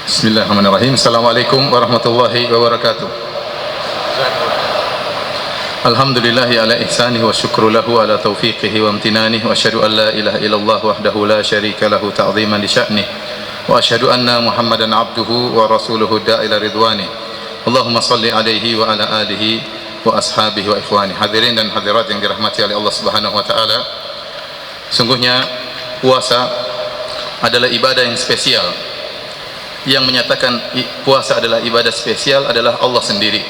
Bismillahirrahmanirrahim. Assalamualaikum warahmatullahi wabarakatuh. Alhamdulillahi ala ihsanihi wa syukru lahu ala taufiqihi wa amtinanihi wa asyhadu an la ilaha illallah wahdahu la syarika lahu ta'ziman li sya'nihi wa asyhadu anna Muhammadan abduhu wa rasuluhu da'ila ridwani. Allahumma salli alaihi wa ala alihi wa ashabihi wa ikhwani. Hadirin dan hadirat yang dirahmati oleh Allah Subhanahu wa taala. Sungguhnya puasa adalah ibadah yang spesial. Yang menyatakan puasa adalah ibadah spesial adalah Allah sendiri.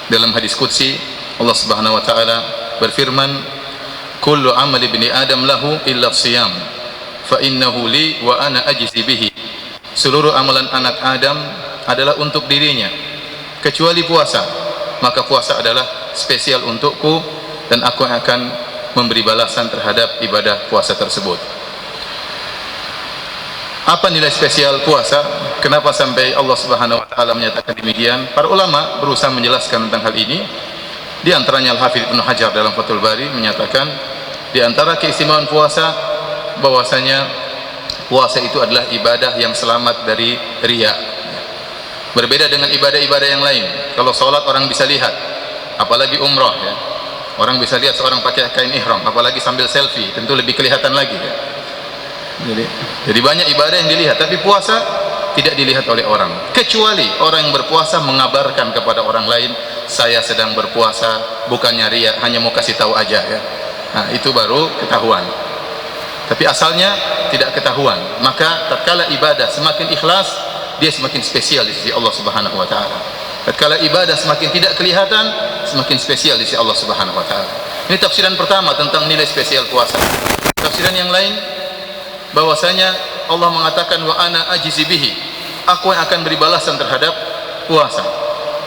Dalam hadis qudsi Allah Subhanahu wa taala berfirman, "Kullu amali ibni Adam lahu illa shiyam, fa innahu li wa ana ajzi bihi." Seluruh amalan anak Adam adalah untuk dirinya kecuali puasa. Maka puasa adalah spesial untukku dan aku akan memberi balasan terhadap ibadah puasa tersebut. Apa nilai spesial puasa? Kenapa sampai Allah Subhanahu wa taala menyatakan demikian? Para ulama berusaha menjelaskan tentang hal ini. Di antaranya Al-Hafidz Ibnu Hajar dalam Fathul Bari menyatakan di antara keistimewaan puasa bahwasanya puasa itu adalah ibadah yang selamat dari riya. Berbeda dengan ibadah-ibadah yang lain. Kalau salat orang bisa lihat, apalagi umrah ya. Orang bisa lihat seorang pakai kain ihram, apalagi sambil selfie, tentu lebih kelihatan lagi ya. Jadi banyak ibadah yang dilihat, tapi puasa tidak dilihat oleh orang, kecuali orang yang berpuasa mengabarkan kepada orang lain, saya sedang berpuasa, bukannya riya, hanya mau kasih tahu aja ya. Nah, itu baru ketahuan. Tapi asalnya tidak ketahuan. Maka tatkala ibadah semakin ikhlas, dia semakin spesial di sisi Allah Subhanahu wa taala. Tatkala ibadah semakin tidak kelihatan, semakin spesial di sisi Allah Subhanahu wa taala. Ini tafsiran pertama tentang nilai spesial puasa. Tafsiran yang lain bahwasanya Allah mengatakan wa ana ajzi bihi, aku yang akan beri balasan terhadap puasa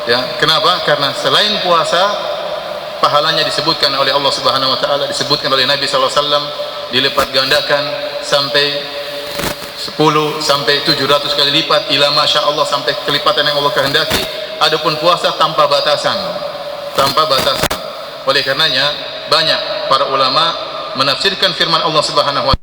ya. Kenapa? Karena selain puasa pahalanya disebutkan oleh Allah Subhanahu wa taala, disebutkan oleh Nabi sallallahu alaihi wasallam, dilipat gandakan sampai 10 sampai 700 kali lipat, ila masya Allah, sampai kelipatan yang Allah kehendaki. Adapun puasa tanpa batasan, tanpa batasan. Oleh karenanya banyak para ulama menafsirkan firman Allah Subhanahu wa taala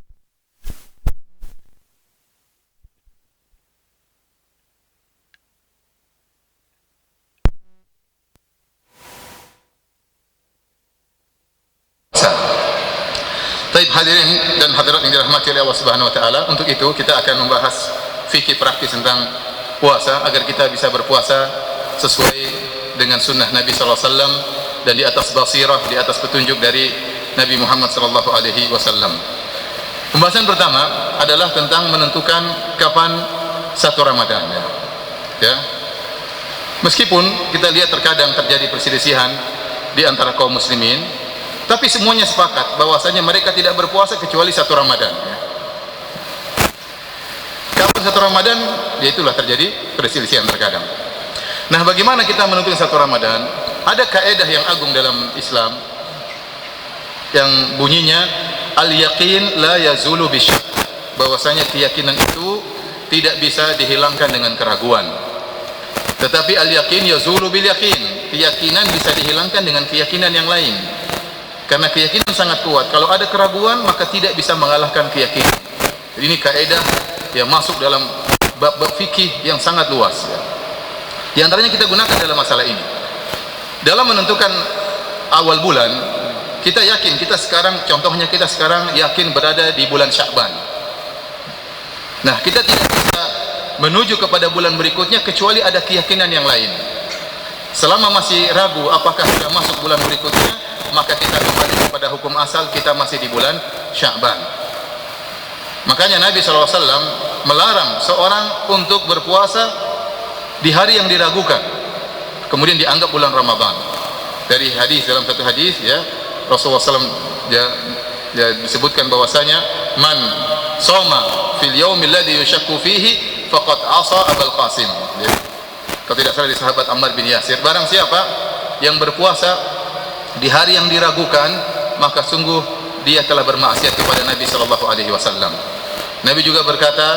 Taib. Hadirin dan hadirat yang dirahmati oleh Allah Subhanahu wa taala, untuk itu kita akan membahas fikih praktis tentang puasa agar kita bisa berpuasa sesuai dengan sunnah Nabi sallallahu alaihi wasallam dan di atas basirah, di atas petunjuk dari Nabi Muhammad sallallahu alaihi wasallam. Pembahasan pertama adalah tentang menentukan kapan satu Ramadan ya. Meskipun kita lihat terkadang terjadi perselisihan di antara kaum muslimin, tapi semuanya sepakat bahwasanya mereka tidak berpuasa kecuali satu Ramadan ya. Kapan satu Ramadan? Ya itulah terjadi perselisihan terkadang. Nah, bagaimana kita menentukan satu Ramadan? Ada kaidah yang agung dalam Islam yang bunyinya al-yaqin la yazulu bisyak, bahwasanya keyakinan itu tidak bisa dihilangkan dengan keraguan. Tetapi al-yaqin yazulu bil yaqin, keyakinan bisa dihilangkan dengan keyakinan yang lain. Karena keyakinan sangat kuat, kalau ada keraguan maka tidak bisa mengalahkan keyakinan. Jadi ini kaidah yang masuk dalam bab-bab fikih yang sangat luas ya. Di antaranya kita gunakan dalam masalah ini. Dalam menentukan awal bulan, kita yakin kita sekarang, contohnya kita sekarang yakin berada di bulan Sya'ban. Nah, kita tidak bisa menuju kepada bulan berikutnya kecuali ada keyakinan yang lain. Selama masih ragu apakah sudah masuk bulan berikutnya, maka kita kembali kepada hukum asal, kita masih di bulan Sya'ban. Makanya Nabi SAW melarang seorang untuk berpuasa di hari yang diragukan, kemudian dianggap bulan Ramadan. Dari hadis, dalam satu hadis ya, Rasulullah SAW disebutkan bahwasanya man soma fil yaumil ladzi yushakku fihi faqad asa Abul Qasim ya. Kalau tidak salah di sahabat Ammar bin Yasir, barang siapa yang berpuasa di hari yang diragukan, maka sungguh dia telah bermaksiat kepada Nabi sallallahu alaihi wasallam. Nabi juga berkata,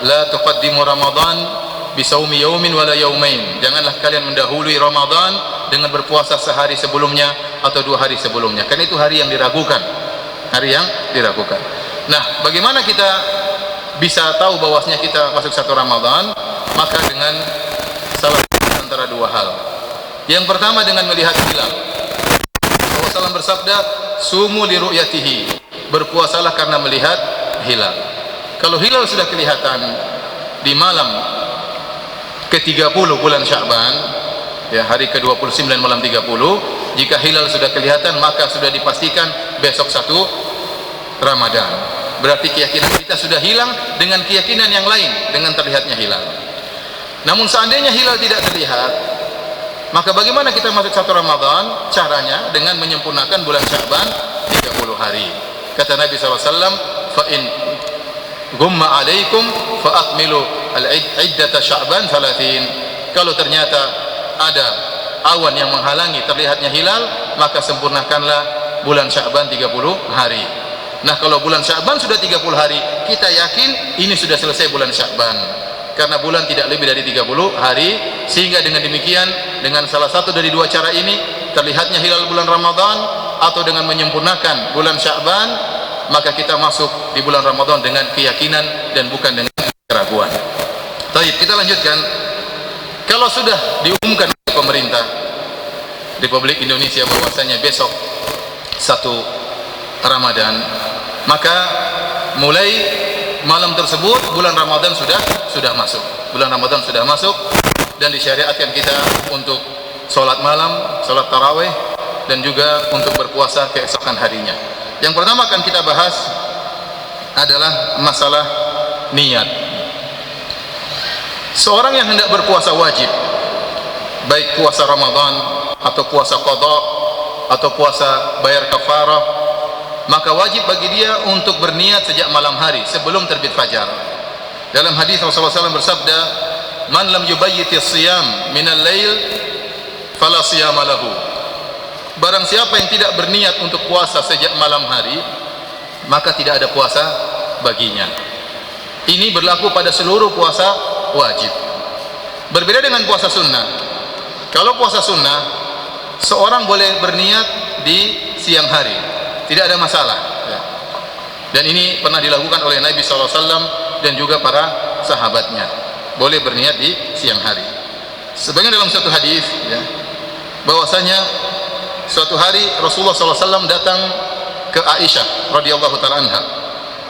la tuqaddimu Ramadan bi saumi yaumin wala yaumain. Janganlah kalian mendahului Ramadan dengan berpuasa sehari sebelumnya atau 2 hari sebelumnya. Karena itu hari yang diragukan. Hari yang diragukan. Nah, bagaimana kita bisa tahu bahwasanya kita masuk satu Ramadan? maka dengan salah satu antara dua hal. Yang pertama dengan melihat hilal. Rasulullah SAW bersabda, sumu li ru'yatihi, berpuasalah karena melihat hilal. Kalau hilal sudah kelihatan di malam ke-30 bulan Sya'ban, ya, hari ke-29 malam 30, jika hilal sudah kelihatan maka sudah dipastikan besok 1 Ramadan. Berarti keyakinan kita sudah hilang dengan keyakinan yang lain dengan terlihatnya hilal. Namun seandainya hilal tidak terlihat, maka bagaimana kita masuk 1 Ramadan? Caranya dengan menyempurnakan bulan Sya'ban 30 hari. Kata Nabi SAW, fa in gumma alaikum fa akmilu al-iddata Sya'ban 30. Kalau ternyata ada awan yang menghalangi terlihatnya hilal, maka sempurnakanlah bulan Sya'ban 30 hari. Nah, kalau bulan Sya'ban sudah 30 hari, kita yakin ini sudah selesai bulan Sya'ban, karena bulan tidak lebih dari 30 hari. Sehingga dengan demikian, dengan salah satu dari dua cara ini, terlihatnya hilal bulan Ramadan atau dengan menyempurnakan bulan Sya'ban, maka kita masuk di bulan Ramadan dengan keyakinan dan bukan dengan keraguan. Baik, kita lanjutkan. Kalau sudah diumumkan oleh pemerintah Republik Indonesia bahwasanya besok 1 Ramadan, maka mulai malam tersebut bulan Ramadan sudah masuk. Bulan Ramadan sudah masuk dan disyariatkan kita untuk sholat malam, sholat tarawih, dan juga untuk berpuasa keesokan harinya. Yang pertama akan kita bahas adalah masalah niat. Seorang yang hendak berpuasa wajib, baik puasa Ramadan atau puasa qada atau puasa bayar kafarah, maka wajib bagi dia untuk berniat sejak malam hari sebelum terbit fajar. Dalam hadis Rasulullah SAW bersabda, man lam yubayyitis siyam minal lail fala siyama lahu. Barang siapa yang tidak berniat untuk puasa sejak malam hari, maka tidak ada puasa baginya. Ini berlaku pada seluruh puasa wajib. Berbeda dengan puasa sunnah. Kalau puasa sunnah, seorang boleh berniat di siang hari, tidak ada masalah, ya. Dan ini pernah dilakukan oleh Nabi SAW dan juga para sahabatnya. Boleh berniat di siang hari. Sebagian dalam satu hadis, ya, bahwasanya suatu hari Rasulullah SAW datang ke Aisyah radhiyallahu taala anha.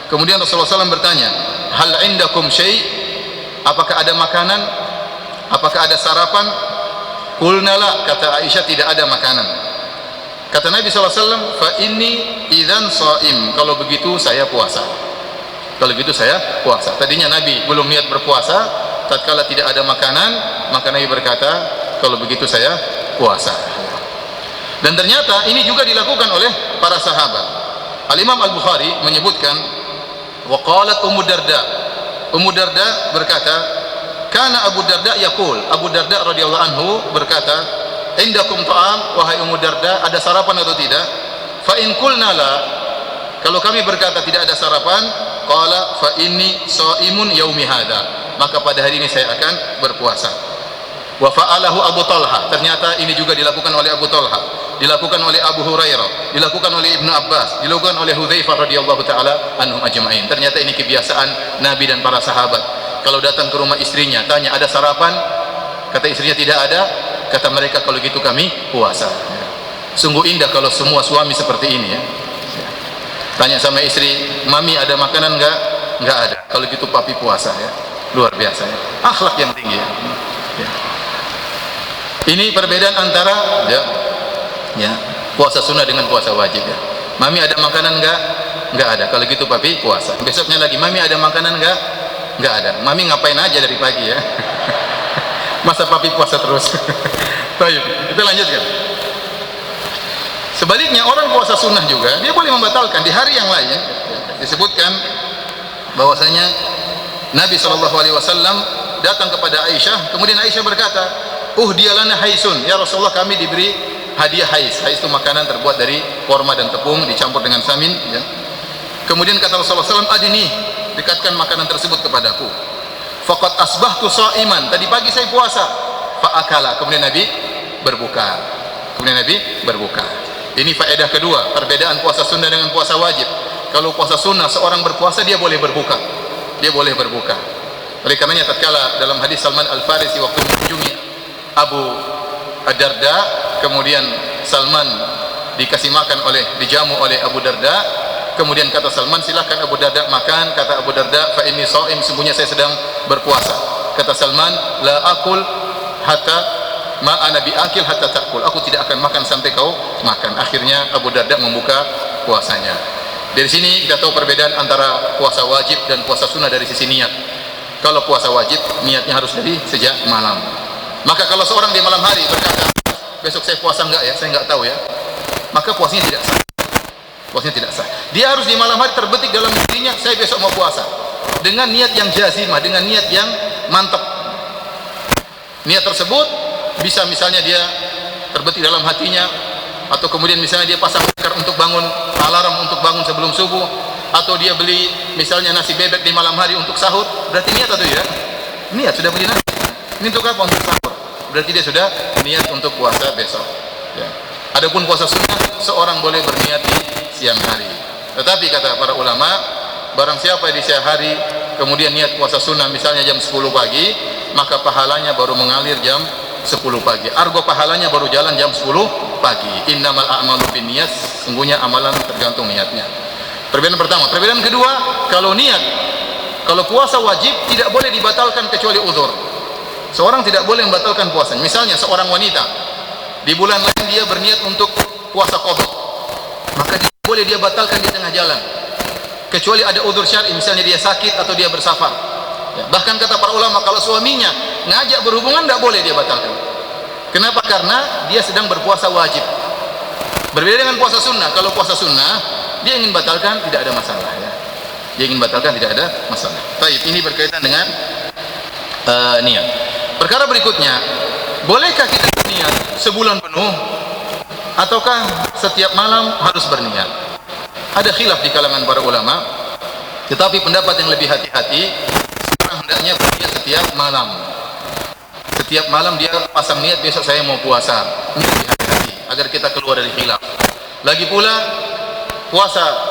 Kemudian Rasulullah SAW bertanya, hal indakum syai'? Apakah ada makanan? Apakah ada sarapan? Qulna la, kata Aisyah, tidak ada makanan. Kata Nabi SAW, fa inni idzan shaim, kalau begitu saya puasa. Kalau begitu saya puasa. Tadinya Nabi belum niat berpuasa, tatkala tidak ada makanan, maka Nabi berkata, kalau begitu saya puasa. Dan ternyata ini juga dilakukan oleh para sahabat. Al-Imam Al-Bukhari menyebutkan, wa qalat Ummu Darda. Ummu Darda berkata, kana Abu Darda yaqul, Abu Darda radhiyallahu anhu berkata, indakum ta'am, wahai Ummu Darda, ada sarapan atau tidak? Fa in qulna la, kalau kami berkata tidak ada sarapan, qala fa inni shaimun yaumi hadza, maka pada hari ini saya akan berpuasa. Wa fa'alahu Abu Talha, ternyata ini juga dilakukan oleh Abu Talha, dilakukan oleh Abu Hurairah, dilakukan oleh Ibnu Abbas, dilakukan oleh Hudzaifah radhiyallahu taala anhum ajma'in. Ternyata ini kebiasaan Nabi dan para sahabat. Kalau datang ke rumah istrinya, tanya ada sarapan? Kata istrinya tidak ada. Kata mereka, kalau gitu kami puasa. Sungguh indah kalau semua suami seperti ini, ya. Tanya sama istri, mami ada makanan enggak? Enggak ada. Kalau gitu papi puasa, ya. Luar biasa, ya. Akhlak yang tinggi, ya. Ini perbedaan antara puasa sunnah dengan puasa wajib, ya. Mami ada makanan enggak? Enggak ada. Kalau gitu papi puasa. Besoknya lagi, mami ada makanan enggak? Enggak ada. Mami ngapain aja dari pagi, ya? Masa papi puasa terus? Baik, kita lanjutkan. Sebaliknya orang puasa sunnah juga dia boleh membatalkan di hari yang lain. Disebutkan bahwasanya Nabi SAW datang kepada Aisyah, kemudian Aisyah berkata, dia lana haisun, ya Rasulullah, kami diberi hadiah hais. Hais itu makanan terbuat dari korma dan tepung dicampur dengan samin, ya. Kemudian kata Rasulullah SAW, adini, dekatkan makanan tersebut kepadaku. Faqad asbahtu shaiman, tadi pagi saya puasa. Fa akala, kemudian Nabi berbuka. Ini faedah kedua, perbedaan puasa sunnah dengan puasa wajib. Kalau puasa sunnah, seorang berpuasa dia boleh berbuka. Oleh karenanya tatkala dalam hadis Salman Al-Farisi waktu mengunjungi Abu Darda, kemudian Salman dijamu oleh Abu Darda, kemudian kata Salman, silahkan Abu Darda makan. Kata Abu Darda, fa inni shaim, sungguhnya saya sedang berpuasa. Kata Salman, la akul hatta ma ana biakil hatta takul, aku tidak akan makan sampai kau makan. Akhirnya Abu Darda membuka puasanya. Dari sini kita tahu perbedaan antara puasa wajib dan puasa sunnah dari sisi niat. Kalau puasa wajib, niatnya harus dari sejak malam. Maka kalau seorang di malam hari berkata, besok saya puasa enggak ya, saya enggak tahu ya, maka puasanya tidak sah. Puasanya tidak sah. Dia harus di malam hari terbetik dalam dirinya, saya besok mau puasa, dengan niat yang jazimah, dengan niat yang mantap. Niat tersebut bisa misalnya dia terbetik dalam hatinya, atau kemudian misalnya dia pasang wecker untuk bangun, alarm untuk bangun sebelum subuh, atau dia beli misalnya nasi bebek di malam hari untuk sahur. Berarti niat atau tidak? Niat, sudah beli nasi. Ini untuk apa? Untuk sahur. Berarti dia sudah niat untuk puasa besok ya. Adapun puasa sunnah, seorang boleh berniat di siang hari. Tetapi kata para ulama, barang siapa di siang hari kemudian niat puasa sunnah misalnya jam 10 pagi, maka pahalanya baru mengalir jam 10 pagi. Argo pahalanya baru jalan jam 10 pagi. Innamal a'malu binniyat, sungguhnya amalan tergantung niatnya. Perbedaan pertama. Perbedaan kedua, kalau puasa wajib tidak boleh dibatalkan kecuali uzur. Seorang tidak boleh membatalkan puasanya. Misalnya seorang wanita di bulan lain dia berniat untuk puasa qadha, maka boleh dia batalkan di tengah jalan, kecuali ada uzur syar'i, misalnya dia sakit atau dia bersafar ya. Bahkan kata para ulama, kalau suaminya ngajak berhubungan tidak boleh dia batalkan. Kenapa? Karena dia sedang berpuasa wajib. Berbeda dengan puasa sunnah. Kalau puasa sunnah dia ingin batalkan, tidak ada masalah ya. Dia ingin batalkan, tidak ada masalah. Baik, ini berkaitan dengan niat. Perkara berikutnya, bolehkah kita berniat sebulan penuh ataukah setiap malam harus berniat? Ada khilaf di kalangan para ulama, tetapi pendapat yang lebih hati-hati, seorang hendaknya berniat setiap malam. Setiap malam dia pasang niat, besok saya mau puasa. Ini lebih hati-hati agar kita keluar dari khilaf. Lagi pula puasa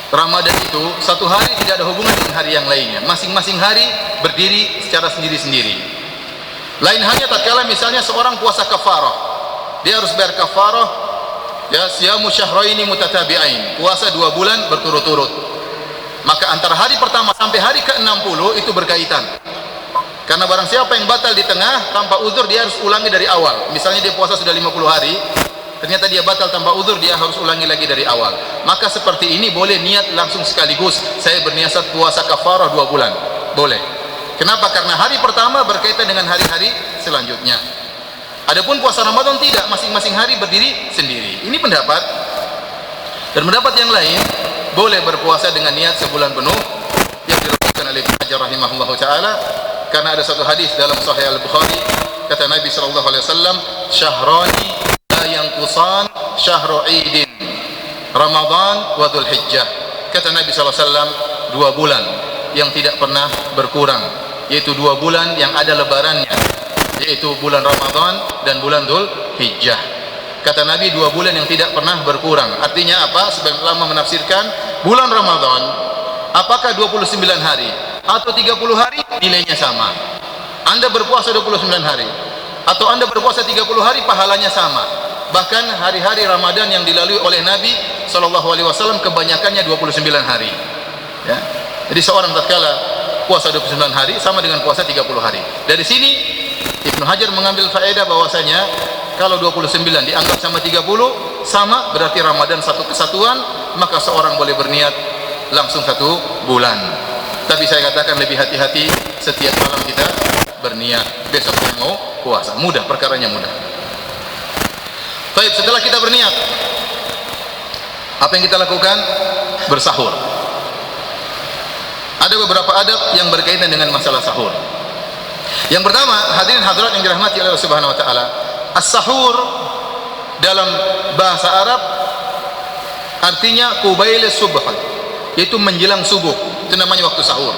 Ramadan itu satu hari tidak ada hubungan dengan hari yang lainnya. Masing-masing hari berdiri secara sendiri-sendiri. Lain halnya tatkala misalnya seorang puasa kafarah, dia harus bayar kafarah ya, siyamu syahraini mutatabi'ain, puasa 2 bulan berturut-turut. Maka antara hari pertama sampai hari ke-60 itu berkaitan. Karena barang siapa yang batal di tengah tanpa uzur, dia harus ulangi dari awal. Misalnya dia puasa sudah 50 hari, ternyata dia batal tanpa uzur, dia harus ulangi lagi dari awal. Maka seperti ini boleh niat langsung sekaligus, saya berniat puasa kafarah 2 bulan, boleh. Kenapa? Karena hari pertama berkaitan dengan hari-hari selanjutnya. Adapun puasa Ramadan tidak, masing-masing hari berdiri sendiri. Ini pendapat. Dan pendapat yang lain, boleh berpuasa dengan niat sebulan penuh yang dilakukan oleh Ibnu Hajar rahimahullahu taala, karena ada satu hadis dalam Sahih Al-Bukhari, kata Nabi sallallahu alaihi wasallam, syahrani la yanqusan syahru idin, Ramadan wa Dzulhijjah. Kata Nabi sallallahu alaihi wasallam, 2 bulan yang tidak pernah berkurang, yaitu 2 bulan yang ada lebarannya, yaitu bulan Ramadan dan bulan Dzulhijjah. Kata Nabi, 2 bulan yang tidak pernah berkurang. Artinya apa? Sebagian ulama menafsirkan bulan Ramadan apakah 29 hari atau 30 hari nilainya sama. Anda berpuasa 29 hari atau Anda berpuasa 30 hari pahalanya sama. Bahkan hari-hari Ramadan yang dilalui oleh Nabi SAW kebanyakannya 29 hari ya. Jadi seorang tatkala puasa 29 hari sama dengan puasa 30 hari. Dari sini Ibnu Hajar mengambil faedah bahwasanya kalau 29 dianggap sama 30 sama, berarti Ramadan satu kesatuan, maka seorang boleh berniat langsung 1 bulan. Tapi saya katakan lebih hati-hati, setiap malam kita berniat besok saya mau puasa. Mudah, perkaranya mudah. Baik, setelah kita berniat, apa yang kita lakukan? Bersahur. Ada beberapa adab yang berkaitan dengan masalah sahur. Yang pertama, hadirin hadirat yang dirahmati oleh Allah Subhanahu wa taala, as-sahur dalam bahasa Arab artinya qubail subh, yaitu menjelang subuh. Itu namanya waktu sahur.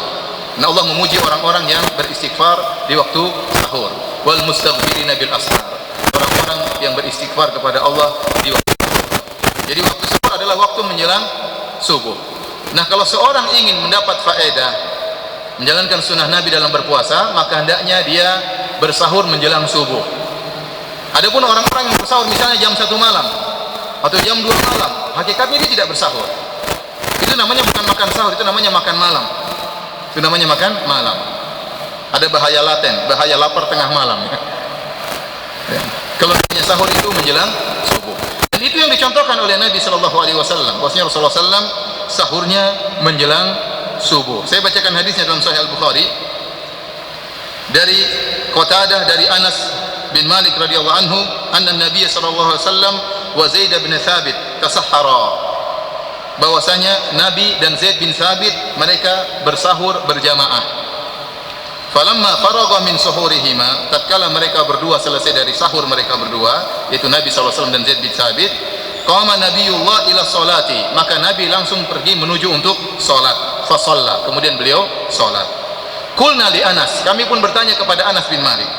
Nah, Allah memuji orang-orang yang beristighfar di waktu sahur. Wal mustaghfirina bil ashar. Orang-orang yang beristighfar kepada Allah di waktu sahur. Jadi waktu sahur adalah waktu menjelang subuh. Nah, kalau seorang ingin mendapat faedah menjalankan sunnah Nabi dalam berpuasa, maka hendaknya dia bersahur menjelang subuh. Adapun orang-orang yang bersahur misalnya jam 1 malam atau jam 2 malam, hakikatnya dia tidak bersahur. Itu namanya bukan makan sahur, itu namanya makan malam. Itu namanya makan malam. Ada bahaya laten, bahaya lapar tengah malam. Ya. Kalau namanya sahur itu menjelang subuh. Dan itu yang dicontohkan oleh Nabi Shallallahu Alaihi Wasallam. Bahwasanya Rasulullah SAW sahurnya menjelang subuh. Saya bacakan hadisnya dalam Sahih Al-Bukhari dari Qatadah dari Anas bin Malik radhiyallahu anhu, anna Nabi sallallahu alaihi wasallam wa Zaid bin Thabit tasahhara. Bahwasanya Nabi dan Zaid bin Thabit mereka bersahur berjamaah. Falamma faragha min suhurihima, tatkala mereka berdua selesai dari sahur mereka berdua, yaitu Nabi sallallahu alaihi wasallam dan Zaid bin Thabit, qama Nabiullah ila salati, maka Nabi langsung pergi menuju untuk salat. Fa shalla, kemudian beliau salat. Qulna li Anas, kami pun bertanya kepada Anas bin Malik,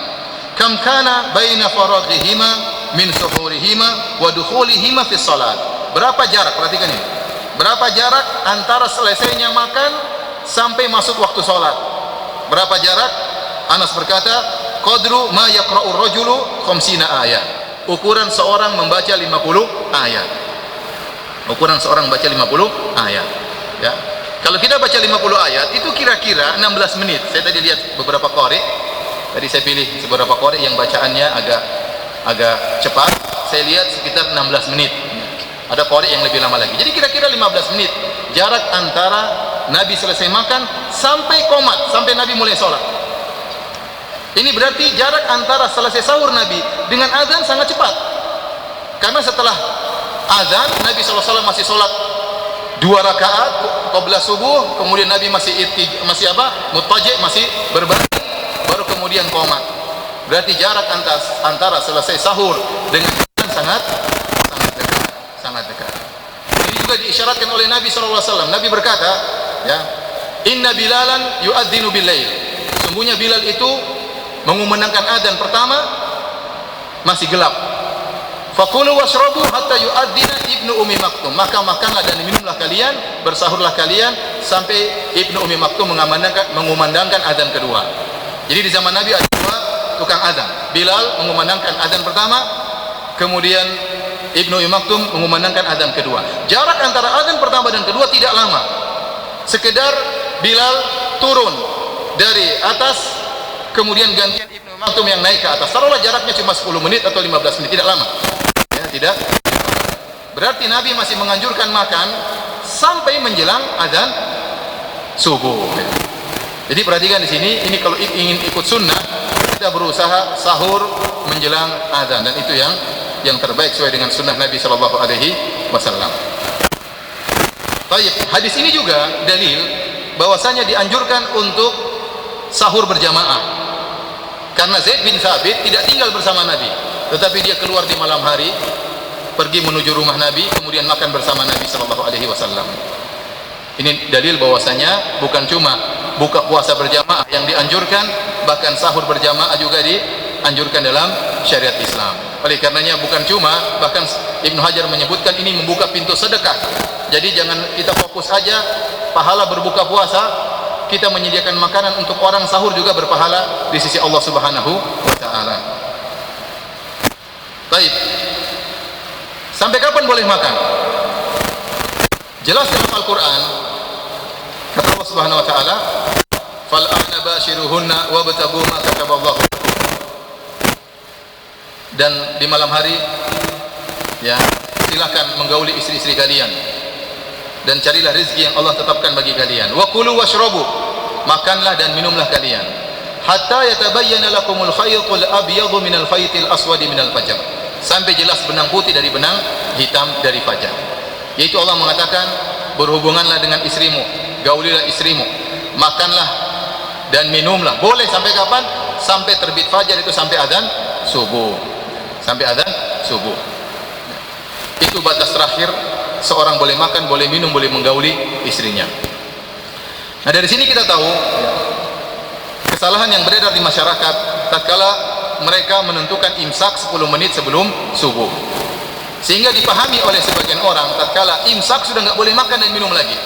kam kana baina faraghihima min suhurihima wa dukhulihima fi salat. Berapa jarak? Perhatikan ini. Berapa jarak antara selesainya makan sampai masuk waktu salat? Berapa jarak? Anas berkata, qadru ma yaqra'ur rajulu 50 ayat. Ukuran seorang membaca 50 ayat. Ukuran seorang baca 50 ayat. Ya. Kalau kita baca 50 ayat itu kira-kira 16 menit. Saya tadi lihat beberapa qari. Tadi saya pilih beberapa qari yang bacaannya agak cepat. Saya lihat sekitar 16 menit. Ada qari yang lebih lama lagi. Jadi kira-kira 15 menit jarak antara Nabi selesai makan sampai qomat, sampai Nabi mulai sholat. Ini berarti jarak antara selesai sahur Nabi dengan azan sangat cepat. Karena setelah azan Nabi SAW masih sholat 2 rakaat qabla subuh, kemudian Nabi masih muttaji', masih berbaring, baru kemudian qomat. Berarti jarak antara selesai sahur dengan azan sangat dekat. Ini juga diisyaratkan oleh Nabi SAW. Nabi berkata, ya, inna Bilalan yu'adzinu bil-lail. Sungguhnya Bilal itu mengumandangkan adzan pertama masih gelap. Fakulu washrabu hatta yu'adzina Ibnu Ummi Maktum. Maka makanlah dan minumlah kalian, bersahurlah kalian sampai Ibnu Ummi Maktum mengumandangkan adzan kedua. Jadi di zaman Nabi ada 2 tukang adzan. Bilal mengumandangkan adzan pertama, kemudian Ibnu Ummi Maktum mengumandangkan adzan kedua. Jarak antara adzan pertama dan kedua tidak lama. Sekedar Bilal turun dari atas, kemudian gantian Ibnu Ummi Maktum yang naik ke atas. Taruhlah jaraknya cuma 10 menit atau 15 menit, tidak lama. Ya, tidak. Berarti Nabi masih menganjurkan makan sampai menjelang adzan subuh. Jadi perhatikan di sini, ini kalau ingin ikut sunnah, kita berusaha sahur menjelang adzan, dan itu yang terbaik sesuai dengan sunnah Nabi Shallallahu Alaihi Wasallam. Baik, hadis ini juga dalil bahwasanya dianjurkan untuk sahur berjamaah. Karena Zaid bin Thabit tidak tinggal bersama Nabi, tetapi dia keluar di malam hari, pergi menuju rumah Nabi, kemudian makan bersama Nabi Shallallahu Alaihi Wasallam. Ini dalil bahwasanya bukan cuma buka puasa berjamaah yang dianjurkan, bahkan sahur berjamaah juga dianjurkan dalam syariat Islam. Oleh karenanya bukan cuma, bahkan Ibnu Hajar menyebutkan ini membuka pintu sedekah. Jadi jangan kita fokus aja pahala berbuka puasa, kita menyediakan makanan untuk orang sahur juga berpahala di sisi Allah Subhanahu wa taala. Baik. Sampai kapan boleh makan? Jelas dalam Al-Qur'an kata Allah Subhanahu wa taala, "Fal ana bashiruhunna wabtagu ma kataballahu." Dan di malam hari, ya, silakan menggauli istri-istri kalian dan carilah rezeki yang Allah tetapkan bagi kalian. Wa kulu washrabu, makanlah dan minumlah kalian, hatta yatabayyana lakumul khaytul abyadu minal khaytil aswadi minal fajr, sampai jelas benang putih dari benang hitam dari fajar. Yaitu Allah mengatakan, berhubunganlah dengan istrimu, gaulilah istrimu, makanlah dan minumlah. Boleh sampai kapan? Sampai terbit fajar, itu sampai azan subuh. Sampai azan subuh. Itu batas terakhir seorang boleh makan, boleh minum, boleh menggauli istrinya. Nah, dari sini kita tahu kesalahan yang beredar di masyarakat tatkala mereka menentukan imsak 10 menit sebelum subuh, sehingga dipahami oleh sebagian orang tatkala imsak sudah nggak boleh makan dan minum lagi,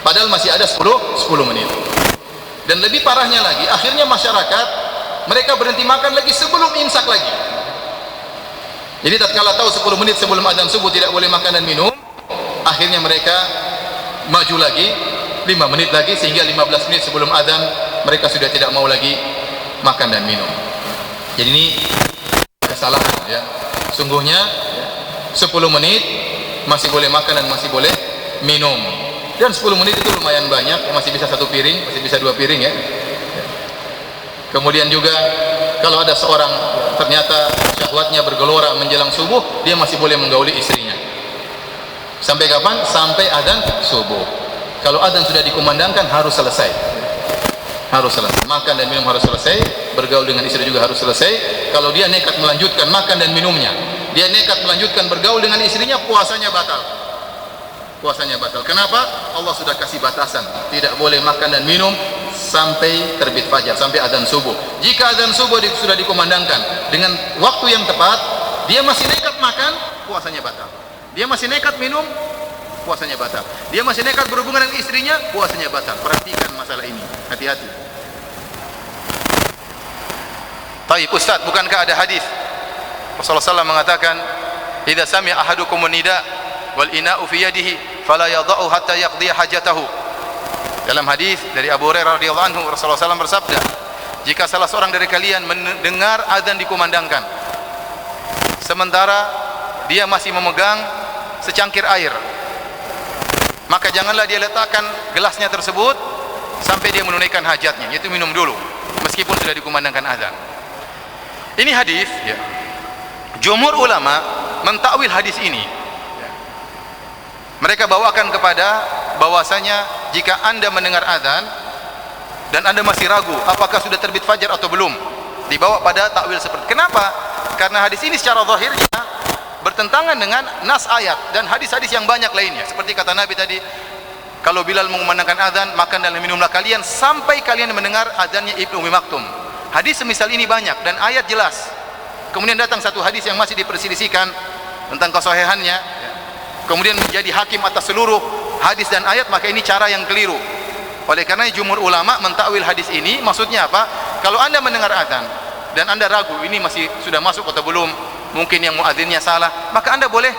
padahal masih ada 10 menit. Dan lebih parahnya lagi, akhirnya masyarakat mereka berhenti makan lagi sebelum imsak lagi. Jadi tatkala tahu 10 menit sebelum azan subuh tidak boleh makan dan minum, akhirnya mereka maju lagi 5 menit lagi, sehingga 15 menit sebelum azan mereka sudah tidak mau lagi makan dan minum. Jadi ini kesalahan ya. Sungguhnya 10 menit masih boleh makan dan masih boleh minum. Dan 10 menit itu lumayan banyak, masih bisa 1 piring, masih bisa 2 piring ya. Kemudian juga kalau ada seorang ternyata syahwatnya bergelora menjelang subuh, dia masih boleh menggauli istrinya. Sampai kapan? Sampai azan subuh. Kalau azan sudah dikumandangkan harus selesai. Harus selesai. Makan dan minum harus selesai, bergaul dengan istri juga harus selesai. Kalau dia nekat melanjutkan makan dan minumnya, dia nekat melanjutkan bergaul dengan istrinya, puasanya batal. Puasanya batal. Kenapa? Allah sudah kasih batasan, tidak boleh makan dan minum sampai terbit fajar, sampai azan subuh. Jika azan subuh sudah dikumandangkan dengan waktu yang tepat, dia masih nekat makan, puasanya batal. Dia masih nekat minum, puasanya batal. Dia masih nekat berhubungan dengan istrinya, puasanya batal. Perhatikan masalah ini, hati-hati. Taib Ustaz, bukankah ada hadis Rasulullah SAW mengatakan, "Idza sami'a ahadukumun nida wal ina'u fi yadihi fala yadha'u hatta yaqdi hajatahu." Dalam hadis dari Abu Hurairah radhiyallahu anhu, Rasulullah SAW bersabda, jika salah seorang dari kalian mendengar azan dikumandangkan sementara dia masih memegang secangkir air, maka janganlah dia letakkan gelasnya tersebut sampai dia menunaikan hajatnya, yaitu minum dulu meskipun sudah dikumandangkan azan. Ini hadis ya. Jumhur ulama mentakwil hadis ini. Mereka bawakan kepada bahwasanya jika Anda mendengar azan dan Anda masih ragu apakah sudah terbit fajar atau belum, dibawa pada takwil seperti. Kenapa? Karena hadis ini secara zahirnya bertentangan dengan nas ayat dan hadis-hadis yang banyak lainnya. Seperti kata Nabi tadi, kalau Bilal mengumandangkan azan, makan dan minumlah kalian sampai kalian mendengar azannya Ibnu Ummi Maktum. Hadis semisal ini banyak dan ayat jelas. Kemudian datang satu hadis yang masih diperselisihkan tentang kesahihannya, kemudian menjadi hakim atas seluruh hadis dan ayat, maka ini cara yang keliru. Oleh karena jumhur ulama mentakwil hadis ini, maksudnya apa? Kalau Anda mendengar azan dan Anda ragu ini masih sudah masuk atau belum, mungkin yang muadzinnya salah, maka Anda boleh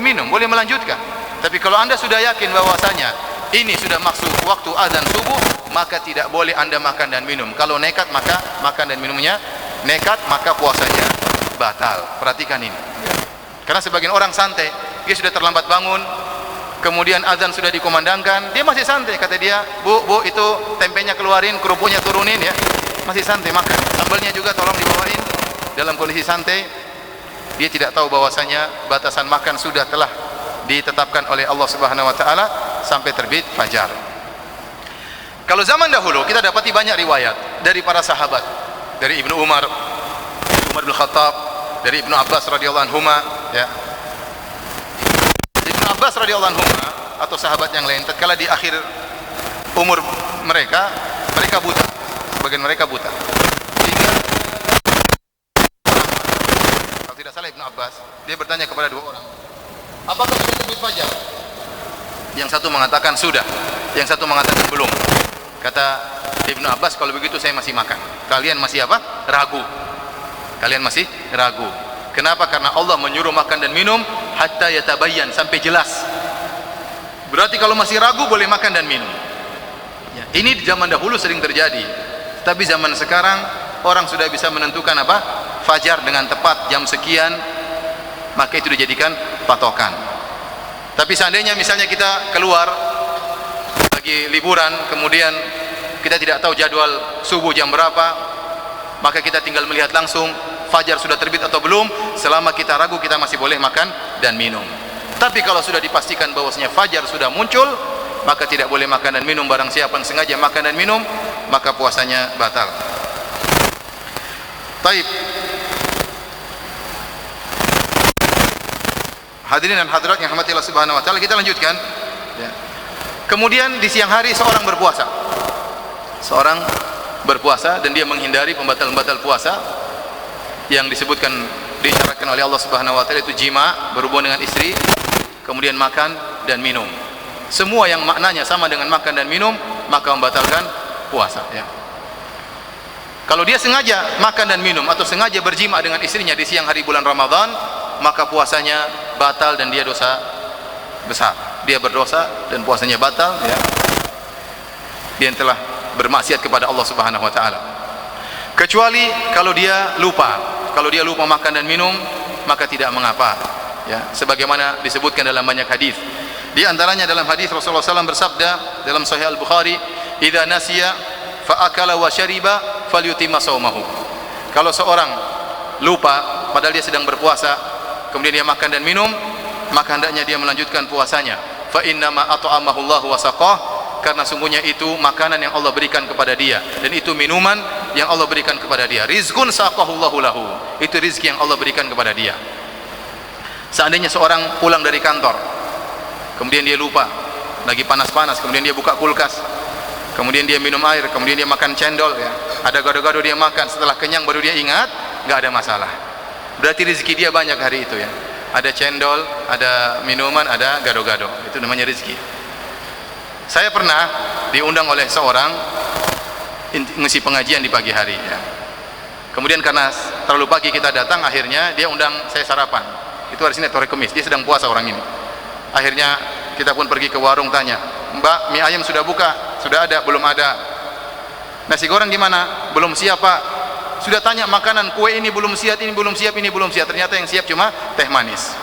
minum, boleh melanjutkan. Tapi kalau Anda sudah yakin bahwasanya ini sudah masuk waktu azan subuh, maka tidak boleh Anda makan dan minum. Kalau nekat, maka makan dan minumnya nekat, maka puasanya batal. Perhatikan ini. Karena sebagian orang santai, dia sudah terlambat bangun, kemudian azan sudah dikumandangkan, dia masih santai. Kata dia, bu itu tempenya keluarin, kerupuknya turunin ya, masih santai makan. Sambalnya juga tolong dibawain. Dalam kondisi santai, dia tidak tahu bahwasanya batasan makan sudah telah ditetapkan oleh Allah Subhanahu wa taala sampai terbit fajar. Kalau zaman dahulu kita dapati banyak riwayat dari para sahabat, dari Ibnu Umar bin Khattab, dari Ibnu Abbas radhiyallahu anhuma ya. Ibnu Abbas radhiyallahu anhuma atau sahabat yang lain tatkala di akhir umur mereka buta. Sebagian mereka buta. Sehingga kalau tidak salah Ibnu Abbas, dia bertanya kepada 2 orang, apakah sudah terbit fajar? Yang satu mengatakan sudah, yang satu mengatakan belum. Kata Ibnu Abbas, kalau begitu saya masih makan. Kalian masih apa? Ragu. Kalian masih ragu. Kenapa? Karena Allah menyuruh makan dan minum hatta yatabayyan, sampai jelas. Berarti kalau masih ragu boleh makan dan minum. Ya, ini di zaman dahulu sering terjadi. Tapi zaman sekarang orang sudah bisa menentukan apa? Fajar dengan tepat jam sekian, maka itu dijadikan patokan. Tapi seandainya misalnya kita keluar lagi liburan, kemudian kita tidak tahu jadwal subuh jam berapa, maka kita tinggal melihat langsung fajar sudah terbit atau belum. Selama kita ragu, kita masih boleh makan dan minum. Tapi kalau sudah dipastikan bahwasanya fajar sudah muncul, maka tidak boleh makan dan minum. Barang siapa yang sengaja makan dan minum, maka puasanya batal. Taib. Hadirin dan hadirat yang rahmati Allah Subhanahu wa taala, kita lanjutkan ya. Kemudian di siang hari seorang berpuasa. Seorang berpuasa dan dia menghindari pembatal-pembatal puasa yang disebutkan, diisyaratkan oleh Allah Subhanahu wa taala, itu jima, berhubungan dengan istri, kemudian makan dan minum. Semua yang maknanya sama dengan makan dan minum, maka membatalkan puasa ya. Kalau dia sengaja makan dan minum atau sengaja berjima dengan istrinya di siang hari bulan Ramadan, maka puasanya batal dan dia dosa besar. Dia berdosa dan puasanya batal ya. Dia telah bermaksiat kepada Allah Subhanahu wa taala. Kecuali kalau dia lupa. Kalau dia lupa makan dan minum, maka tidak mengapa ya. Sebagaimana disebutkan dalam banyak hadis. Di antaranya dalam hadis Rasulullah SAW bersabda dalam Sahih Al-Bukhari, "Idza nasiya fa akala wa syariba falyutimma shaumahu." Kalau seorang lupa padahal dia sedang berpuasa, kemudian dia makan dan minum, maka hendaknya dia melanjutkan puasanya. Fa inna ma at'amahu Allah wa saqah, karena sungguhnya itu makanan yang Allah berikan kepada dia dan itu minuman yang Allah berikan kepada dia. Rizqun saqahullahu lahu, itu rezeki yang Allah berikan kepada dia. Seandainya seorang pulang dari kantor, kemudian dia lupa, lagi panas-panas, kemudian dia buka kulkas, kemudian dia minum air, kemudian dia makan cendol ya. Ada gado-gado dia makan, setelah kenyang baru dia ingat, nggak ada masalah. Berarti rezeki dia banyak hari itu ya. Ada cendol, ada minuman, ada gado-gado. Itu namanya rezeki. Saya pernah diundang oleh seorang ngisi pengajian di pagi hari ya. Kemudian karena terlalu pagi kita datang, akhirnya dia undang saya sarapan. Itu hari Senin atau hari Kamis, dia sedang puasa orang ini. Akhirnya kita pun pergi ke warung, tanya, "Mbak, mie ayam sudah buka?" "Sudah ada." "Belum ada." "Nasi goreng gimana?" "Belum siap Pak." Sudah tanya makanan, "Kue ini belum siap, ini belum siap, ini belum siap." Ternyata yang siap cuma teh manis.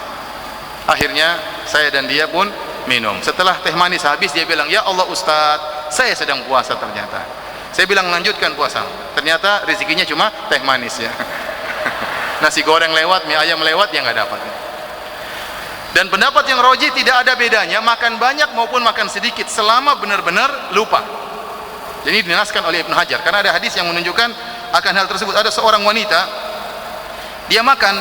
Akhirnya saya dan dia pun minum. Setelah teh manis habis, dia bilang, "Ya Allah Ustadz, saya sedang puasa ternyata." Saya bilang, "Lanjutkan puasa." Ternyata rezekinya cuma teh manis ya. Nasi goreng lewat, mie ayam lewat, dia nggak dapat. Dan pendapat yang rajih tidak ada bedanya makan banyak maupun makan sedikit selama benar-benar lupa. Jadi dinaskan oleh Ibnu Hajar karena ada hadis yang menunjukkan akan hal tersebut. Ada seorang wanita, dia makan,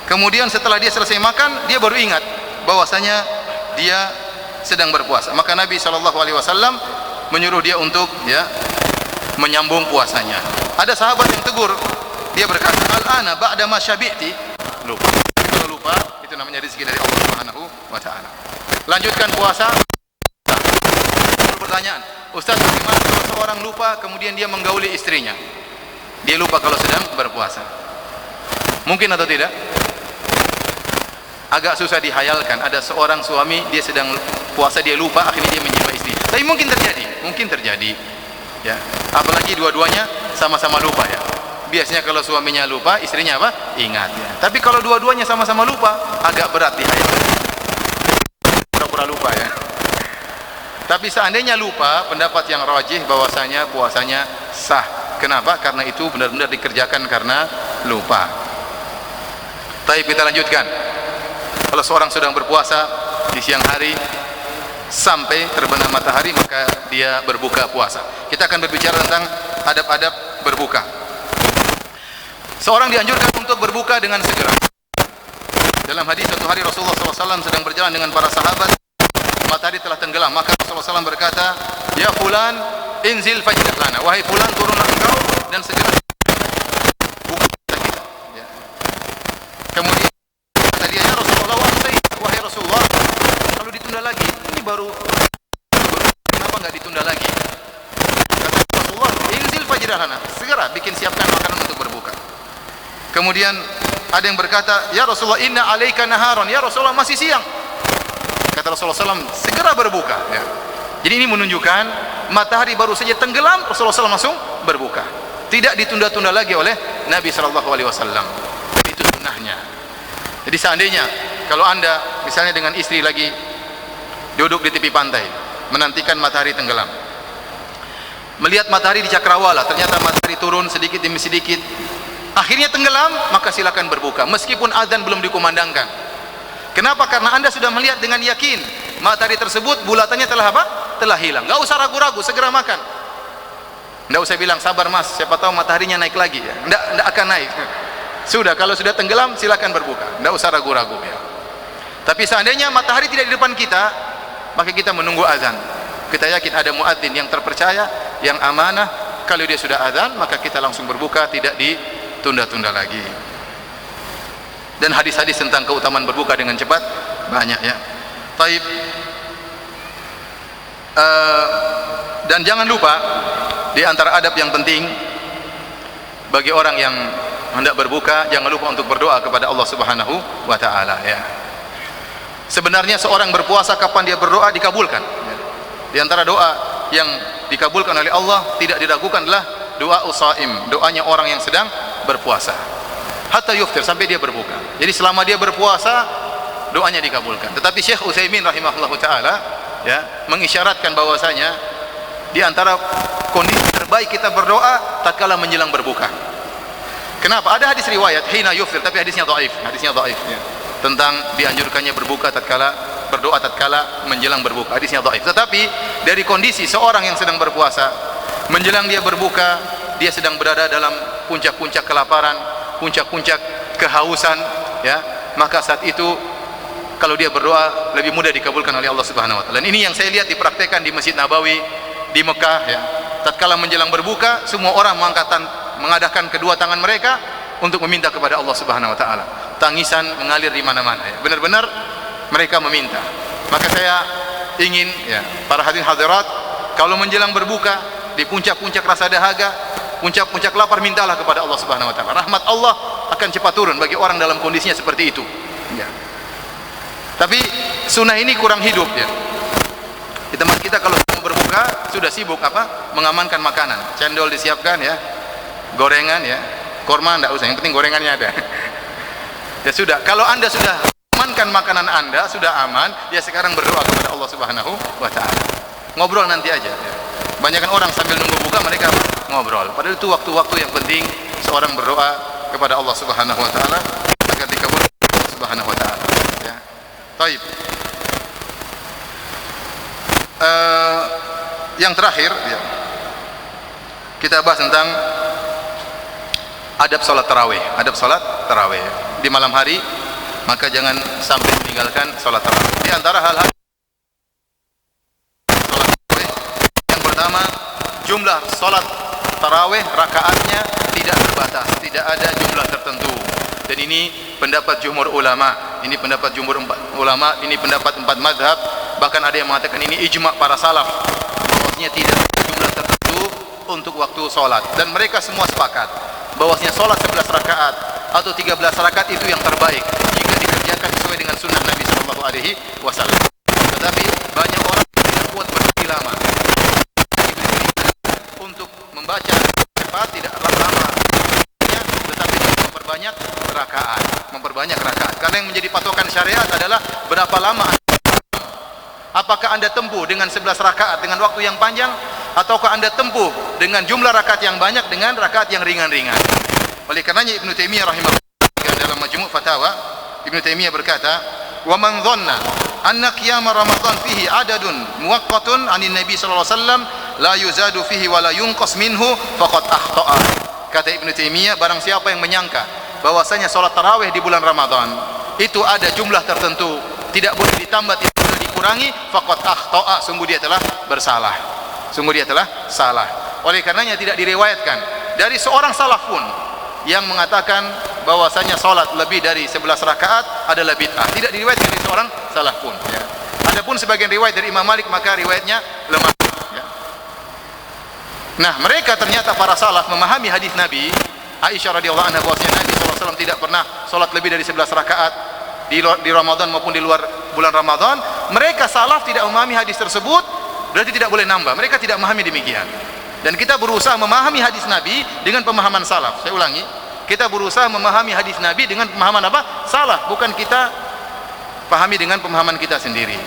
kemudian setelah dia selesai makan, dia baru ingat bahwasanya dia sedang berpuasa. Maka Nabi SAW menyuruh dia untuk ya menyambung puasanya. Ada sahabat yang tegur, dia berkata, "Al-ana ba'da ma syabi'ti." Lupa. Kalau lupa, itu namanya rezeki dari Allah Subhanahu wa taala. Lanjutkan puasa. Pertanyaan, "Ustaz, bagaimana kalau seorang lupa kemudian dia menggauli istrinya?" Dia lupa kalau sedang berpuasa. Mungkin atau tidak? Agak susah dihayalkan. Ada seorang suami, dia sedang puasa, dia lupa, akhirnya dia menjumpai istri. Tapi mungkin terjadi. Ya. Apalagi dua-duanya sama-sama lupa ya. Biasanya kalau suaminya lupa, istrinya apa? Ingat ya. Tapi kalau dua-duanya sama-sama lupa, agak berat dihayalkan. Pura-pura lupa ya. Tapi seandainya lupa, pendapat yang rajih bahwasanya puasanya sah. Kenapa? Karena itu benar-benar dikerjakan karena lupa. Tapi kita lanjutkan. Kalau seorang sedang berpuasa di siang hari sampai terbenam matahari, maka dia berbuka puasa. Kita akan berbicara tentang adab-adab berbuka. Seorang dianjurkan untuk berbuka dengan segera. Dalam hadis suatu hari Rasulullah SAW sedang berjalan dengan para sahabat, matahari telah tenggelam, maka Rasulullah SAW berkata, "Ya fulan, inzil fajdah lana." Wahai fulan, turunlah engkau dan segera buka kita. Ya. Kemudian kata dia, "Ya Rasulullah, wahai Rasulullah, kalau ditunda lagi, ini baru kenapa nggak ditunda lagi?" Kata Rasulullah, "Inzil fajdah lana." Segera bikin siapkan makanan untuk berbuka. Kemudian ada yang berkata, "Ya Rasulullah, inna alaika naharon." Ya Rasulullah, masih siang. Kata Rasulullah SAW, segera berbuka ya. Jadi ini menunjukkan matahari baru saja tenggelam, Rasulullah SAW langsung berbuka. Tidak ditunda-tunda lagi oleh Nabi SAW. Itu sunnahnya. Jadi seandainya kalau anda misalnya dengan istri lagi duduk di tepi pantai menantikan matahari tenggelam, melihat matahari di cakrawala, ternyata matahari turun sedikit demi sedikit, akhirnya tenggelam, maka silakan berbuka meskipun azan belum dikumandangkan. Kenapa? Karena anda sudah melihat dengan yakin matahari tersebut bulatannya telah apa? Telah hilang. Nggak usah ragu-ragu, segera makan. Nggak usah bilang, "Sabar mas, siapa tahu mataharinya naik lagi." Ya. Nggak akan naik. Sudah, kalau sudah tenggelam silakan berbuka. Nggak usah ragu-ragu ya. Tapi seandainya matahari tidak di depan kita, maka kita menunggu azan. Kita yakin ada muadzin yang terpercaya, yang amanah. Kalau dia sudah azan, maka kita langsung berbuka, tidak ditunda-tunda lagi. Dan hadis-hadis tentang keutamaan berbuka dengan cepat banyak ya. Taib. Dan jangan lupa, di antara adab yang penting bagi orang yang hendak berbuka, jangan lupa untuk berdoa kepada Allah Subhanahu wa taala, ya. Sebenarnya seorang berpuasa kapan dia berdoa dikabulkan. Di antara doa yang dikabulkan oleh Allah tidak diragukan adalah doa usaim, doanya orang yang sedang berpuasa. Hatta yuftir, sampai dia berbuka. Jadi selama dia berpuasa doanya dikabulkan. Tetapi Syekh Utsaimin rahimahullahu taala, ya, mengisyaratkan bahwasanya di antara kondisi terbaik kita berdoa tatkala menjelang berbuka. Kenapa? Ada hadis riwayat hina yuftir, tapi hadisnya dhaif, ya. Tentang dianjurkannya berbuka tatkala berdoa tatkala menjelang berbuka. Hadisnya dhaif. Tetapi dari kondisi seorang yang sedang berpuasa, menjelang dia berbuka, dia sedang berada dalam puncak-puncak kelaparan, puncak-puncak kehausan, ya, maka saat itu kalau dia berdoa lebih mudah dikabulkan oleh Allah Subhanahu wa taala. Dan ini yang saya lihat dipraktekkan di Masjid Nabawi di Mekah, ya. Tatkala menjelang berbuka, semua orang mengadakan kedua tangan mereka untuk meminta kepada Allah Subhanahu wa taala. Tangisan mengalir di mana-mana, ya. Benar-benar mereka meminta. Maka saya ingin, ya, para hadirin hadirat, kalau menjelang berbuka di puncak-puncak rasa dahaga, puncak-puncak lapar, mintalah kepada Allah Subhanahu wa taala. Rahmat Allah akan cepat turun bagi orang dalam kondisinya seperti itu, ya. Tapi sunnah ini kurang hidup, ya. Di tempat kita kalau mau berbuka sudah sibuk mengamankan makanan. Cendol disiapkan, ya, gorengan, ya, korma enggak usah, yang penting gorengannya ada. Ya sudah, kalau Anda sudah amankan makanan Anda, sudah aman, ya sekarang berdoa kepada Allah Subhanahu wa taala. Ngobrol nanti aja, ya. Banyakan orang sambil nunggu buka mereka ngobrol. Padahal itu waktu-waktu yang penting seorang berdoa kepada Allah Subhanahu wa taala agar dikabulkan Allah Subhanahu wa taala, ya. Baik. Yang terakhir, ya, kita bahas tentang adab salat tarawih. Adab salat tarawih di malam hari, maka jangan sampai meninggalkan salat tarawih. Di antara hal-hal salat tarawih, yang pertama, jumlah salat tarawih rakaatnya tidak terbatas, tidak ada jumlah tertentu. Dan ini pendapat jumhur ulama, ini pendapat jumhur ulama, ini pendapat 4 mazhab. Bahkan ada yang mengatakan ini ijma' para salaf, bahwasanya tidak ada jumlah tertentu untuk waktu salat. Dan mereka semua sepakat bahwasanya salat 11 rakaat atau 13 rakaat itu yang terbaik jika dikerjakan sesuai dengan sunnah Nabi sallallahu alaihi wasallam. Tetapi banyak orang tidak kuat berdiri lama. Untuk membaca cepat tidak lama, tetapi memperbanyak rakaat. Karena yang menjadi patokan syariat adalah berapa lama. Apakah Anda tempuh dengan 11 rakaat dengan waktu yang panjang, ataukah Anda tempuh dengan jumlah rakaat yang banyak dengan rakaat yang ringan-ringan? Oleh karenanya Ibnu Taimiyah rahimahullah dalam Majmu' Fatawa, Ibnu Taimiyah berkata, "Wa man dhanna anna qiyam Ramadan fihi adadun muwaqqatun 'anil Nabi sallallahu alaihi wasallam la yuzadu fihi wa la yunqas minhu faqad akhta'a." Kata Ibnu Taimiyah, barang siapa yang menyangka bahwasanya salat tarawih di bulan Ramadan itu ada jumlah tertentu, tidak boleh ditambah, tidak boleh dikurangi, faqad akhta'a, sungguh dia telah bersalah. Sungguh dia telah salah. Oleh karenanya tidak diriwayatkan dari seorang salaf pun yang mengatakan bahwasanya salat lebih dari 11 rakaat adalah bid'ah. Tidak diriwayatkan dari seorang salaf pun, ya. Adapun sebagian riwayat dari Imam Malik maka riwayatnya lemah, ya. Nah, mereka ternyata para salaf memahami hadis Nabi Aisyah radhiyallahu anha bahwasanya Nabi sallallahu alaihi wasallam tidak pernah salat lebih dari 11 rakaat di Ramadan maupun di luar bulan Ramadan. Mereka salaf tidak memahami hadis tersebut, berarti tidak boleh nambah. Mereka tidak memahami demikian. Dan kita berusaha memahami hadis Nabi dengan pemahaman salaf. Saya ulangi, kita berusaha memahami hadis Nabi dengan pemahaman apa? Salaf, bukan kita pahami dengan pemahaman kita sendiri.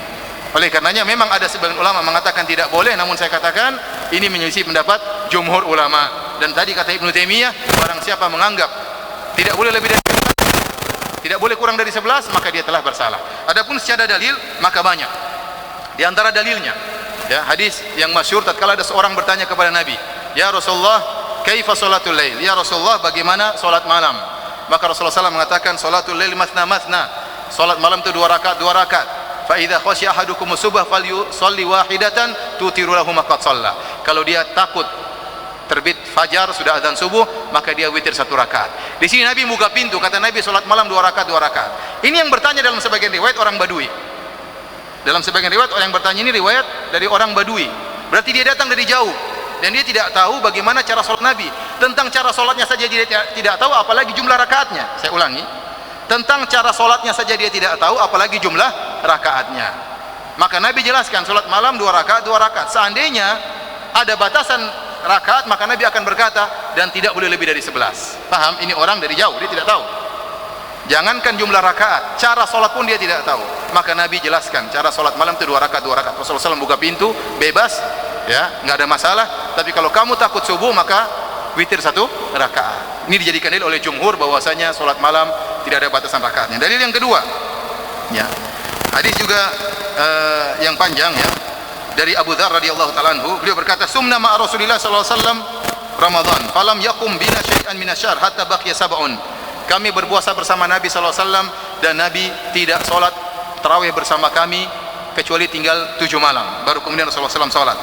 Oleh karenanya memang ada sebagian ulama mengatakan tidak boleh, namun saya katakan ini menyelisih pendapat jumhur ulama. Dan tadi kata Ibnu Taimiyah, barang siapa menganggap tidak boleh lebih dari 11, tidak boleh kurang dari 11, maka dia telah bersalah. Adapun secara dalil maka banyak. Di antara dalilnya, ya, hadis yang masyhur tatkala ada seorang bertanya kepada Nabi, "Ya Rasulullah, kaifa salatul lail?" Ya Rasulullah, bagaimana salat malam? Maka Rasulullah SAW mengatakan, "Salatul lail mathna mathna." Salat malam itu 2 rakaat, 2 rakaat. Fa idza khashiya ahadukum subh falyusalli wahidatan tutiru lahu ma qad shalla. Kalau dia takut terbit fajar, sudah azan subuh, maka dia witir 1 rakaat. Di sini Nabi buka pintu, kata Nabi salat malam 2 rakaat, 2 rakaat. Ini yang bertanya dalam sebagian riwayat orang Badui. Dalam sebagian riwayat orang yang bertanya ini riwayat dari orang Badui. Berarti dia datang dari jauh dan dia tidak tahu bagaimana cara sholat Nabi. Tentang cara sholatnya saja dia tidak tahu, apalagi jumlah rakaatnya. Saya ulangi, tentang cara sholatnya saja dia tidak tahu, apalagi jumlah rakaatnya. Maka Nabi jelaskan sholat malam 2 rakaat 2 rakaat. Seandainya ada batasan rakaat, maka Nabi akan berkata dan tidak boleh lebih dari 11. Paham? Ini orang dari jauh, dia tidak tahu. Jangankan jumlah rakaat, cara sholat pun dia tidak tahu. Maka Nabi jelaskan cara sholat malam itu 2 rakaat 2 rakaat. Rasulullah SAW buka pintu bebas, ya, nggak ada masalah. Tapi kalau kamu takut subuh, maka witir 1 rakaat. Ini dijadikan dalil oleh jumhur bahwasanya sholat malam tidak ada batasan rakaatnya. Dalil yang kedua, ya, hadis juga yang panjang, ya, dari Abu Dzar radhiyallahu taala anhu. Beliau berkata, sumna ma Rasulillah sallallahu alaihi wasallam Ramadan falam yakum bina syai'an minasyahr hatta baqiya sab'un. Kami berpuasa bersama Nabi sallallahu alaihi wasallam dan Nabi tidak salat tarawih bersama kami kecuali tinggal 7 malam, baru kemudian Rasulullah SAW salat.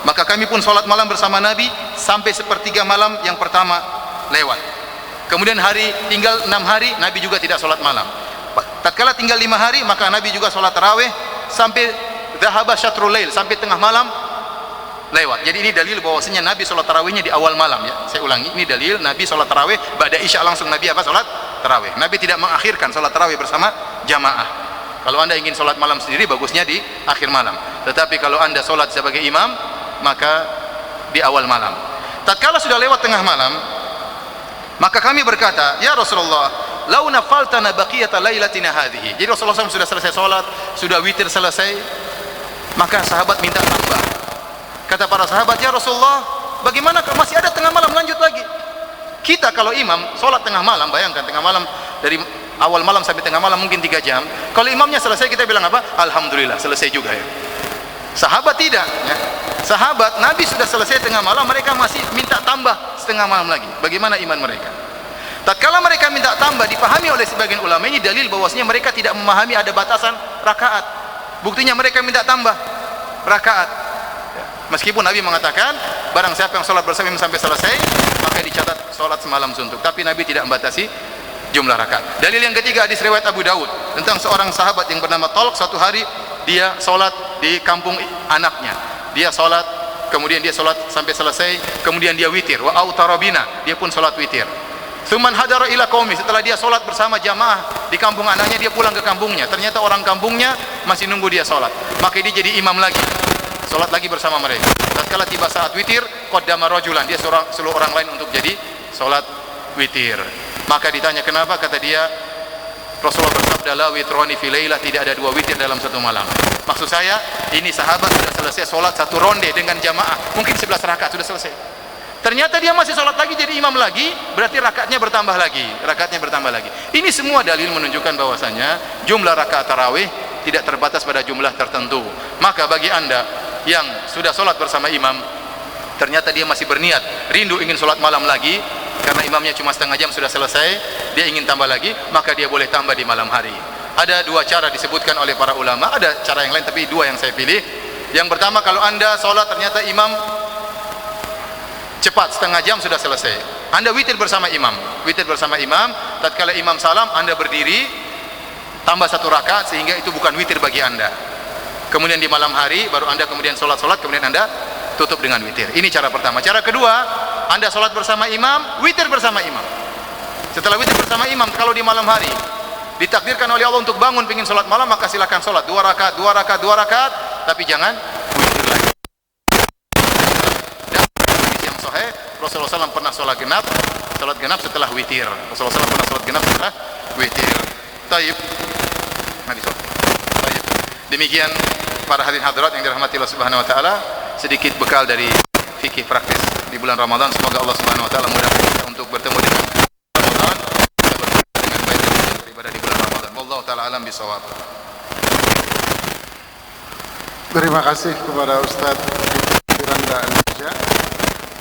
Maka kami pun salat malam bersama Nabi sampai 1/3 malam yang pertama lewat. Kemudian tinggal 6 hari Nabi juga tidak salat malam. Tatkala tinggal 5 hari, maka Nabi juga salat tarawih sampai dhahaba syatrul lail, sampai tengah malam lewat. Jadi ini dalil bahwasanya Nabi salat tarawihnya di awal malam, ya. Saya ulangi, ini dalil Nabi salat tarawih ba'da isya langsung Nabi salat tarawih. Nabi tidak mengakhirkan salat tarawih bersama jamaah. Kalau Anda ingin salat malam sendiri, bagusnya di akhir malam. Tetapi kalau Anda salat sebagai imam, maka di awal malam. Tatkala sudah lewat tengah malam, maka kami berkata, ya Rasulullah, lau nafaltana baqiyata lailatina hadhihi. Jadi Rasulullah SAW sudah selesai salat, sudah witir selesai, maka sahabat minta tambah. Kata para sahabat, ya Rasulullah, bagaimana kalau masih ada tengah malam, lanjut lagi. Kita kalau imam salat tengah malam, bayangkan tengah malam, dari awal malam sampai tengah malam mungkin 3 jam. Kalau imamnya selesai, kita bilang apa? Alhamdulillah, selesai juga, ya. Sahabat tidak, ya. Sahabat Nabi sudah selesai tengah malam, mereka masih minta tambah setengah malam lagi. Bagaimana iman mereka? Tatkala mereka minta tambah, dipahami oleh sebagian ulama, ini dalil bahwasanya mereka tidak memahami ada batasan rakaat. Buktinya mereka minta tambah rakaat. Meskipun Nabi mengatakan, barang siapa yang sholat bersama imam sampai selesai, maka dicatat sholat semalam suntuk. Tapi Nabi tidak membatasi jumlah rakaat. Dalil yang ketiga, hadis riwayat Abu Daud tentang seorang sahabat yang bernama Talq. Suatu hari dia sholat di kampung anaknya. Dia sholat, kemudian dia sholat sampai selesai, kemudian dia witir. Wa autarabina, dia pun sholat witir. Tsumman hadara ila qaumi, setelah dia sholat bersama jamaah di kampung anaknya, dia pulang ke kampungnya. Ternyata orang kampungnya masih nunggu dia sholat. Maka dia jadi imam lagi, sholat lagi bersama mereka. Tatkala tiba saat witir, qaddama rajulan, dia suruh orang lain untuk jadi sholat witir. Maka ditanya kenapa, kata dia, Rasulullah bersabda, la witrani fi lailah, tidak ada 2 witir dalam satu malam. Maksud saya, ini sahabat sudah selesai sholat 1 ronde dengan jamaah, mungkin 11 rakaat sudah selesai. Ternyata dia masih sholat lagi, jadi imam lagi, berarti rakaatnya bertambah lagi. Ini semua dalil menunjukkan bahwasanya jumlah rakaat tarawih tidak terbatas pada jumlah tertentu. Maka bagi Anda yang sudah sholat bersama imam, ternyata dia masih berniat, rindu ingin sholat malam lagi, karena imamnya cuma setengah jam sudah selesai, dia ingin tambah lagi, maka dia boleh tambah di malam hari. Ada 2 cara disebutkan oleh para ulama, ada cara yang lain, tapi 2 yang saya pilih. Yang pertama, kalau Anda sholat ternyata imam cepat, setengah jam sudah selesai, Anda witir bersama imam, tatkala imam salam, Anda berdiri tambah 1 rakaat, sehingga itu bukan witir bagi Anda. Kemudian di malam hari baru Anda kemudian sholat, kemudian Anda tutup dengan witir. Ini cara pertama. Cara kedua, Anda sholat bersama imam, witir bersama imam. Setelah witir bersama imam, kalau di malam hari ditakdirkan oleh Allah untuk bangun ingin sholat malam, maka silakan sholat 2 rakaat, tapi jangan witir lagi. Dan hadis yang sahih, Rasulullah SAW pernah sholat genap setelah witir. Rasulullah SAW pernah sholat genap setelah witir. Taib. Demikian para hadirin hadirat yang dirahmati Allah Subhanahu wa taala, sedikit bekal dari fikih praktis di bulan Ramadan. Semoga Allah Subhanahu wa taala mudahkan kita untuk bertemu dengan Ramadan, dengan baik dan beribadah di bulan Ramadan. Wallahu taala alam bisawab. Terima kasih kepada Ustaz Firanda Anija.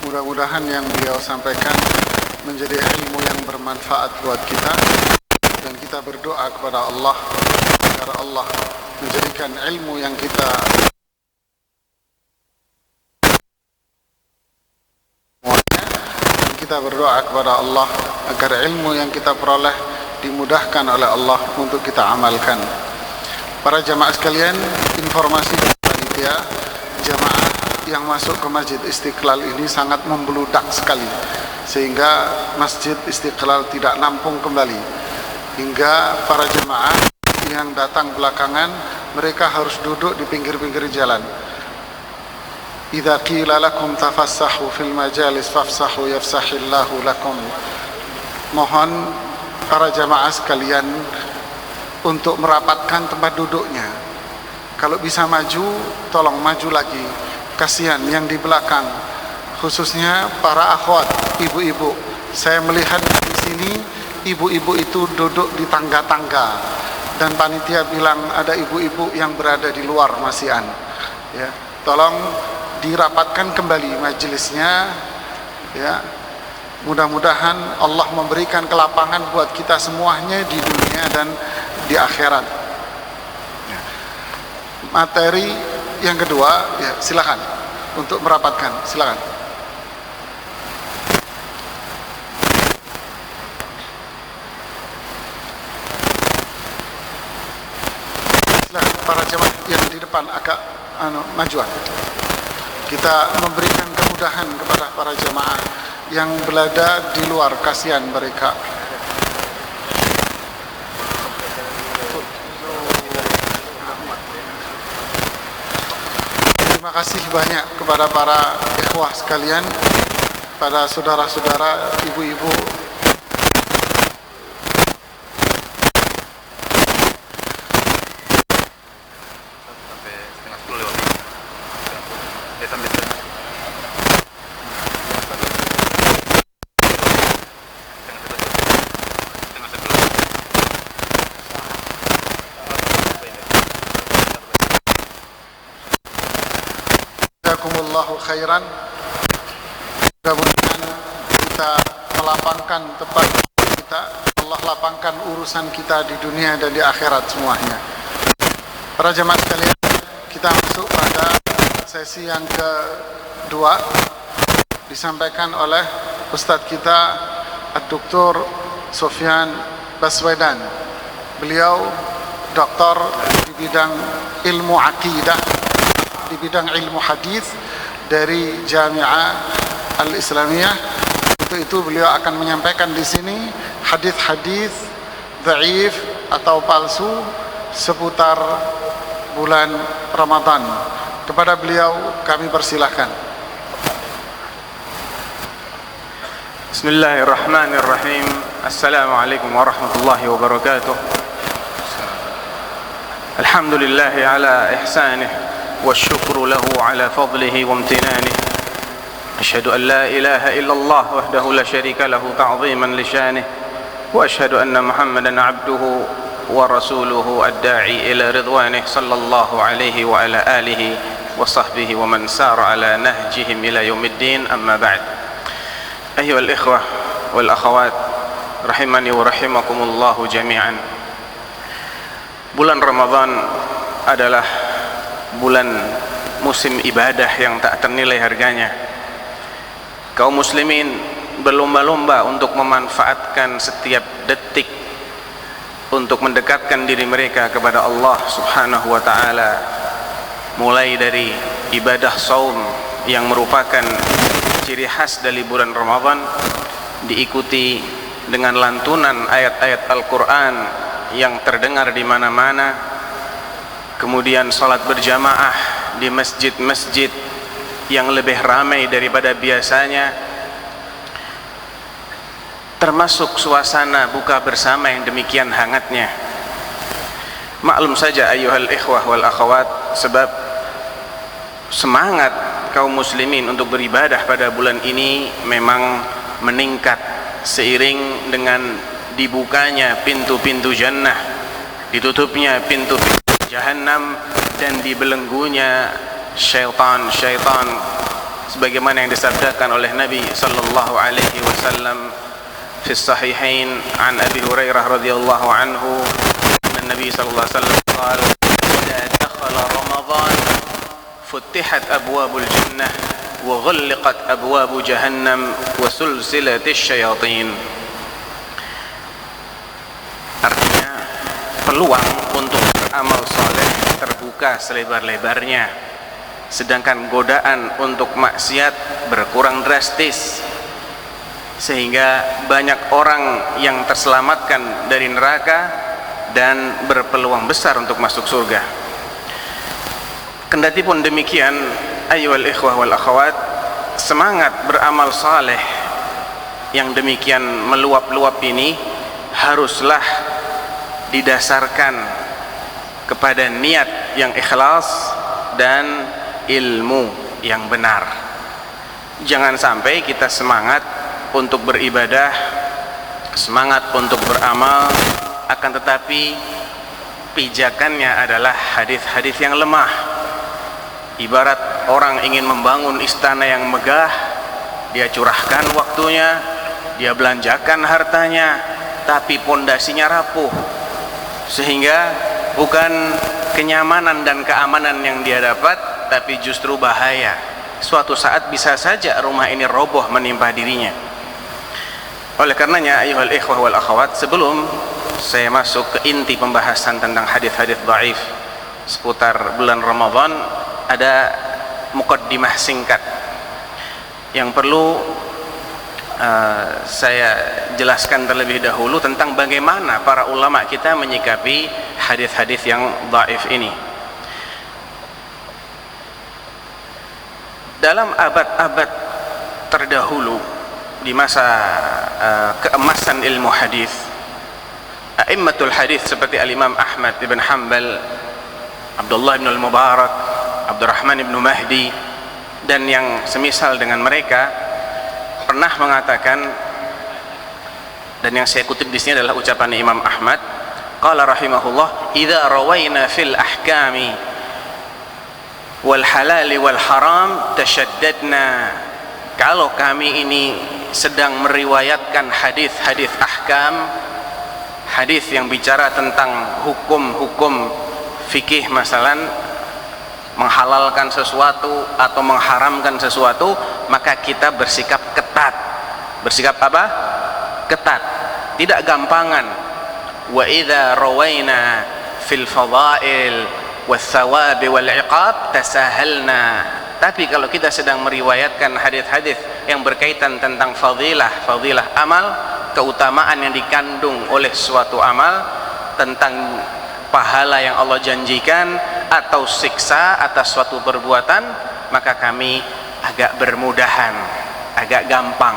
Mudah-mudahan yang beliau sampaikan menjadi ilmu yang bermanfaat buat kita, dan kita berdoa kepada Allah agar Allah menjadikan ilmu yang kita berdoa kepada Allah agar ilmu yang kita peroleh dimudahkan oleh Allah untuk kita amalkan. Para jamaah sekalian, informasi dari panitia jamaah yang masuk ke Masjid Istiqlal ini sangat membeludak sekali, sehingga Masjid Istiqlal tidak nampung kembali, hingga para jemaah yang datang belakangan mereka harus duduk di pinggir-pinggir jalan. Idza qila lakum tafassahu fil majalis fafsahu yafsahillahu lakum. Mohon para jemaah sekalian untuk merapatkan tempat duduknya. Kalau bisa maju, tolong maju lagi. Kasihan yang di belakang, khususnya para akhwat, ibu-ibu. Saya melihat di sini ibu-ibu itu duduk di tangga-tangga, dan panitia bilang ada ibu-ibu yang berada di luar masian. Ya, tolong dirapatkan kembali majelisnya. Ya, mudah-mudahan Allah memberikan kelapangan buat kita semuanya di dunia dan di akhirat. Ya. Materi yang kedua, ya silakan untuk merapatkan, silakan. Silakan para jemaah yang di depan agak majuan. Kita memberikan kemudahan kepada para jemaah yang berada di luar, kasihan mereka. Terima kasih banyak kepada para ikhwah sekalian, pada saudara-saudara, ibu-ibu. Jazakumullahu khairan. Mudah-mudahan kita melapangkan tempat kita, Allah lapangkan urusan kita di dunia dan di akhirat semuanya. Para jemaah sekalian, kita masuk pada sesi yang kedua, disampaikan oleh Ustadz kita Dr. Sofyan Baswedan. Beliau doktor di bidang ilmu akidah, di bidang ilmu hadis dari Jami'ah Al-Islamiyah. Untuk itu beliau akan menyampaikan di sini hadis-hadis dhaif atau palsu seputar bulan Ramadan. Kepada beliau kami persilahkan. Bismillahirrahmanirrahim. Assalamualaikum warahmatullahi wabarakatuh. Alhamdulillahi ala ihsanih والشكر له على فضله وامتنانه أشهد أن لا إله إلا الله وحده لا شريك له تعظيما لشانه وأشهد أن محمدا عبده ورسوله الداعي إلى رضوانه صلى الله عليه وعلى آله وصحبه ومن سار على نهجهم إلى يوم الدين أما بعد أيها الإخوة والأخوات رحمني ورحمكم الله جميعا. Bulan Ramadan adalah bulan musim ibadah yang tak ternilai harganya. Kaum muslimin berlomba-lomba untuk memanfaatkan setiap detik untuk mendekatkan diri mereka kepada Allah Subhanahu wa ta'ala, mulai dari ibadah saum yang merupakan ciri khas dari bulan Ramadan, diikuti dengan lantunan ayat-ayat Al-Quran yang terdengar di mana-mana. Kemudian salat berjamaah di masjid-masjid yang lebih ramai daripada biasanya, termasuk suasana buka bersama yang demikian hangatnya. Maklum saja ayyuhal ikhwah wal akhawat, sebab semangat kaum muslimin untuk beribadah pada bulan ini memang meningkat seiring dengan dibukanya pintu-pintu jannah, ditutupnya pintu-pintu Jahannam, dan dibelenggunya syaitan sebagaimana yang disabdakan oleh Nabi sallallahu alaihi wasallam fi sahihain an Abi Hurairah radhiyallahu anhu anna Nabi sallallahu alaihi wasallam qala idza dakhala Ramadan futihat abwabul jannah wa ghulqat abwabu jahannam wa sulsilatis syayatin. Artinya peluang untuk beramal soleh terbuka selebar-lebarnya sedangkan godaan untuk maksiat berkurang drastis, sehingga banyak orang yang terselamatkan dari neraka dan berpeluang besar untuk masuk surga. Kendati pun demikian, ayyuhal ikhwah wal akhwat, semangat beramal saleh yang demikian meluap-luap ini haruslah didasarkan kepada niat yang ikhlas dan ilmu yang benar. Jangan sampai kita semangat untuk beribadah, semangat untuk beramal, akan tetapi pijakannya adalah hadis-hadis yang lemah. Ibarat orang ingin membangun istana yang megah, dia curahkan waktunya, dia belanjakan hartanya, tapi pondasinya rapuh, sehingga bukan kenyamanan dan keamanan yang dia dapat, tapi justru bahaya. Suatu saat bisa saja rumah ini roboh menimpa dirinya. Oleh karenanya, ayyuhal ikhwah wal akhwat, sebelum saya masuk ke inti pembahasan tentang hadis-hadis dhaif seputar bulan Ramadan, ada muqaddimah singkat yang perlu saya jelaskan terlebih dahulu tentang bagaimana para ulama kita menyikapi hadis-hadis yang dhaif ini. Dalam abad-abad terdahulu, di masa keemasan ilmu hadis, a'immatul hadis seperti al-Imam Ahmad ibn Hanbal, Abdullah ibn al-Mubarak, Abdurrahman ibn Mahdi, dan yang semisal dengan mereka pernah mengatakan, dan yang saya kutip di sini adalah ucapan Imam Ahmad, qala rahimahullah, idza rawayna fil ahkami wal halali wal haram tashaddadna. Kalau kami ini sedang meriwayatkan hadis-hadis ahkam, hadis yang bicara tentang hukum-hukum fikih, masalan menghalalkan sesuatu atau mengharamkan sesuatu, maka kita bersikap ketat. Bersikap apa? Ketat, tidak gampangan. Wa idza rawayna fil fadail was-sawabi wal-iqab tasahalna. Tapi kalau kita sedang meriwayatkan hadis-hadis yang berkaitan tentang fadilah amal, keutamaan yang dikandung oleh suatu amal, tentang pahala yang Allah janjikan atau siksa atas suatu perbuatan, maka kami agak bermudahan, agak gampang,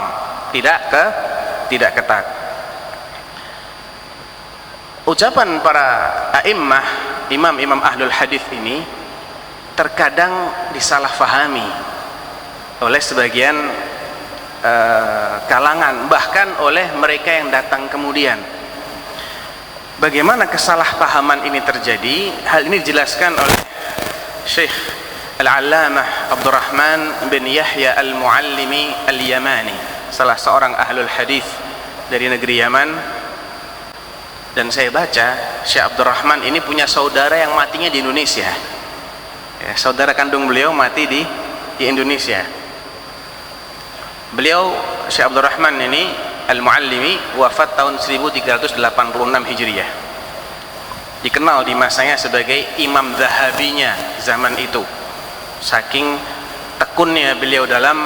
tidak ketat. Ucapan para a'immah, imam-imam ahlul hadis ini terkadang disalahfahami oleh sebagian kalangan, bahkan oleh mereka yang datang kemudian. Bagaimana kesalahpahaman ini terjadi? Hal ini dijelaskan oleh Syekh Al-Allamah Abdurrahman bin Yahya Al-Muallimi Al-Yamani, salah seorang ahlul hadis dari negeri Yaman. Dan saya baca, Syekh Abdurrahman ini punya saudara yang matinya di Indonesia. Ya, saudara kandung beliau mati di Indonesia. Beliau, Syekh Abdurrahman ini Al-Muallimi, wafat tahun 1386 Hijriah. Dikenal di masanya sebagai Imam Zahabinya zaman itu. Saking tekunnya beliau dalam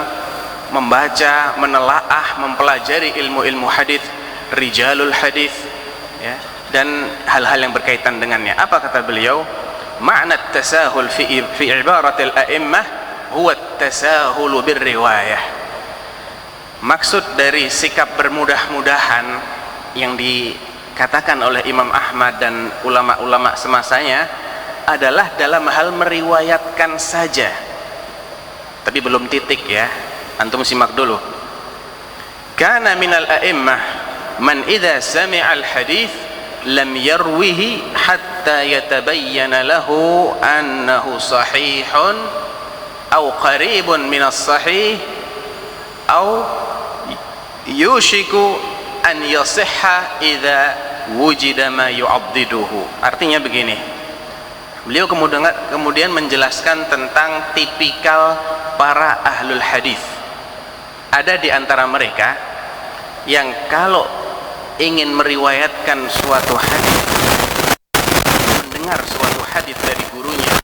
membaca, menelaah, mempelajari ilmu-ilmu hadis, rijalul hadis, ya, dan hal-hal yang berkaitan dengannya. Apa kata beliau? Ma'na at-tasahul fi ibaratil a'immah huwa at-tasahul birriwayah. Maksud dari sikap bermudah-mudahan yang dikatakan oleh Imam Ahmad dan ulama-ulama semasanya adalah dalam hal meriwayatkan saja. Tapi belum titik ya, antum simak dulu. Kana minal a'immah man idza sami'a al-hadith lam yarwihi hatta yatabayyana lahu annahu sahihun aw qaribun min as-sahih aw yushiku an yasihha idza wujida ma yu'addiduhu. Artinya begini, beliau kemudian menjelaskan tentang tipikal para ahlul hadis. Ada di antara mereka yang kalau ingin meriwayatkan suatu hadis, mendengar suatu hadis dari gurunya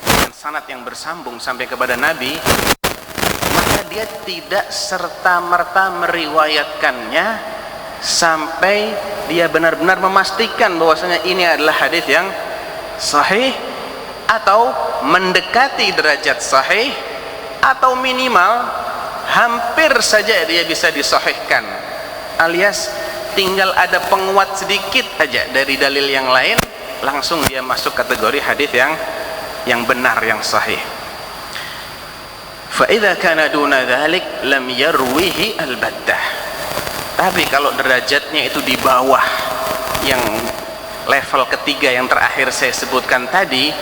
dengan sanad yang bersambung sampai kepada Nabi, maka dia tidak serta-merta meriwayatkannya sampai dia benar-benar memastikan bahwasanya ini adalah hadis yang sahih atau mendekati derajat sahih atau minimal hampir saja dia bisa disahihkan, alias tinggal ada penguat sedikit aja dari dalil yang lain, langsung dia masuk kategori hadis yang benar, yang sahih. Fa idza kana duna dzalik lam yarwihi albattah. Tapi kalau derajatnya itu di bawah yang level ketiga yang terakhir saya sebutkan tadi,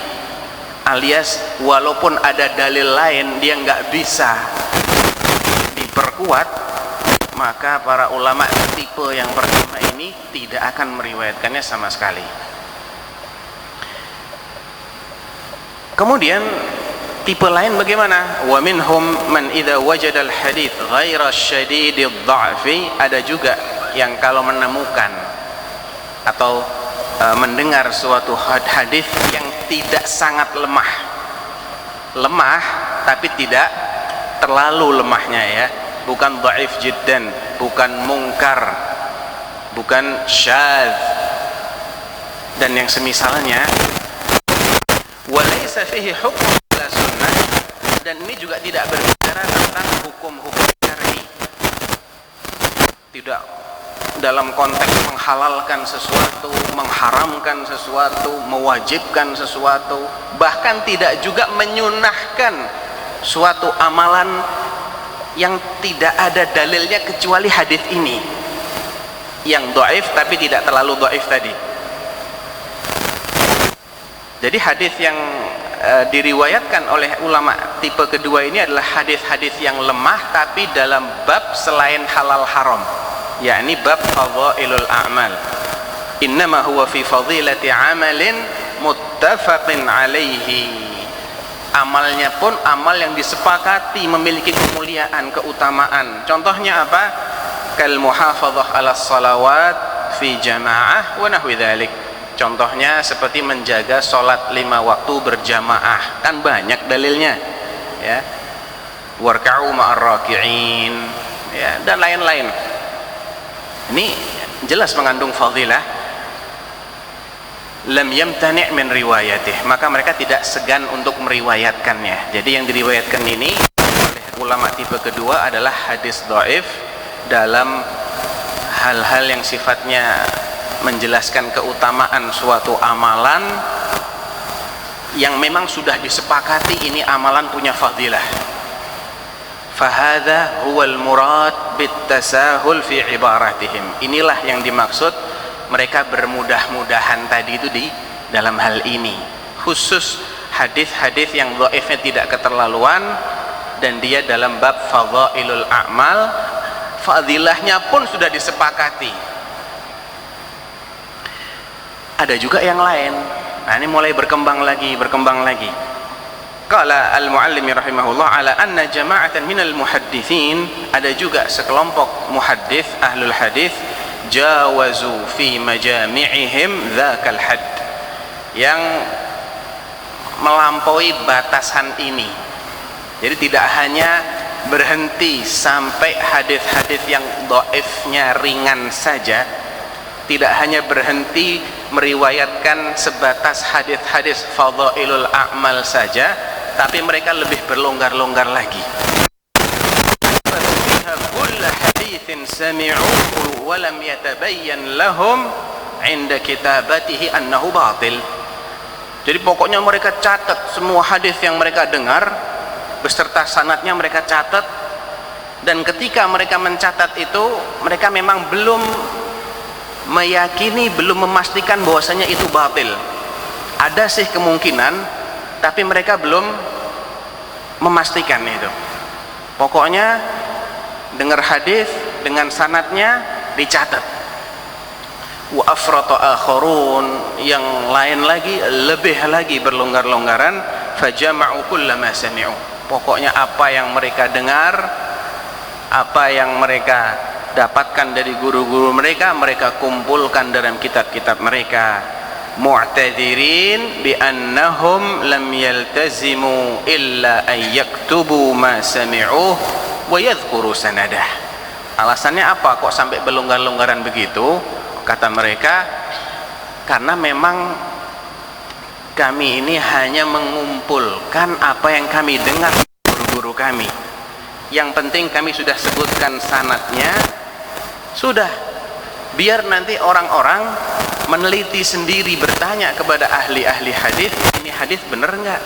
alias walaupun ada dalil lain dia nggak bisa diperkuat, maka para ulama tipe yang pertama ini tidak akan meriwayatkannya sama sekali. Kemudian tipe lain bagaimana? Wa minhum man idza wajada al-hadits ghaira syadidid dha'fi. Ada juga yang kalau menemukan atau mendengar suatu hadis yang tidak sangat lemah tapi tidak terlalu lemahnya, ya, bukan dhaif jiddan, bukan mungkar, bukan syadz dan yang semisalnya, walaysa fihi hukm la sunnah, dan ini juga tidak berbicara tentang hukum-hukum syar'i, tidak dalam konteks menghalalkan sesuatu, mengharamkan sesuatu, mewajibkan sesuatu, bahkan tidak juga menyunahkan suatu amalan yang tidak ada dalilnya kecuali hadis ini yang dhaif tapi tidak terlalu dhaif tadi. Jadi hadis yang diriwayatkan oleh ulama tipe kedua ini adalah hadis-hadis yang lemah tapi dalam bab selain halal haram, yakni bab fadhailul a'mal. Innama huwa fi fadilati amalin muttafaqin alaihi. Amalnya pun amal yang disepakati memiliki kemuliaan, keutamaan. Contohnya apa? Kal muhafadzah ala salawat fi jamaah wa nahwi dzalik. Contohnya seperti menjaga sholat 5 waktu berjamaah, kan banyak dalilnya, ya. Warka'u ma'ar raki'in, ya, dan lain-lain. Ini jelas mengandung fadilah. Lam yamtani' min riwayatih, maka mereka tidak segan untuk meriwayatkannya. Jadi yang diriwayatkan ini oleh ulama tipe kedua adalah hadis dhaif dalam hal-hal yang sifatnya menjelaskan keutamaan suatu amalan yang memang sudah disepakati ini amalan punya fadilah. Fahadha huwal murad bittasahul fi ibaratihim. Inilah yang dimaksud mereka bermudah-mudahan tadi itu di dalam hal ini, khusus hadis-hadis yang dhaifnya tidak keterlaluan dan dia dalam bab fadhailul a'mal, fadilahnya pun sudah disepakati. Ada juga yang lain. Nah, ini mulai berkembang lagi. Qala al-muallimi rahimahullah ala anna jama'atan minal muhaddithin, ada juga sekelompok muhaddits ahlul hadis jawazu fi majami'ihim dzakal hadd, yang melampaui batasan ini. Jadi tidak hanya berhenti sampai hadis-hadis yang dhaifnya ringan saja, tidak hanya berhenti meriwayatkan sebatas hadis-hadis fadhailul a'mal saja, tapi mereka lebih berlonggar-longgar lagi. Sami'uhu wa lam yatabayyan lahum 'inda kitabatihi annahu batil. Jadi pokoknya mereka catat semua hadis yang mereka dengar beserta sanadnya, mereka catat, dan ketika mereka mencatat itu mereka memang belum meyakini, belum memastikan bahwasanya itu batil. Ada sih kemungkinan, tapi mereka belum memastikan itu. Pokoknya dengar hadis dengan sanadnya dicatat. Wa afrata akharun, yang lain lagi lebih lagi berlonggar-longgaran, fajama'u kullama sami'u. Pokoknya apa yang mereka dengar, apa yang mereka dapatkan dari guru-guru mereka, mereka kumpulkan dalam kitab-kitab mereka. mu'tadirin bi annahum lam yaltazimu illa an yaktubu ma sami'uh wa yadhkuru sanadah. Alasannya apa kok sampai belonggar-longgaran begitu? Kata mereka, karena memang kami ini hanya mengumpulkan apa yang kami dengar dari guru kami. Yang penting kami sudah sebutkan sanadnya, sudah, biar nanti orang-orang meneliti sendiri, bertanya kepada ahli-ahli hadis, ini hadis benar enggak?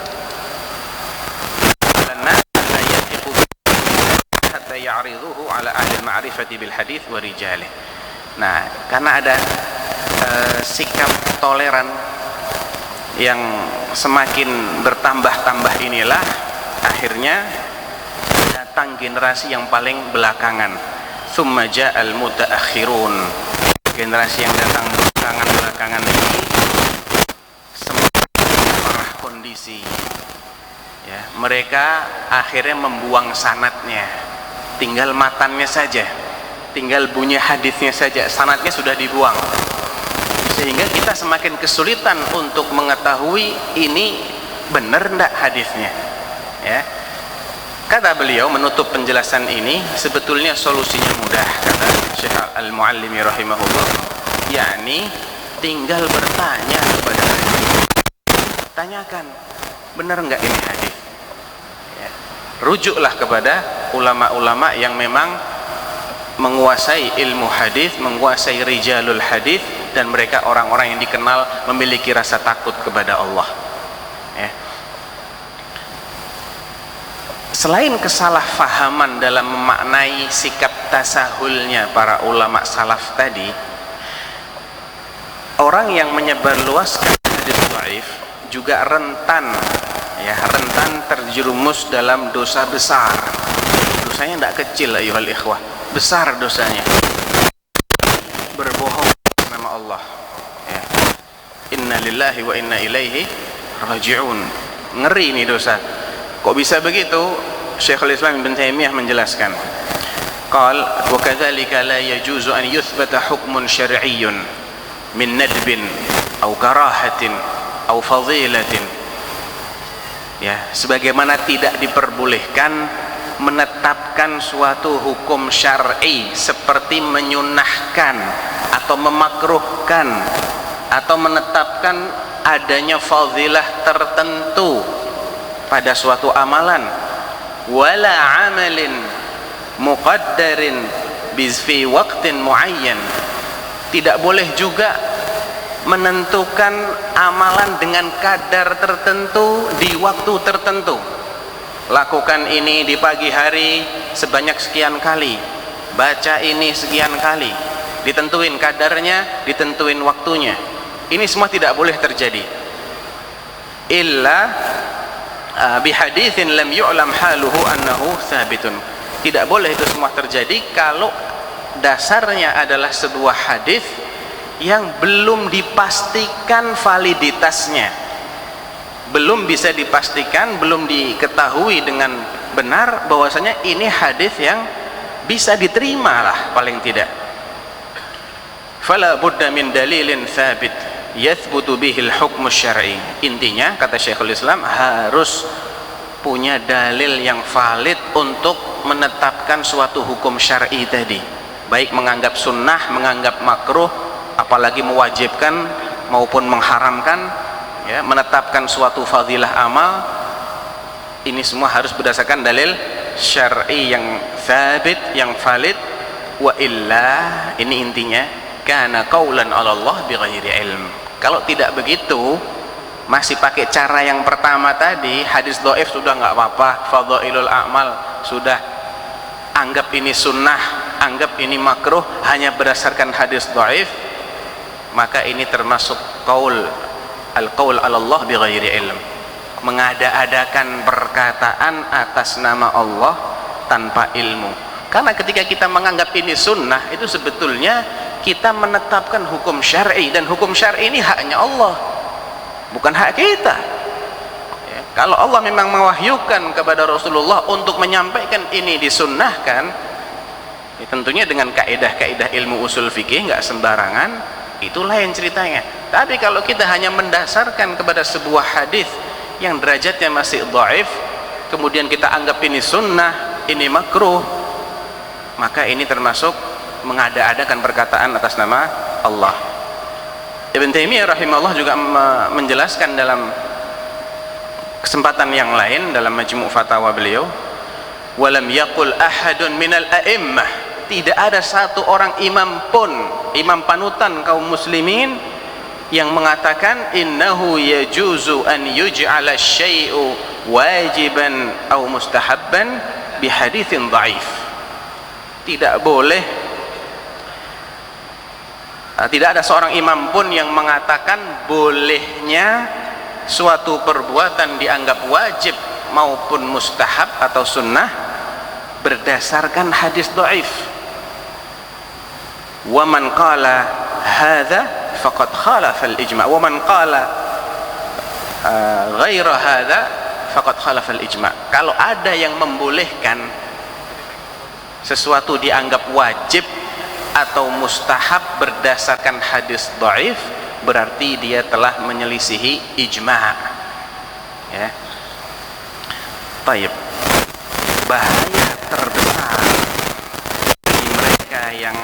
Karena hatta ya'riduhu ala ahli ma'rifati bil hadis wa rijalih. Nah, karena ada sikap toleran yang semakin bertambah-tambah inilah akhirnya datang generasi yang paling belakangan. Tsumma ja'al mutaakhirun. Generasi yang datang belakangan ini semakin parah kondisi. Ya, mereka akhirnya membuang sanadnya. Tinggal matannya saja. Tinggal bunyi hadisnya saja, sanadnya sudah dibuang. Sehingga kita semakin kesulitan untuk mengetahui ini benar enggak hadisnya. Ya. Kata beliau menutup penjelasan ini, sebetulnya solusinya mudah, kata Syekh Al-Muallimi rahimahullah, yakni tinggal bertanya kepada hadis. Tanyakan, benar enggak ini hadis? Ya. Rujuklah kepada ulama-ulama yang memang menguasai ilmu hadis, menguasai rijalul hadis, dan mereka orang-orang yang dikenal memiliki rasa takut kepada Allah. Ya. Selain kesalahpahaman dalam memaknai sikap tasahulnya para ulama salaf tadi, orang yang menyebarluaskan hadis dhaif juga rentan terjerumus dalam dosa besar. Dosanya tidak kecil, ayuhal ikhwah, besar dosanya. Berbohong nama Allah. Ya. Inna lillahi wa inna ilaihi raji'un. Ngeri ini dosa. Kok bisa begitu? Syekhul Islam Ibn Taimiyah menjelaskan. Qal wa kadzalika la yajuzu an yuthbata hukmun syar'iyyun min nadbin aw karahatin aw fadilatin. Ya, sebagaimana tidak diperbolehkan menetapkan suatu hukum syar'i seperti menyunahkan atau memakruhkan atau menetapkan adanya fadilah tertentu pada suatu amalan, wala amalin muqaddarin fi waqtin muayyan. Tidak boleh juga menentukan amalan dengan kadar tertentu di waktu tertentu. Lakukan ini di pagi hari sebanyak sekian kali, baca ini sekian kali, ditentuin kadarnya, ditentuin waktunya. Ini semua tidak boleh terjadi. Illa bihaditsin lam yu'lam haluhu annahu thabitun. Tidak boleh itu semua terjadi kalau dasarnya adalah sebuah hadis yang belum dipastikan validitasnya, belum bisa dipastikan, belum diketahui dengan benar bahwasanya ini hadis yang bisa diterima lah paling tidak. Fala budda min dalilin thabit yathbutu bihil hukmu syar'i. Intinya kata Syekhul Islam harus punya dalil yang valid untuk menetapkan suatu hukum syar'i tadi, baik menganggap sunnah, menganggap makruh, apalagi mewajibkan maupun mengharamkan, ya, menetapkan suatu fadilah amal. Ini semua harus berdasarkan dalil syar'i yang thabit, yang valid. Wa illa, ini intinya, kana qaulan 'ala Allah bighairi ilm. Kalau tidak begitu, masih pakai cara yang pertama tadi, hadis dhaif sudah nggak apa-apa, fadhailul a'mal sudah, anggap ini sunnah, anggap ini makruh hanya berdasarkan hadis dhaif, maka ini termasuk al-qaul 'ala Allah bighairi ilm, mengada-adakan perkataan atas nama Allah tanpa ilmu. Karena ketika kita menganggap ini sunnah, itu sebetulnya kita menetapkan hukum syar'i, dan hukum syar'i ini haknya Allah, bukan hak kita. Ya, kalau Allah memang mewahyukan kepada Rasulullah untuk menyampaikan ini disunnahkan, ya tentunya dengan kaidah-kaidah ilmu usul fikih, nggak sembarangan, itu lain ceritanya. Tapi kalau kita hanya mendasarkan kepada sebuah hadis yang derajatnya masih dhaif, kemudian kita anggap ini sunnah, ini makruh, maka ini termasuk mengada-adakan perkataan atas nama Allah. Ibn Taimiyah rahimahullah juga menjelaskan dalam kesempatan yang lain dalam Majmu' Fatawa beliau, walam yaqul ahadun minal a'immah, tidak ada satu orang imam pun, imam panutan kaum muslimin, yang mengatakan innahu yajuzu an yuj'ala syai'u wajiban aw mustahabban bihaditsin dhaif. Tidak boleh, tidak ada seorang imam pun yang mengatakan bolehnya suatu perbuatan dianggap wajib maupun mustahab atau sunnah berdasarkan hadis dhaif. Wa man qala hadza faqad khalafa al-ijma' wa man qala ghaira hadza faqad khalafa al-ijma'. Kalau ada yang membolehkan sesuatu dianggap wajib atau mustahab berdasarkan hadis dhaif, berarti dia telah menyelisihi ijma'. Ya. Taib. Bahaya terbesar bagi mereka yang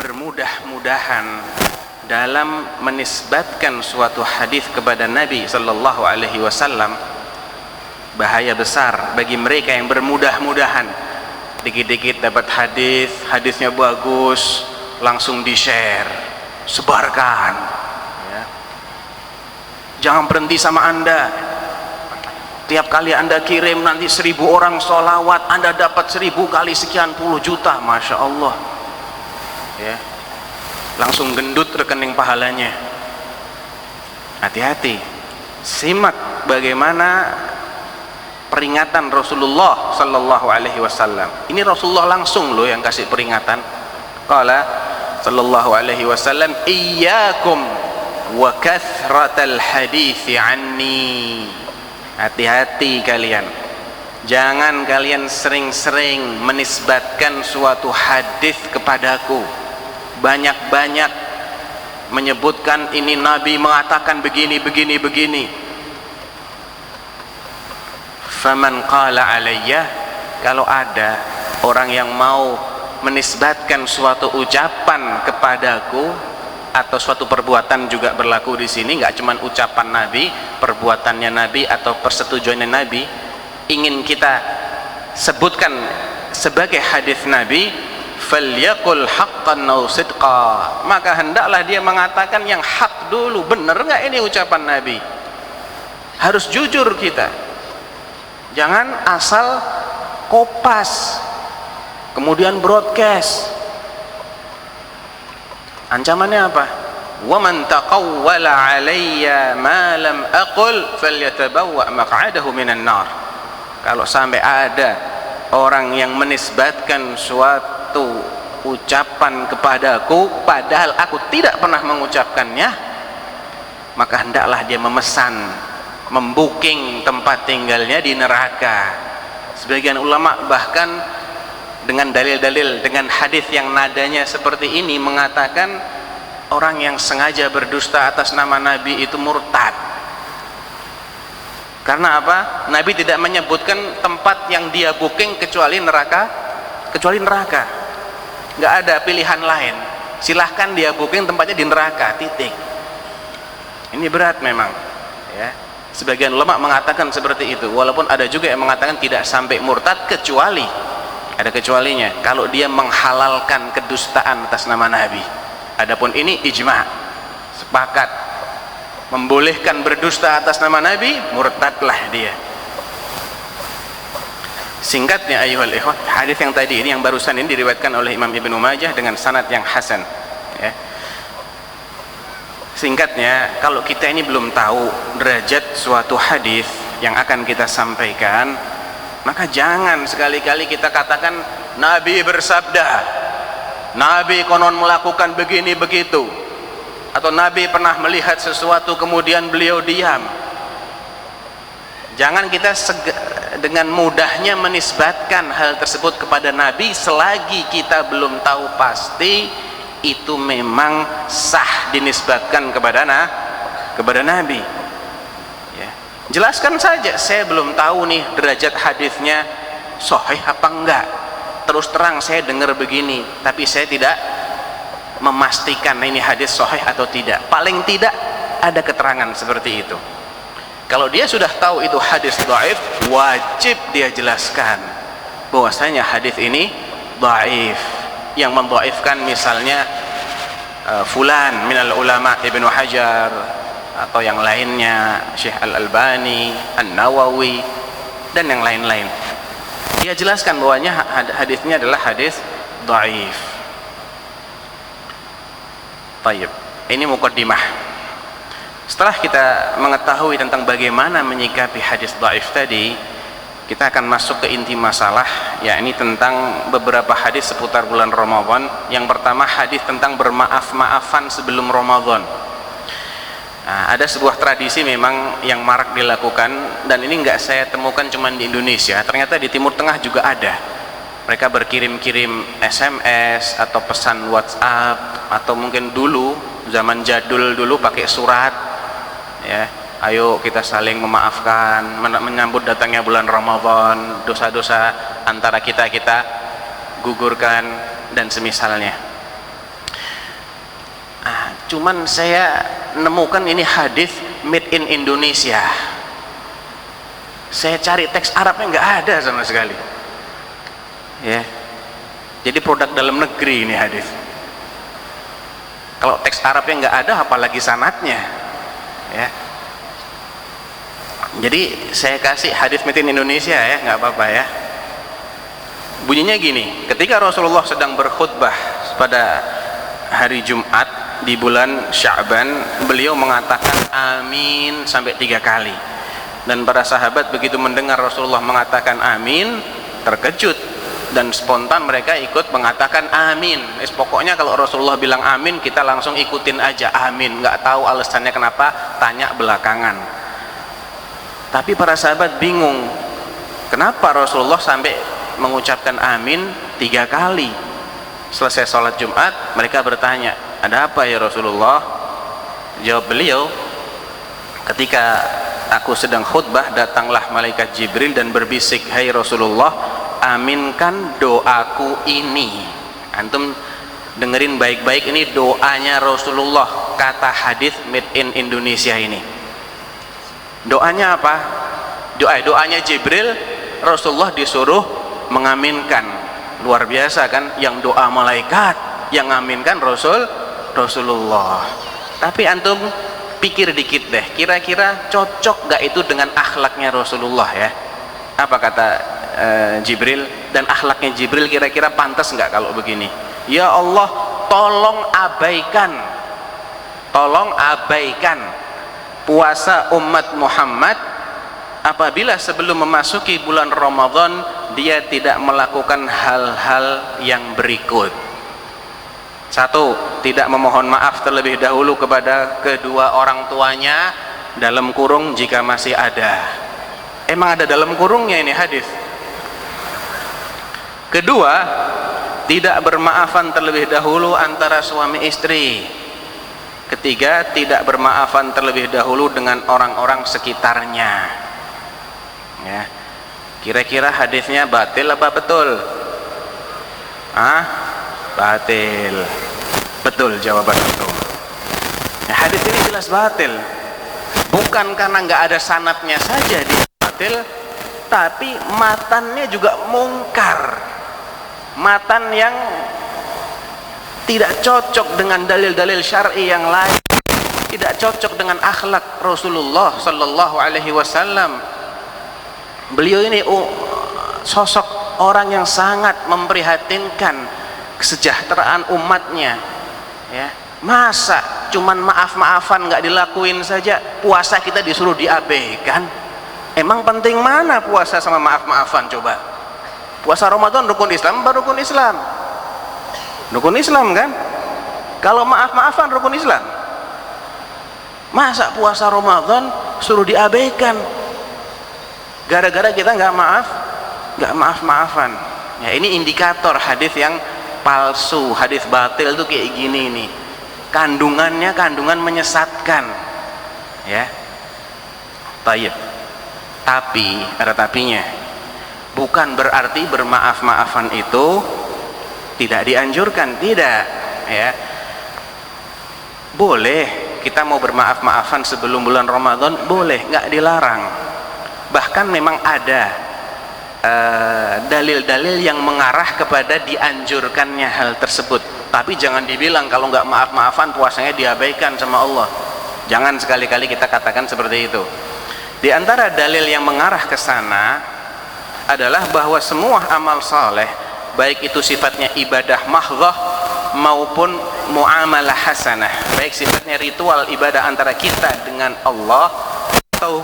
bermudah-mudahan dalam menisbatkan suatu hadis kepada Nabi sallallahu alaihi wasallam. Bahaya besar bagi mereka yang bermudah-mudahan, dikit-dikit dapat hadis, hadisnya bagus, langsung di-share, sebarkan, ya. Jangan berhenti sama Anda. Tiap kali Anda kirim nanti 1000 orang sholawat, Anda dapat 1000 kali sekian puluh juta, Masya Allah, ya. Langsung gendut rekening pahalanya. Hati-hati, simak bagaimana peringatan Rasulullah sallallahu alaihi wasallam. Ini Rasulullah langsung loh yang kasih peringatan. Qala sallallahu alaihi wasallam, iyyakum wa kathratal hadithi anni. Hati-hati kalian, jangan kalian sering-sering menisbatkan suatu hadis kepadaku, banyak-banyak menyebutkan ini Nabi mengatakan begini begini begini. Faman qala alayya, kalau ada orang yang mau menisbatkan suatu ucapan kepadaku atau suatu perbuatan juga berlaku di sini, nggak cuma ucapan Nabi, perbuatannya Nabi atau persetujuannya Nabi, ingin kita sebutkan sebagai hadis Nabi, falyaqul haqqan aw sidqa, maka hendaklah dia mengatakan yang hak dulu. Benar nggak ini ucapan Nabi? Harus jujur kita, jangan asal kopas kemudian broadcast. Ancamannya apa? Wa man taqawwala alayya ma lam aqul falyatabawwa maq'adahu minan nar. Kalau sampai ada orang yang menisbatkan suatu ucapan kepadaku padahal aku tidak pernah mengucapkannya, maka hendaklah dia memesan, membooking tempat tinggalnya di neraka. Sebagian ulama bahkan dengan dalil-dalil, dengan hadis yang nadanya seperti ini mengatakan orang yang sengaja berdusta atas nama Nabi itu murtad. Karena apa? Nabi tidak menyebutkan tempat yang dia booking kecuali neraka, nggak ada pilihan lain. Silahkan dia booking tempatnya di neraka, titik. Ini berat memang, ya. Sebagian ulama mengatakan seperti itu, walaupun ada juga yang mengatakan tidak sampai murtad, kecuali ada kecualinya, kalau dia menghalalkan kedustaan atas nama Nabi. Adapun ini ijma', sepakat membolehkan berdusta atas nama Nabi, murtadlah dia. Singkatnya ayuhal ikhwah, hadis yang tadi ini yang barusan ini diriwayatkan oleh Imam Ibnu Majah dengan sanad yang hasan, ya. Singkatnya, kalau kita ini belum tahu derajat suatu hadis yang akan kita sampaikan, maka jangan sekali-kali kita katakan Nabi bersabda, Nabi konon melakukan begini begitu, atau Nabi pernah melihat sesuatu kemudian beliau diam. Jangan kita dengan mudahnya menisbatkan hal tersebut kepada Nabi selagi kita belum tahu pasti itu memang sah dinisbatkan kepada Nabi. Ya. Jelaskan saja, saya belum tahu nih derajat hadisnya sahih apa enggak. Terus terang saya dengar begini, tapi saya tidak memastikan ini hadis sahih atau tidak. Paling tidak ada keterangan seperti itu. Kalau dia sudah tahu itu hadis dhaif, wajib dia jelaskan bahwasanya hadis ini dhaif. Yang mendhaifkan misalnya fulan minal ulama, Ibnu Hajar atau yang lainnya, Syekh Al-Albani, An-Nawawi dan yang lain-lain. Dia jelaskan bahwanya hadisnya adalah hadis dhaif. Baik, ini muqaddimah. Setelah kita mengetahui tentang bagaimana menyikapi hadis dhaif tadi, kita akan masuk ke inti masalah, yakni tentang beberapa hadis seputar bulan Ramadan. Yang pertama, hadis tentang bermaaf-maafan sebelum Ramadan. Nah, ada sebuah tradisi memang yang marak dilakukan, dan ini nggak saya temukan cuma di Indonesia, ternyata di Timur Tengah juga ada. Mereka berkirim-kirim SMS atau pesan WhatsApp, atau mungkin dulu zaman jadul dulu pakai surat, ya, ayo kita saling memaafkan menyambut datangnya bulan Ramadan, dosa-dosa antara kita gugurkan dan semisalnya. Cuman saya nemukan ini hadis made in Indonesia. Saya cari teks Arabnya nggak ada sama sekali. Ya, jadi produk dalam negeri ini hadis. Kalau teks Arabnya nggak ada, apalagi sanadnya. Ya. Jadi saya kasih hadis made in Indonesia ya, nggak apa-apa ya. Bunyinya gini: ketika Rasulullah sedang berkhutbah pada hari Jumat di bulan Sya'ban, beliau mengatakan amin sampai 3 kali. Dan para sahabat begitu mendengar Rasulullah mengatakan amin, terkejut dan spontan mereka ikut mengatakan amin. Pokoknya kalau Rasulullah bilang amin, kita langsung ikutin aja amin, nggak tahu alasannya kenapa, tanya belakangan. Tapi para sahabat bingung, kenapa Rasulullah sampai mengucapkan amin 3 kali. Selesai sholat Jumat, mereka bertanya, ada apa ya Rasulullah? Jawab beliau, ketika aku sedang khutbah, datanglah malaikat Jibril dan berbisik, hai Rasulullah, aminkan doaku ini. Antum dengerin baik-baik, ini doanya Rasulullah, kata hadis made in Indonesia ini. Doanya apa? Doanya Jibril, Rasulullah disuruh mengaminkan. Luar biasa kan, yang doa malaikat, yang ngaminkan Rasulullah. Tapi antum pikir dikit deh, kira-kira cocok gak itu dengan akhlaknya Rasulullah ya? Apa kata Jibril? Dan akhlaknya Jibril kira-kira pantas nggak kalau begini? Ya Allah, tolong abaikan puasa umat Muhammad apabila sebelum memasuki bulan Ramadan dia tidak melakukan hal-hal yang berikut. 1. Tidak memohon maaf terlebih dahulu kepada kedua orang tuanya, dalam kurung jika masih ada. Emang ada dalam kurungnya ini hadis. 2. Tidak bermaafan terlebih dahulu antara suami istri. 3. Tidak bermaafan terlebih dahulu dengan orang-orang sekitarnya. Ya. Kira-kira hadisnya batil apa betul? Batil. Betul jawaban itu. Ya, hadis ini jelas batil. Bukan karena nggak ada sanadnya saja dia batil, tapi matannya juga mungkar. Matan yang tidak cocok dengan dalil-dalil syar'i yang lain, tidak cocok dengan akhlak Rasulullah sallallahu alaihi wasallam. Beliau ini sosok orang yang sangat memprihatinkan kesejahteraan umatnya ya. Masa cuman maaf-maafan nggak dilakuin saja, puasa kita disuruh diabaikan? Emang penting mana puasa sama maaf-maafan coba? Puasa Ramadan rukun Islam, baru rukun Islam. Rukun Islam kan? Kalau maaf-maafan rukun Islam. Masa puasa Ramadan suruh diabaikan? Gara-gara kita nggak maaf-maafan. Ya, ini indikator hadis yang palsu, hadis batil itu kayak gini nih. Kandungannya kandungan menyesatkan. Ya. Tayyib. Tapi ada tapinya. Bukan berarti bermaaf-maafan itu tidak dianjurkan, tidak, ya. Boleh kita mau bermaaf-maafan sebelum bulan Ramadan, boleh, nggak dilarang. Bahkan memang ada dalil-dalil yang mengarah kepada dianjurkannya hal tersebut. Tapi jangan dibilang kalau nggak maaf-maafan puasanya diabaikan sama Allah. Jangan sekali-kali kita katakan seperti itu. Di antara dalil yang mengarah ke sana adalah bahwa semua amal saleh, baik itu sifatnya ibadah mahdhah maupun muamalah hasanah, baik sifatnya ritual ibadah antara kita dengan Allah atau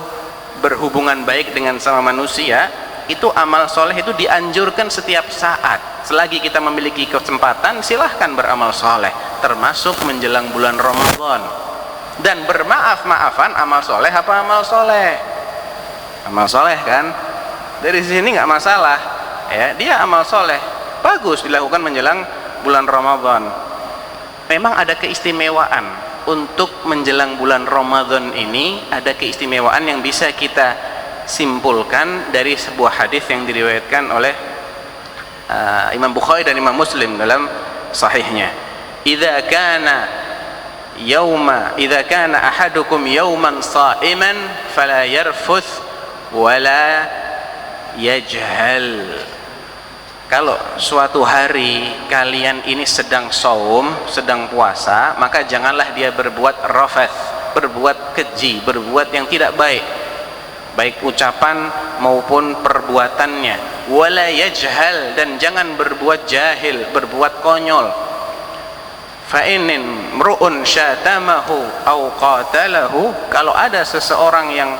berhubungan baik dengan sama manusia, itu amal soleh itu dianjurkan setiap saat. Selagi kita memiliki kesempatan, silahkan beramal soleh, termasuk menjelang bulan Ramadan. Dan bermaaf-maafan amal soleh apa amal soleh? Amal soleh kan? Dari sini nggak masalah, ya, dia amal soleh, bagus dilakukan menjelang bulan Ramadan. Memang ada keistimewaan untuk menjelang bulan Ramadan ini, ada keistimewaan yang bisa kita simpulkan dari sebuah hadis yang diriwayatkan oleh Imam Bukhari dan Imam Muslim dalam sahihnya. Idza kana ahadukum yawman sha'iman fala yarfuth wala yajhal. Kalau suatu hari kalian ini sedang saum, sedang puasa, maka janganlah dia berbuat rafath, berbuat keji, berbuat yang tidak baik, baik ucapan maupun perbuatannya. Wala yajhal, dan jangan berbuat jahil, berbuat konyol. Fa in mru'un syatamahu aw qatalahu, kalau ada seseorang yang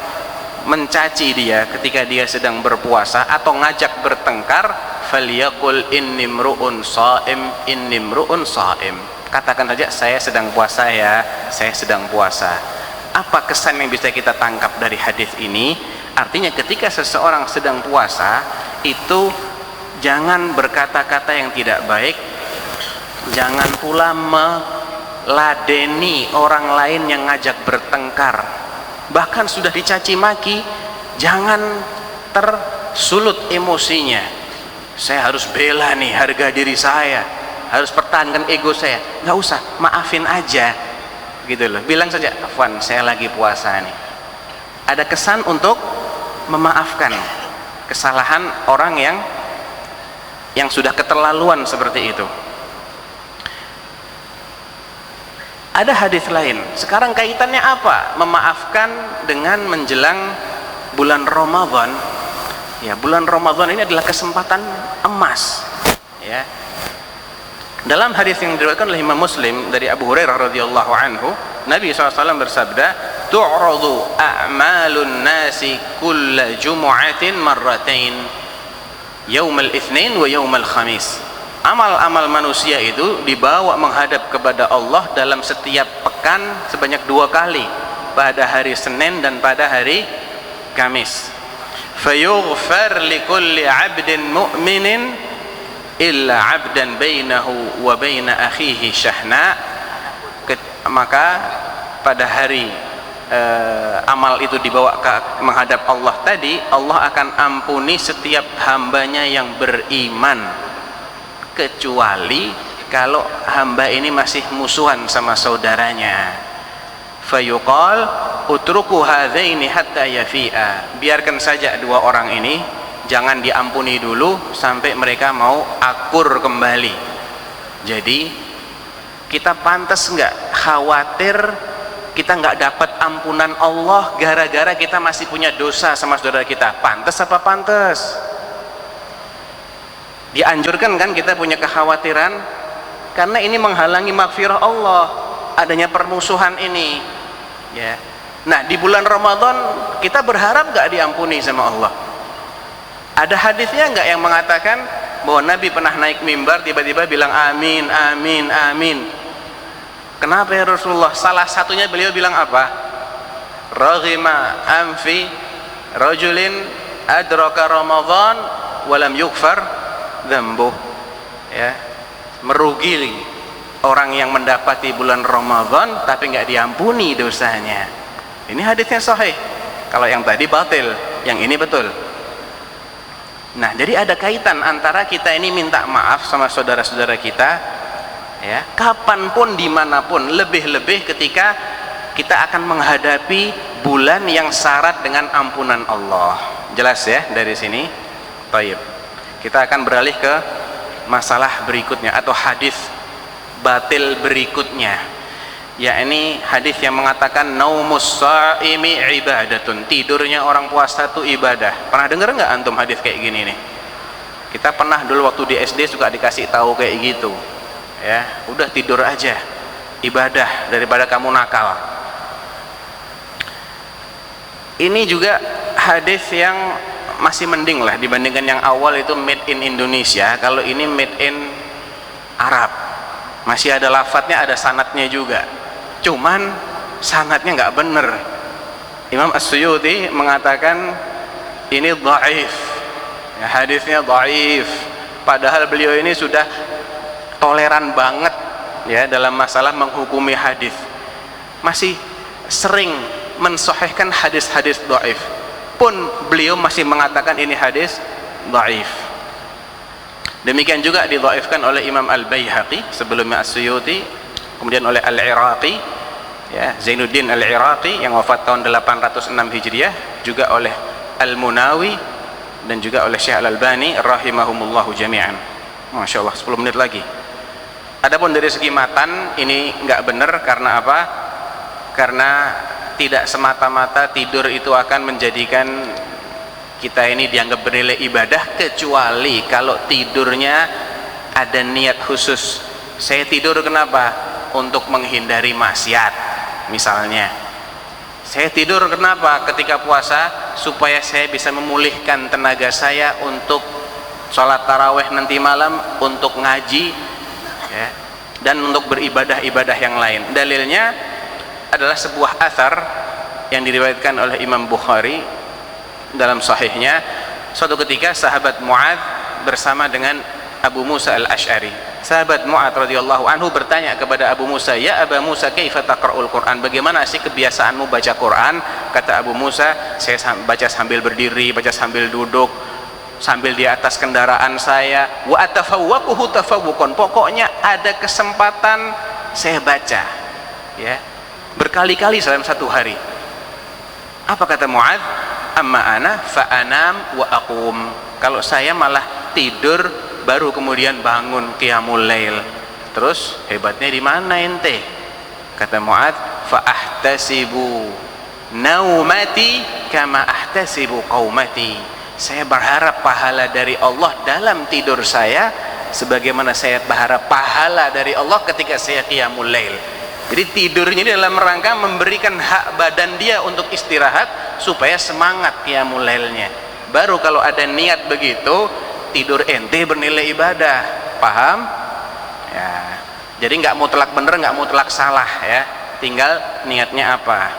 mencaci dia ketika dia sedang berpuasa atau ngajak bertengkar, falyaqul inni mru'un sha'im, inni mru'un sha'im. Katakan saja, saya sedang puasa ya, saya sedang puasa. Apa kesan yang bisa kita tangkap dari hadis ini? Artinya ketika seseorang sedang puasa itu jangan berkata-kata yang tidak baik, jangan pula meladeni orang lain yang ngajak bertengkar. Bahkan sudah dicaci maki, jangan tersulut emosinya. Saya harus bela nih harga diri saya, harus pertahankan ego saya. Nggak usah, maafin aja, gitu loh. Bilang saja, afwan, saya lagi puasa nih. Ada kesan untuk memaafkan kesalahan orang yang sudah keterlaluan seperti itu. Ada hadis lain. Sekarang kaitannya apa? Memaafkan dengan menjelang bulan Ramadan. Ya, bulan Ramadan ini adalah kesempatan emas. Ya. Dalam hadis yang diriwayatkan oleh Imam Muslim dari Abu Hurairah radhiyallahu anhu, Nabi SAW bersabda, "Tu'radu a'malun nasi kulla jumu'atin marratain, yaumal itsnin wa yaumal khamis." Amal-amal manusia itu dibawa menghadap kepada Allah dalam setiap pekan sebanyak 2 kali, pada hari Senin dan pada hari Kamis. Fayughfar likulli 'abdin mu'minin illa 'abdan bainahu wa baina akhihi syahna. Maka pada hari amal itu dibawa ke menghadap Allah tadi, Allah akan ampuni setiap hambanya yang beriman, kecuali kalau hamba ini masih musuhan sama saudaranya. Fayuqal utruku hadzaini hatta yafi'a, biarkan saja 2 orang ini, jangan diampuni dulu sampai mereka mau akur kembali. Jadi kita pantas nggak khawatir kita nggak dapat ampunan Allah gara-gara kita masih punya dosa sama saudara kita? Pantas apa pantas? Dianjurkan kan kita punya kekhawatiran, karena ini menghalangi maghfirah Allah, adanya permusuhan ini, ya. Nah, di bulan Ramadan kita berharap gak diampuni sama Allah. Ada hadisnya nggak yang mengatakan bahwa Nabi pernah naik mimbar tiba-tiba bilang amin, amin, amin? Kenapa ya Rasulullah? Salah satunya beliau bilang apa? Raghima anfi rajulin adraka Ramadan walam yughfar dzambuh. Ya, merugi orang yang mendapati bulan Ramadan tapi nggak diampuni dosanya. Ini hadisnya sahih. Kalau yang tadi batil, yang ini betul. Nah, jadi ada kaitan antara kita ini minta maaf sama saudara-saudara kita, ya, kapanpun, dimanapun, lebih-lebih ketika kita akan menghadapi bulan yang syarat dengan ampunan Allah. Jelas ya dari sini? Baik. Kita akan beralih ke masalah berikutnya atau hadis batil berikutnya, yakni hadis yang mengatakan naumus shaimi ibadatun, tidurnya orang puasa itu ibadah. Pernah dengar nggak antum hadis kayak gini nih? Kita pernah dulu waktu di SD suka dikasih tahu kayak gitu, ya, udah tidur aja, ibadah daripada kamu nakal. Ini juga hadis yang masih mending lah dibandingkan yang awal itu made in Indonesia. Kalau ini made in Arab, masih ada lafadznya, ada sanadnya juga, cuman sanadnya nggak bener. Imam As-Suyuti mengatakan ini dhaif, ya, hadisnya dhaif, padahal beliau ini sudah toleran banget ya dalam masalah menghukumi hadis, masih sering mensahihkan hadis-hadis dhaif, pun beliau masih mengatakan ini hadis dhaif. Demikian juga didhaifkan oleh Imam Al-Baihaqi sebelumnya As-Suyuti, kemudian oleh Al-Iraqi, ya, Zainuddin Al-Iraqi yang wafat tahun 806 Hijriah, juga oleh Al-Munawi dan juga oleh Syekh Al-Albani rahimahumullahu jami'an. Masya Allah, 10 menit lagi. Adapun dari segi matan ini nggak benar. Karena apa? Karena tidak semata-mata tidur itu akan menjadikan kita ini dianggap bernilai ibadah, kecuali kalau tidurnya ada niat khusus. Saya tidur kenapa? Untuk menghindari maksiat misalnya. Saya tidur kenapa ketika puasa? Supaya saya bisa memulihkan tenaga saya untuk sholat taraweh nanti malam, untuk ngaji, ya, dan untuk beribadah-ibadah yang lain. Dalilnya adalah sebuah athar yang diriwayatkan oleh Imam Bukhari dalam sahihnya. Suatu ketika sahabat Mu'adz bersama dengan Abu Musa Al-Asy'ari. Sahabat Mu'adz radhiyallahu anhu bertanya kepada Abu Musa, "Ya Aba Musa, kaifa taqra'ul Qur'an?" Bagaimana sih kebiasaanmu baca Quran? Kata Abu Musa, "Saya baca sambil berdiri, baca sambil duduk, sambil di atas kendaraan saya. Wa atafawwaquhu tafawwuqan." Pokoknya ada kesempatan saya baca, ya, berkali-kali dalam satu hari. Apa kata Mu'adz? Amma ana fa anam wa aqum. Kalau saya malah tidur baru kemudian bangun qiyamul lail. Terus hebatnya di mana ente? Kata Mu'adz, fa ahtasibu naumati kama ahtasibu qaumati. Saya berharap pahala dari Allah dalam tidur saya sebagaimana saya berharap pahala dari Allah ketika saya qiyamul lail. Jadi tidurnya ini dalam rangka memberikan hak badan dia untuk istirahat supaya semangat qiyamul lailnya. Baru kalau ada niat begitu, tidur ente bernilai ibadah. Paham? Ya. Jadi nggak mutlak bener, nggak mutlak salah, ya. Tinggal niatnya apa.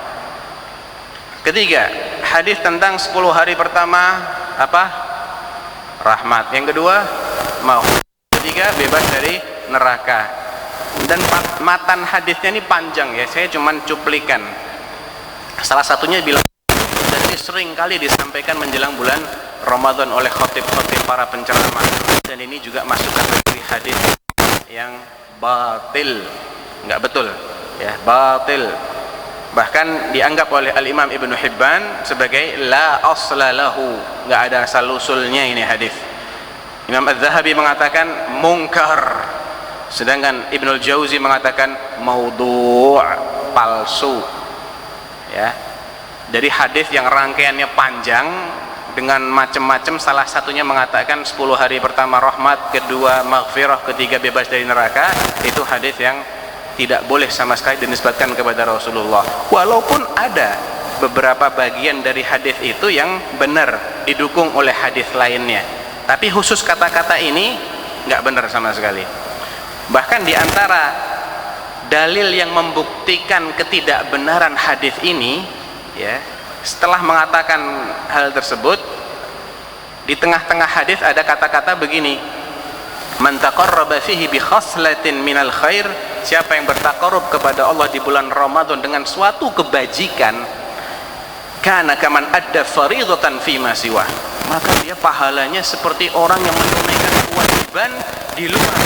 Ketiga, hadis tentang 10 hari pertama apa? Rahmat. Yang kedua, mau. Ketiga, bebas dari neraka. Dan matan hadisnya ini panjang, ya, saya cuman cuplikan. Salah satunya bilang, dan ini sering kali disampaikan menjelang bulan Ramadan oleh khotib-khotib para penceramah, dan ini juga masuk kategori hadis yang batil, nggak betul, ya, batil. Bahkan dianggap oleh Al-Imam Ibnu Hibban sebagai la asla lahu, nggak ada asal usulnya ini hadis. Imam Az-Zahabi mengatakan mungkar, sedangkan Ibnul Jauzi mengatakan maudhu', palsu, ya. Dari hadis yang rangkaiannya panjang dengan macam-macam, salah satunya mengatakan 10 hari pertama rahmat, kedua maghfirah, ketiga bebas dari neraka. Itu hadis yang tidak boleh sama sekali dinisbatkan kepada Rasulullah, walaupun ada beberapa bagian dari hadis itu yang benar didukung oleh hadis lainnya, tapi khusus kata-kata ini nggak benar sama sekali. Bahkan di antara dalil yang membuktikan ketidakbenaran hadis ini, ya, setelah mengatakan hal tersebut, di tengah-tengah hadis ada kata-kata begini, Man taqarraba fihi bi khaslatin minal khair, siapa yang bertaqarrub kepada Allah di bulan Ramadan dengan suatu kebajikan, kana kaman adda fardhatan fi ma siwa, maka dia pahalanya seperti orang yang menunaikan kewajiban di luar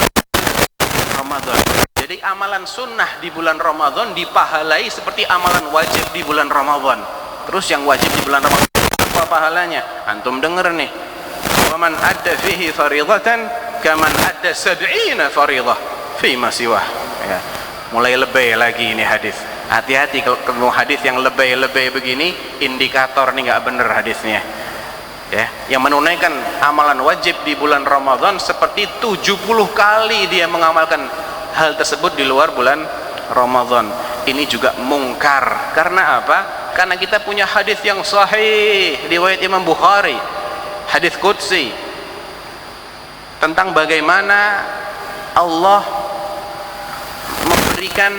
Ramadan. Jadi amalan sunnah di bulan Ramadan dipahalai seperti amalan wajib di bulan Ramadan. Terus yang wajib di bulan Ramadan apa pahalanya? Antum denger nih, wa man adda fihi fardhatan kaman adda 70 fardhah fi ma siwa. Ya, mulai lebay lagi ini hadis. Hati-hati kalau ketemu hadis yang lebay-lebay begini, indikator nih nggak bener hadisnya. Ya, yang menunaikan amalan wajib di bulan Ramadan seperti 70 kali dia mengamalkan hal tersebut di luar bulan Ramadan. Ini juga mungkar. Karena apa? Karena kita punya hadis yang sahih riwayat Imam Bukhari, hadis qudsi, tentang bagaimana Allah memberikan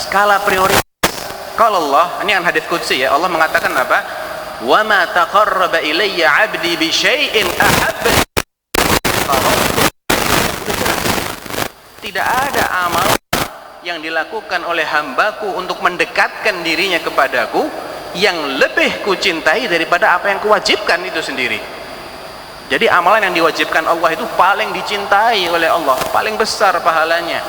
skala prioritas. Kalau Allah, ini kan hadis qudsi ya, Allah mengatakan apa? Wa ma taqarraba ilayya 'abdi bi syai'in ahabba. Tidak ada amal yang dilakukan oleh hambaku untuk mendekatkan dirinya kepadaku yang lebih kucintai daripada apa yang kuwajibkan itu sendiri. Jadi amalan yang diwajibkan Allah itu paling dicintai oleh Allah, paling besar pahalanya.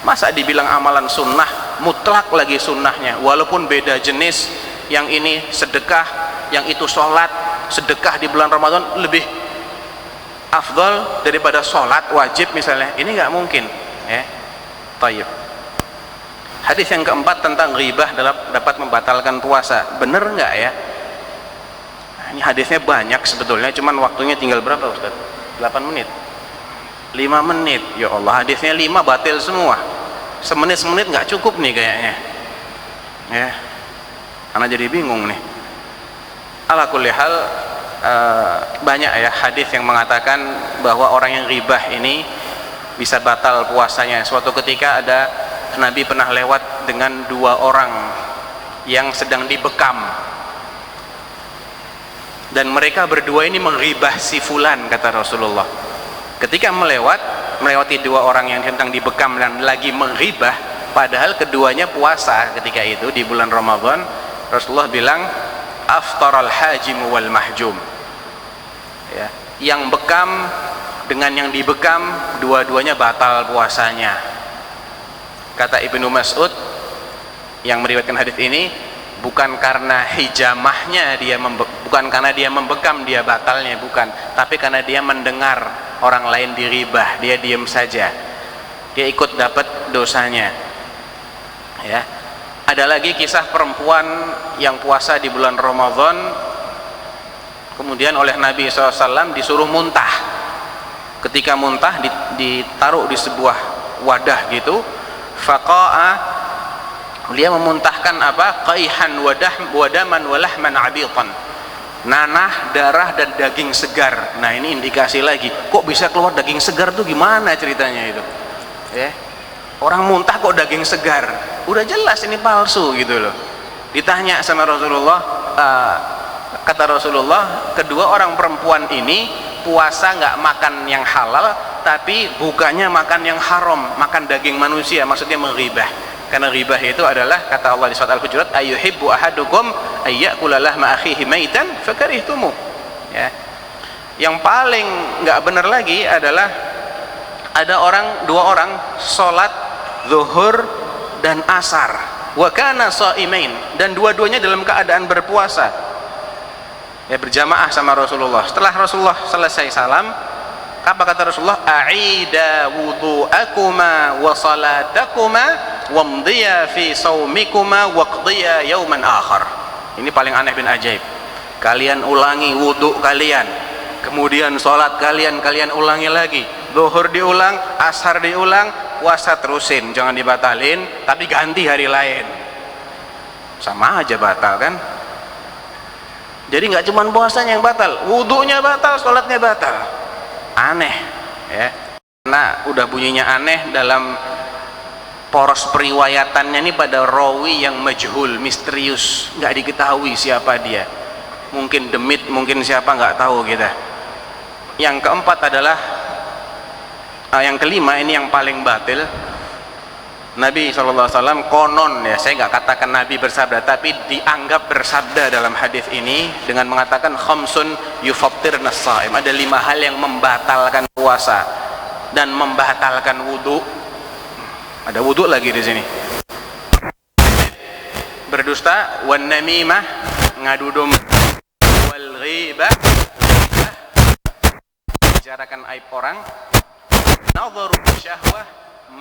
Masa dibilang amalan sunnah, mutlak lagi sunnahnya, walaupun beda jenis, yang ini sedekah, yang itu sholat. Sedekah di bulan Ramadan lebih afdal daripada sholat wajib misalnya, ini nggak mungkin ya. Tayyib. Hadis yang keempat tentang ghibah dapat membatalkan puasa, bener nggak ya? Nah, ini hadisnya banyak sebetulnya, cuman waktunya tinggal berapa Ustaz? 8 menit 5 menit, ya Allah, hadisnya 5 batil semua. Semenit nggak cukup nih kayaknya ya. Anak jadi bingung nih. Ala kulli hal, banyak ya hadis yang mengatakan bahwa orang yang ghibah ini bisa batal puasanya. Suatu ketika ada Nabi pernah lewat dengan 2 orang yang sedang dibekam, dan mereka berdua ini menghibah si fulan, kata Rasulullah. Ketika melewati 2 orang yang sedang dibekam dan lagi menghibah, padahal keduanya puasa ketika itu di bulan Ramadan, Rasulullah bilang aftaral hajim wal mahjum ya, yang bekam dengan yang dibekam dua-duanya batal puasanya. Kata Ibnu Mas'ud yang meriwayatkan hadis ini, bukan karena hijamahnya bukan karena dia membekam dia batalnya, bukan, tapi karena dia mendengar orang lain diribah, dia diam saja, dia ikut dapat dosanya ya. Ada lagi kisah perempuan yang puasa di bulan Ramadan, kemudian oleh Nabi SAW disuruh muntah. Ketika muntah ditaruh di sebuah wadah gitu, faqa'a, dia memuntahkan apa? Qaihan wadaman walahman abitan, nanah, darah dan daging segar. Nah ini indikasi lagi, kok bisa keluar daging segar tuh gimana ceritanya itu ya? Orang muntah kok daging segar, udah jelas ini palsu gitu loh. Ditanya sama Rasulullah, kata Rasulullah, kedua orang perempuan ini puasa nggak makan yang halal, tapi bukannya makan yang haram, makan daging manusia, maksudnya menghibah. Karena ghibah itu adalah, kata Allah di surat Al-Hujurat, ayyuhibbu ahadukum ayyakula lahma akhihi maitan fakarihtumu ya. Yang paling nggak benar lagi adalah ada 2 orang sholat zuhur dan asar, wa kana shaimain, dan dua-duanya dalam keadaan berpuasa ya, berjamaah sama Rasulullah. Setelah Rasulullah selesai salam, apa kata Rasulullah? A'ida wudu'akuma wa salatakuma wamdiya fi saumikuma waqdiya yauman akhar. Ini paling aneh bin ajaib. Kalian ulangi wudu kalian, kemudian sholat kalian ulangi lagi, zuhur diulang, ashar diulang, puasa terusin, jangan dibatalin, tapi ganti hari lain. Sama aja batal kan? Jadi nggak cuma puasanya yang batal, wudunya batal, sholatnya batal. Aneh ya. Karena udah bunyinya aneh, dalam poros periwayatannya ini pada rawi yang majhul, misterius, nggak diketahui siapa dia. Mungkin demit, mungkin siapa, nggak tahu kita. Yang keempat adalah Yang kelima, ini yang paling batil. Nabi SAW konon, ya saya nggak katakan Nabi bersabda, tapi dianggap bersabda dalam hadis ini dengan mengatakan khamsun yufattirna shaim. Ada 5 hal yang membatalkan puasa dan membatalkan wudu. Ada wudu lagi di sini. Berdusta, wan namimah, ngadu domba, wal ghibah, bicarakan aib orang, nadharu syahwah,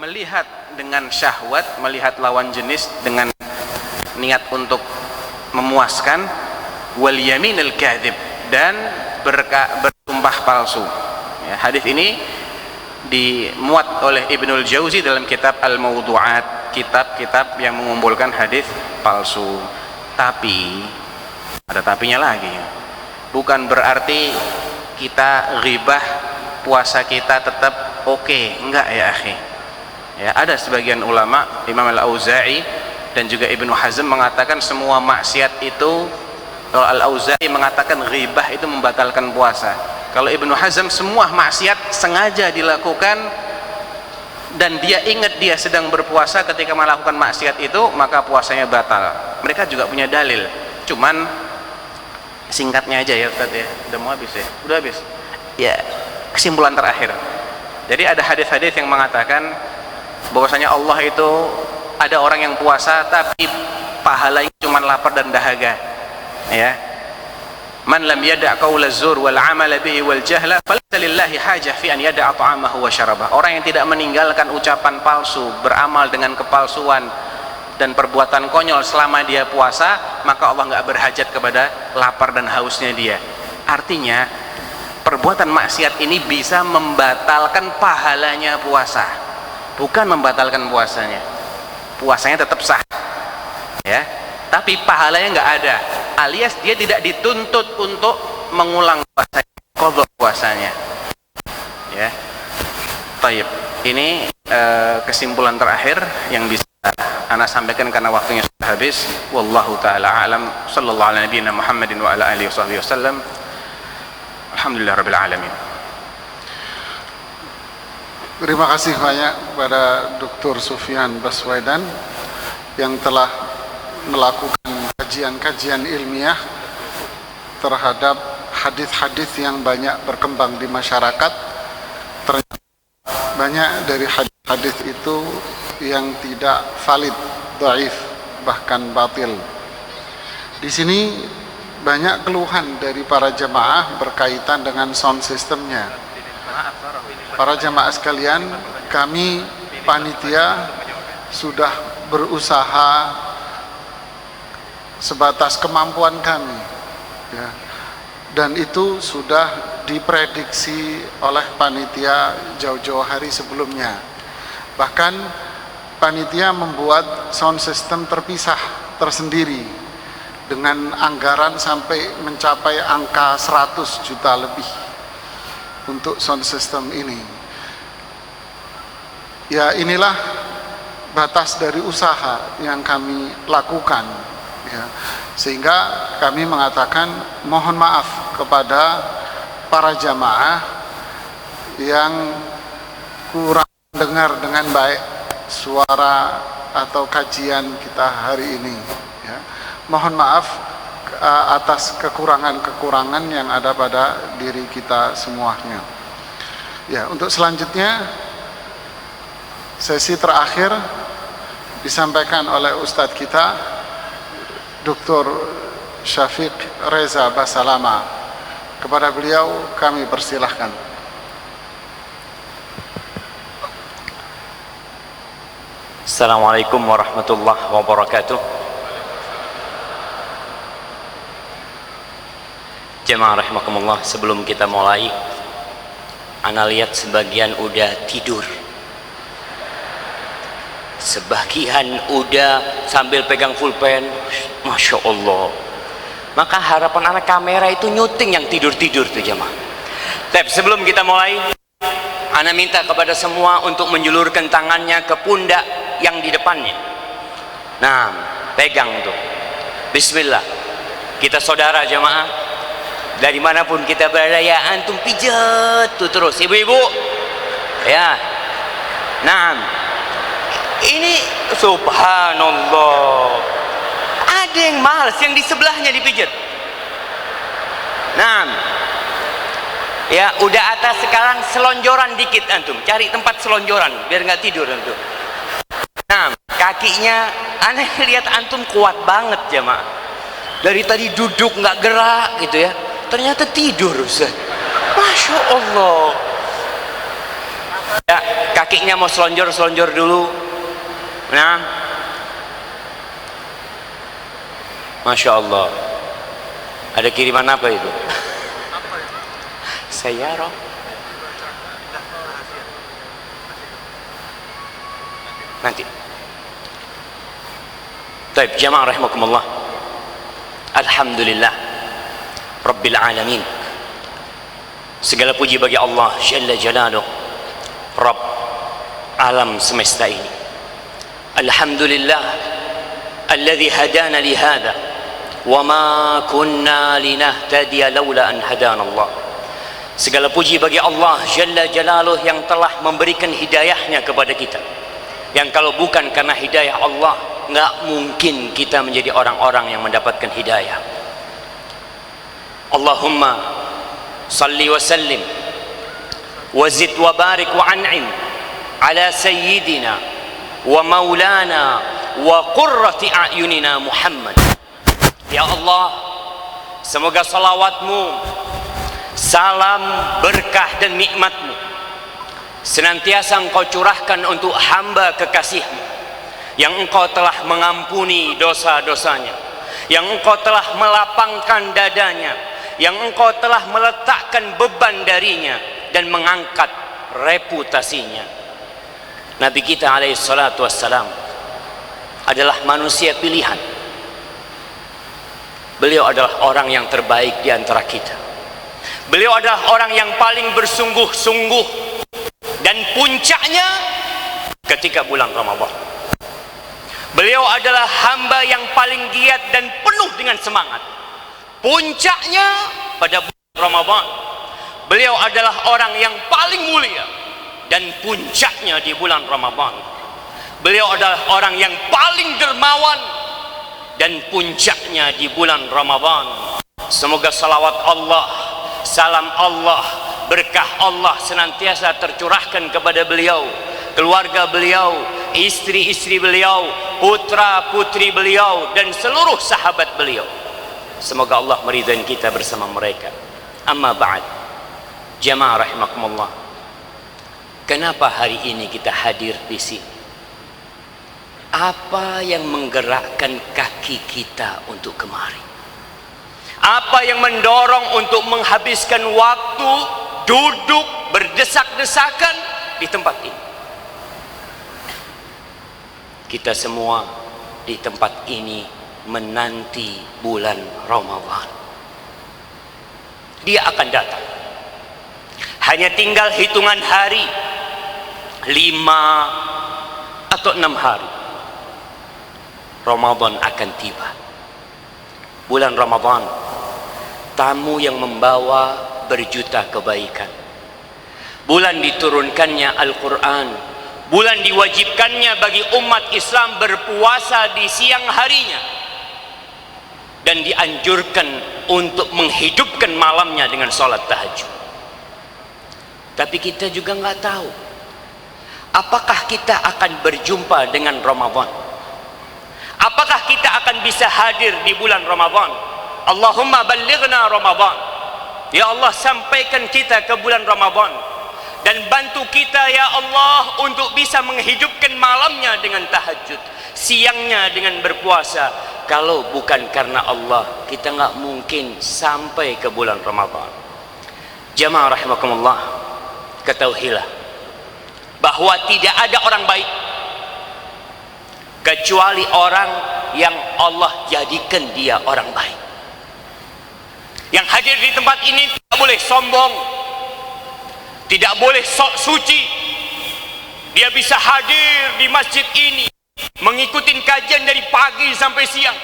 melihat dengan syahwat, melihat lawan jenis dengan niat untuk memuaskan, wal yaminul kadzib, dan bersumpah palsu. Ya, hadis ini dimuat oleh Ibnul Jauzi dalam kitab Al-Mawdu'at, kitab-kitab yang mengumpulkan hadis palsu. Tapi ada tapinya lagi. Bukan berarti kita ghibah puasa kita tetap oke, enggak ya akhi. Ya, ada sebagian ulama, Imam Al-Auza'i dan juga Ibnu Hazm mengatakan semua maksiat itu, kalau Al-Auza'i mengatakan ghibah itu membatalkan puasa. Kalau Ibnu Hazm semua maksiat sengaja dilakukan dan dia ingat dia sedang berpuasa ketika melakukan maksiat itu, maka puasanya batal. Mereka juga punya dalil. Cuman singkatnya aja ya Ustaz ya. Udah mau habis ya? Udah habis. Ya, kesimpulan terakhir. Jadi ada hadis-hadis yang mengatakan bahwasanya Allah itu ada orang yang puasa tapi pahalanya cuma lapar dan dahaga. Ya. Man lam yada' qaula zur wal 'amala bihi wal jahla falaysa lillahi hajah fi an yada'a ta'amahu wa syarabah. Orang yang tidak meninggalkan ucapan palsu, beramal dengan kepalsuan dan perbuatan konyol selama dia puasa, maka Allah enggak berhajat kepada lapar dan hausnya dia. Artinya perbuatan maksiat ini bisa membatalkan pahalanya puasa, bukan membatalkan puasanya. Puasanya tetap sah, ya, tapi pahalanya nggak ada, alias dia tidak dituntut untuk mengulang puasanya, qadha puasanya, ya. Baik, ini kesimpulan terakhir yang bisa ana sampaikan karena waktunya sudah habis. Wallahu taala alam. Sallallahu ala nabiyina Muhammadin wa ala alihi wasallam. Alhamdulillah rabbil alamin. Terima kasih banyak kepada Dr. Sufyan Baswedan yang telah melakukan kajian-kajian ilmiah terhadap hadis-hadis yang banyak berkembang di masyarakat. Ternyata banyak dari hadis-hadis itu yang tidak valid, dhaif, bahkan batil. Di sini banyak keluhan dari para jamaah berkaitan dengan sound systemnya. Para jamaah sekalian, kami panitia sudah berusaha sebatas kemampuan kami, ya, dan itu sudah diprediksi oleh panitia jauh-jauh hari sebelumnya. Bahkan panitia membuat sound system terpisah tersendiri dengan anggaran sampai mencapai angka 100 juta lebih untuk sound system ini. Ya, inilah batas dari usaha yang kami lakukan, ya. Sehingga kami mengatakan mohon maaf kepada para jamaah yang kurang dengar dengan baik suara atau kajian kita hari ini, ya. Mohon maaf atas kekurangan-kekurangan yang ada pada diri kita semuanya. Ya, untuk selanjutnya sesi terakhir disampaikan oleh Ustadz kita Dr. Syafiq Reza Basalama. Kepada beliau kami persilahkan. Assalamualaikum warahmatullahi wabarakatuh. Jemaah rahimakumullah, sebelum kita mulai, ana lihat sebagian udah tidur, sebagian udah sambil pegang pulpen. Masya Allah. Maka harapan anak kamera itu nyuting yang tidur-tidur tuh jemaah. Tapi sebelum kita mulai, ana minta kepada semua untuk menjulurkan tangannya ke pundak yang di depannya. Nah, pegang tuh. Bismillah. Kita saudara jemaah. Dari manapun kita berada, ya antum pijat tuh terus. Ibu-ibu, Ya. Nah, ini subhanallah. Ada yang males yang di sebelahnya dipijat. Nah, ya udah atas sekarang selonjoran dikit antum, cari tempat selonjoran biar nggak tidur antum. Nah, kakinya aneh lihat antum kuat banget jamaah. Dari tadi duduk nggak gerak gitu ya, ternyata tidur Ustaz. Masya Allah. Ya, kakinya mau selonjor dulu. Nah, Masya Allah. Ada kiriman apa itu? Sayyarah. Nanti. Baik, jamaah rahimakumullah. Alhamdulillah Rabbil alamin. Segala puji bagi Allah Jalla Jalaluh, Rabb alam semesta ini. Alhamdulillah alladzi hadana li hadza wa ma kunna linahtadiya laula an hadana Allah. Segala puji bagi Allah Jalla Jalaluh yang telah memberikan hidayahnya kepada kita, yang kalau bukan karena hidayah Allah nggak mungkin kita menjadi orang-orang yang mendapatkan hidayah. Allahumma salli wa sallim wa zid wa barik wa an'im ala sayyidina wa maulana wa qurrati a'yunina Muhammad. Ya Allah, semoga salawatmu, salam, berkah dan nikmatmu senantiasa engkau curahkan untuk hamba kekasihmu yang engkau telah mengampuni dosa-dosanya, yang engkau telah melapangkan dadanya, yang engkau telah meletakkan beban darinya dan mengangkat reputasinya. Nabi kita alaihi salatu wassalam adalah manusia pilihan. Beliau adalah orang yang terbaik di antara kita. Beliau adalah orang yang paling bersungguh-sungguh, dan puncaknya ketika bulan Ramadan. Beliau adalah hamba yang paling giat dan penuh dengan semangat. Puncaknya pada bulan Ramadan. Beliau adalah orang yang paling mulia, dan puncaknya di bulan Ramadan. Beliau adalah orang yang paling dermawan, dan puncaknya di bulan Ramadan. Semoga salawat Allah, salam Allah, berkah Allah senantiasa tercurahkan kepada beliau, keluarga beliau, istri-istri beliau, putra-putri beliau, dan seluruh sahabat beliau. Semoga Allah meridai kita bersama mereka. Amma ba'd, jamaah rahimakumullah. Kenapa hari ini kita hadir di sini? Apa yang menggerakkan kaki kita untuk kemari? Apa yang mendorong untuk menghabiskan waktu duduk berdesak-desakan di tempat ini? Kita semua di tempat ini menanti bulan Ramadan. Dia akan datang. Hanya tinggal hitungan hari, 5 atau 6 hari. Ramadan akan tiba. Bulan Ramadan, tamu yang membawa berjuta kebaikan. Bulan diturunkannya Al-Quran. Bulan diwajibkannya bagi umat Islam berpuasa di siang harinya, dan dianjurkan untuk menghidupkan malamnya dengan sholat tahajud. Tapi kita juga nggak tahu apakah kita akan berjumpa dengan Ramadan, apakah kita akan bisa hadir di bulan Ramadan. Allahumma ballighna Ramadan. Ya Allah, sampaikan kita ke bulan Ramadan, dan bantu kita ya Allah untuk bisa menghidupkan malamnya dengan tahajud, siangnya dengan berpuasa. Kalau bukan karena Allah, kita nggak mungkin sampai ke bulan Ramadan. Jamaah rahimakumullah, ketahuilah bahwa tidak ada orang baik kecuali orang yang Allah jadikan dia orang baik. Yang hadir di tempat ini tidak boleh sombong, tidak boleh sok suci. Dia bisa hadir di masjid ini, mengikuti kajian dari pagi sampai siang.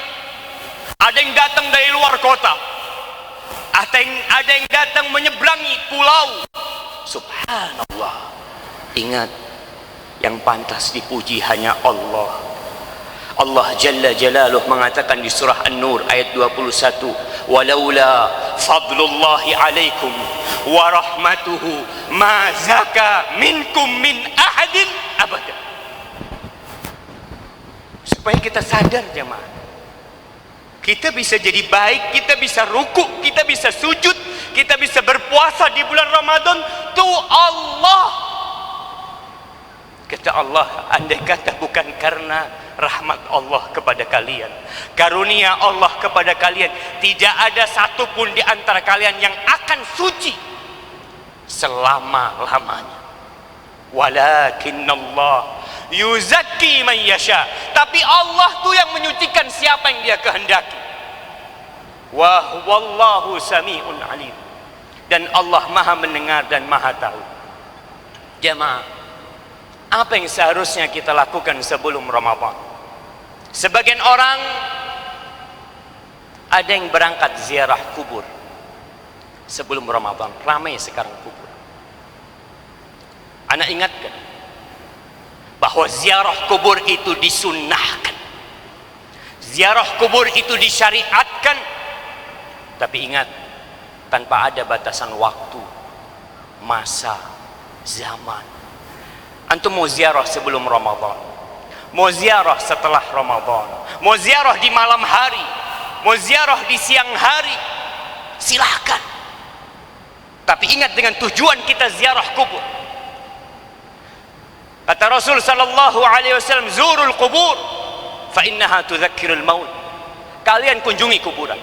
Ada yang datang dari luar kota, ada yang datang menyeberangi pulau. Subhanallah. Ingat, yang pantas dipuji hanya Allah. Allah Jalla Jalaluh mengatakan di surah An-Nur ayat 21, walaula fadlullahi alaikum wa rahmatuhu ma zaka minkum min ahadin abada. Supaya kita sadar jemaah, kita bisa jadi baik, kita bisa ruku, kita bisa sujud, kita bisa berpuasa di bulan Ramadan, itu Allah. Kata Allah, andai kata bukan karena rahmat Allah kepada kalian, karunia Allah kepada kalian, tidak ada satupun di antara kalian yang akan suci selama-lamanya. Walakinnallah yuzakki man yasha. Tapi Allah tuh yang menyucikan siapa yang Dia kehendaki. Wa huwallahu sami'un alim. Dan Allah Maha mendengar dan Maha tahu. Jemaah, apa yang seharusnya kita lakukan sebelum Ramadan? Sebagian orang ada yang berangkat ziarah kubur sebelum Ramadan. Ramai sekarang kubur. Anak ingatkan bahwa ziarah kubur itu disunnahkan, ziarah kubur itu disyariatkan. Tapi ingat, tanpa ada batasan waktu, masa, zaman. Antum mau ziarah sebelum Ramadan, mau ziarah setelah Ramadan, mau ziarah di malam hari, mau ziarah di siang hari, silahkan. Tapi ingat, dengan tujuan kita ziarah kubur. Kata Rasul sallallahu alaihi wasallam, zurul kubur fa innaha tudzakkirul maut. Kalian kunjungi kuburan,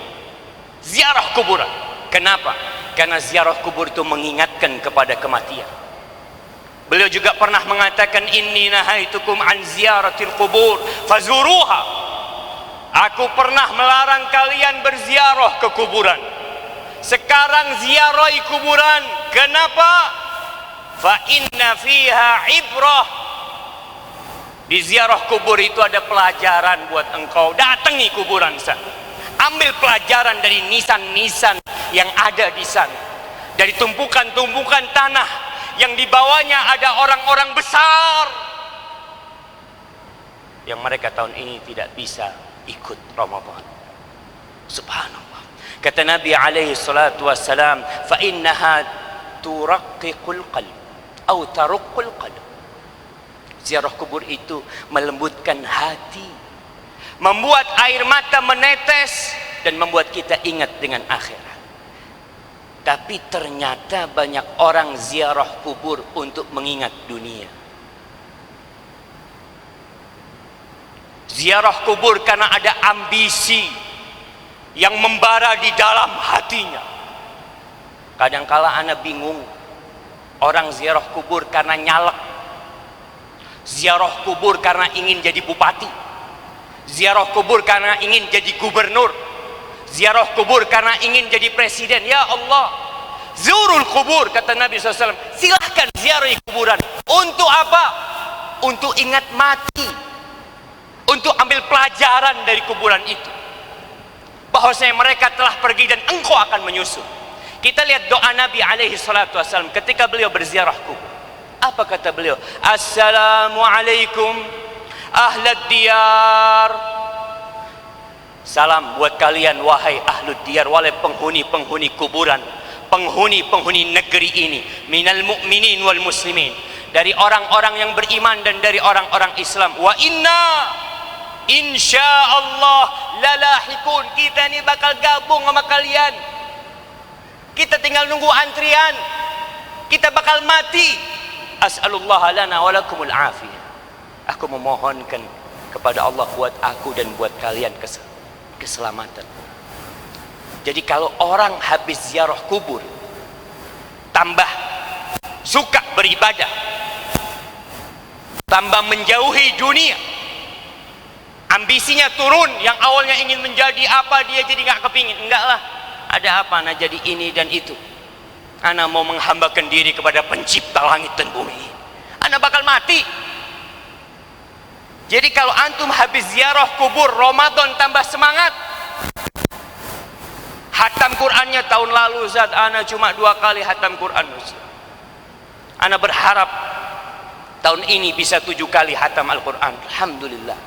ziarah kuburan. Kenapa? Karena ziarah kubur itu mengingatkan kepada kematian. Beliau juga pernah mengatakan, inni nahaitukum an ziyaratil kubur fazuruha. Aku pernah melarang kalian berziarah ke kuburan. Sekarang ziarahi kuburan. Kenapa? Fa inna fiha ibrah. Di ziarah kubur itu ada pelajaran buat engkau. Datangi kuburan sana, ambil pelajaran dari nisan-nisan yang ada di sana, dari tumpukan-tumpukan tanah yang di bawahnya ada orang-orang besar yang mereka tahun ini tidak bisa ikut Ramadan. Subhanallah. Kata Nabi alaihi salatu wassalam, fa innaha turaqqiqul qalb atau taruqqul qalb. Ziarah kubur itu melembutkan hati, membuat air mata menetes, dan membuat kita ingat dengan akhirat. Tapi ternyata banyak orang ziarah kubur untuk mengingat dunia. Ziarah kubur karena ada ambisi yang membara di dalam hatinya. Kadangkala ana bingung, orang ziarah kubur karena nyalek, ziarah kubur karena ingin jadi bupati, ziarah kubur karena ingin jadi gubernur, ziarah kubur karena ingin jadi presiden. Ya Allah, zurul kubur, kata Nabi SAW. Silahkan ziarahi kuburan. Untuk apa? Untuk ingat mati, untuk ambil pelajaran dari kuburan itu, bahwasanya mereka telah pergi dan engkau akan menyusul. Kita lihat doa Nabi alaihi salatu wassalam ketika beliau berziarah kubur. Apa kata beliau? Assalamualaikum ahlad diyar. Salam buat kalian wahai ahlud diyar, wahai penghuni-penghuni kuburan, penghuni-penghuni negeri ini, minal mu'minin wal muslimin, dari orang-orang yang beriman dan dari orang-orang Islam. Wa inna insyaallah lalahikun. Kita ini bakal gabung sama kalian. Kita tinggal nunggu antrian. Kita bakal mati. As'alullah lana wa lakumul afiyah. Aku memohonkan kepada Allah buat aku dan buat kalian keselamatan. Jadi kalau orang habis ziarah kubur, tambah suka beribadah, tambah menjauhi dunia, ambisinya turun. Yang awalnya ingin menjadi apa, dia jadi nggak kepingin. Enggak lah, ada apa, nah jadi ini dan itu. Ana mau menghambakan diri kepada pencipta langit dan bumi. Ana bakal mati. Jadi kalau antum habis ziarah kubur, Ramadan tambah semangat. Hatam Qurannya tahun lalu Ustaz, ana cuma 2 kali hatam Quran Ustaz. Ana berharap tahun ini bisa 7 kali hatam Al-Quran. Alhamdulillah.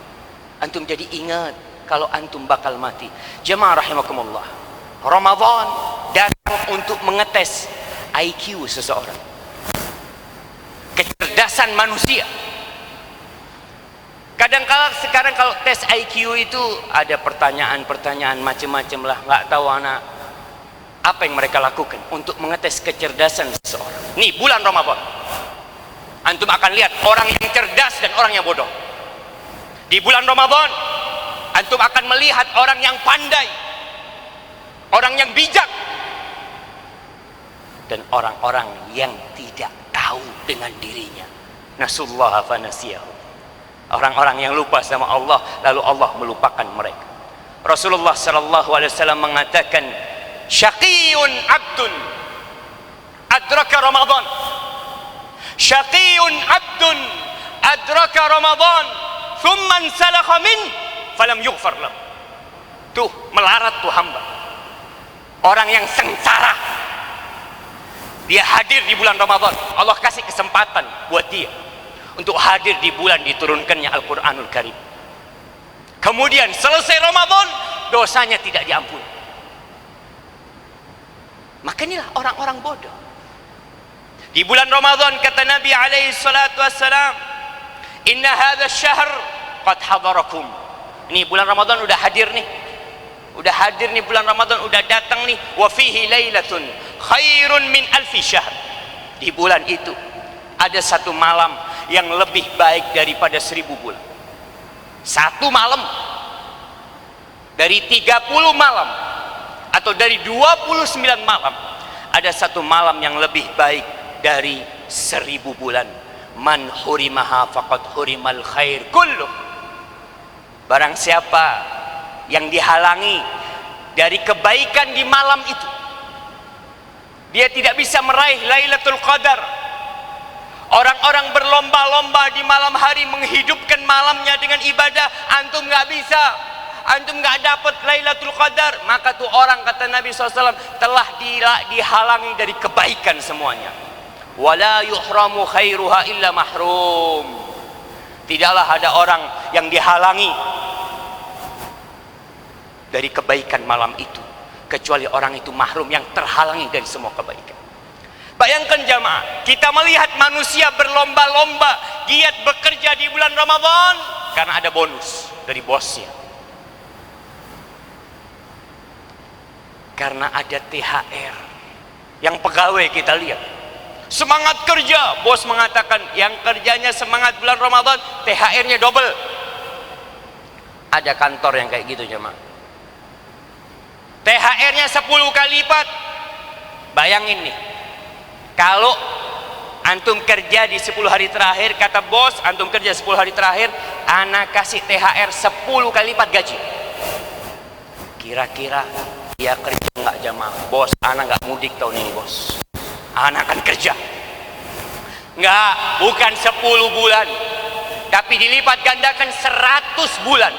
Antum jadi ingat kalau antum bakal mati. Jemaah rahimakumullah, Ramadan datang untuk mengetes IQ seseorang, kecerdasan manusia. Kadang-kala sekarang kalau tes IQ itu ada pertanyaan-pertanyaan macam-macam lah, nggak tahu anak apa yang mereka lakukan untuk mengetes kecerdasan seseorang. Nih bulan Ramadan, antum akan lihat orang yang cerdas dan orang yang bodoh. Di bulan Ramadan antum akan melihat orang yang pandai, orang yang bijak, dan orang-orang yang tidak tahu dengan dirinya. Nasullaha fanasiyahu. Orang-orang yang lupa sama Allah, lalu Allah melupakan mereka. Rasulullah sallallahu alaihi wasallam mengatakan, syaqiyun abdun adraka Ramadan. Syaqiyun abdun adraka Ramadan, thumma salakha min falam yughfar lahu. Tuh, melarat tuh hamba. Orang yang sengsara. Dia hadir di bulan Ramadan. Allah kasih kesempatan buat dia untuk hadir di bulan diturunkannya Al-Quranul Karim. Kemudian selesai Ramadan, dosanya tidak diampuni. Maka inilah orang-orang bodoh. Di bulan Ramadan kata Nabi alaihi salatu wassalam, inna hadha syahr qad hadarakum. Ini bulan Ramadan udah hadir nih. Udah hadir nih bulan Ramadan, udah datang nih. Wa fihi lailatun khairun min alfi syahr. Di bulan itu ada satu malam yang lebih baik daripada 1000 bulan. Satu malam dari 30 malam atau dari 29 malam, ada satu malam yang lebih baik dari 1000 bulan. Man hurimaha faqad hurimal khair kulluh. Barang siapa yang dihalangi dari kebaikan di malam itu, dia tidak bisa meraih Lailatul Qadar. Orang-orang berlomba-lomba di malam hari menghidupkan malamnya dengan ibadah, antum nggak bisa, antum nggak dapat Lailatul Qadar, maka tuh orang, kata Nabi SAW, telah dihalangi dari kebaikan semuanya. Wala yuhramu khairuha illa mahrum. Tidaklah ada orang yang dihalangi dari kebaikan malam itu kecuali orang itu mahrum, yang terhalangi dari semua kebaikan. Bayangkan jamaah, kita melihat manusia berlomba-lomba giat bekerja di bulan Ramadan karena ada bonus dari bosnya, karena ada THR. Yang pegawai kita lihat semangat kerja, bos mengatakan yang kerjanya semangat bulan Ramadan, THR-nya double. Ada kantor yang kayak gitu jemaah, THR-nya 10 kali lipat. Bayangin nih, kalau antum kerja di 10 hari terakhir, kata bos, antum kerja 10 hari terakhir, ana kasih THR 10 kali lipat gaji. Kira-kira dia kerja nggak jamaah? Bos, ana nggak mudik tahun ini bos, ana akan kerja. Nggak, bukan 10 bulan, tapi dilipat gandakan 100 bulan.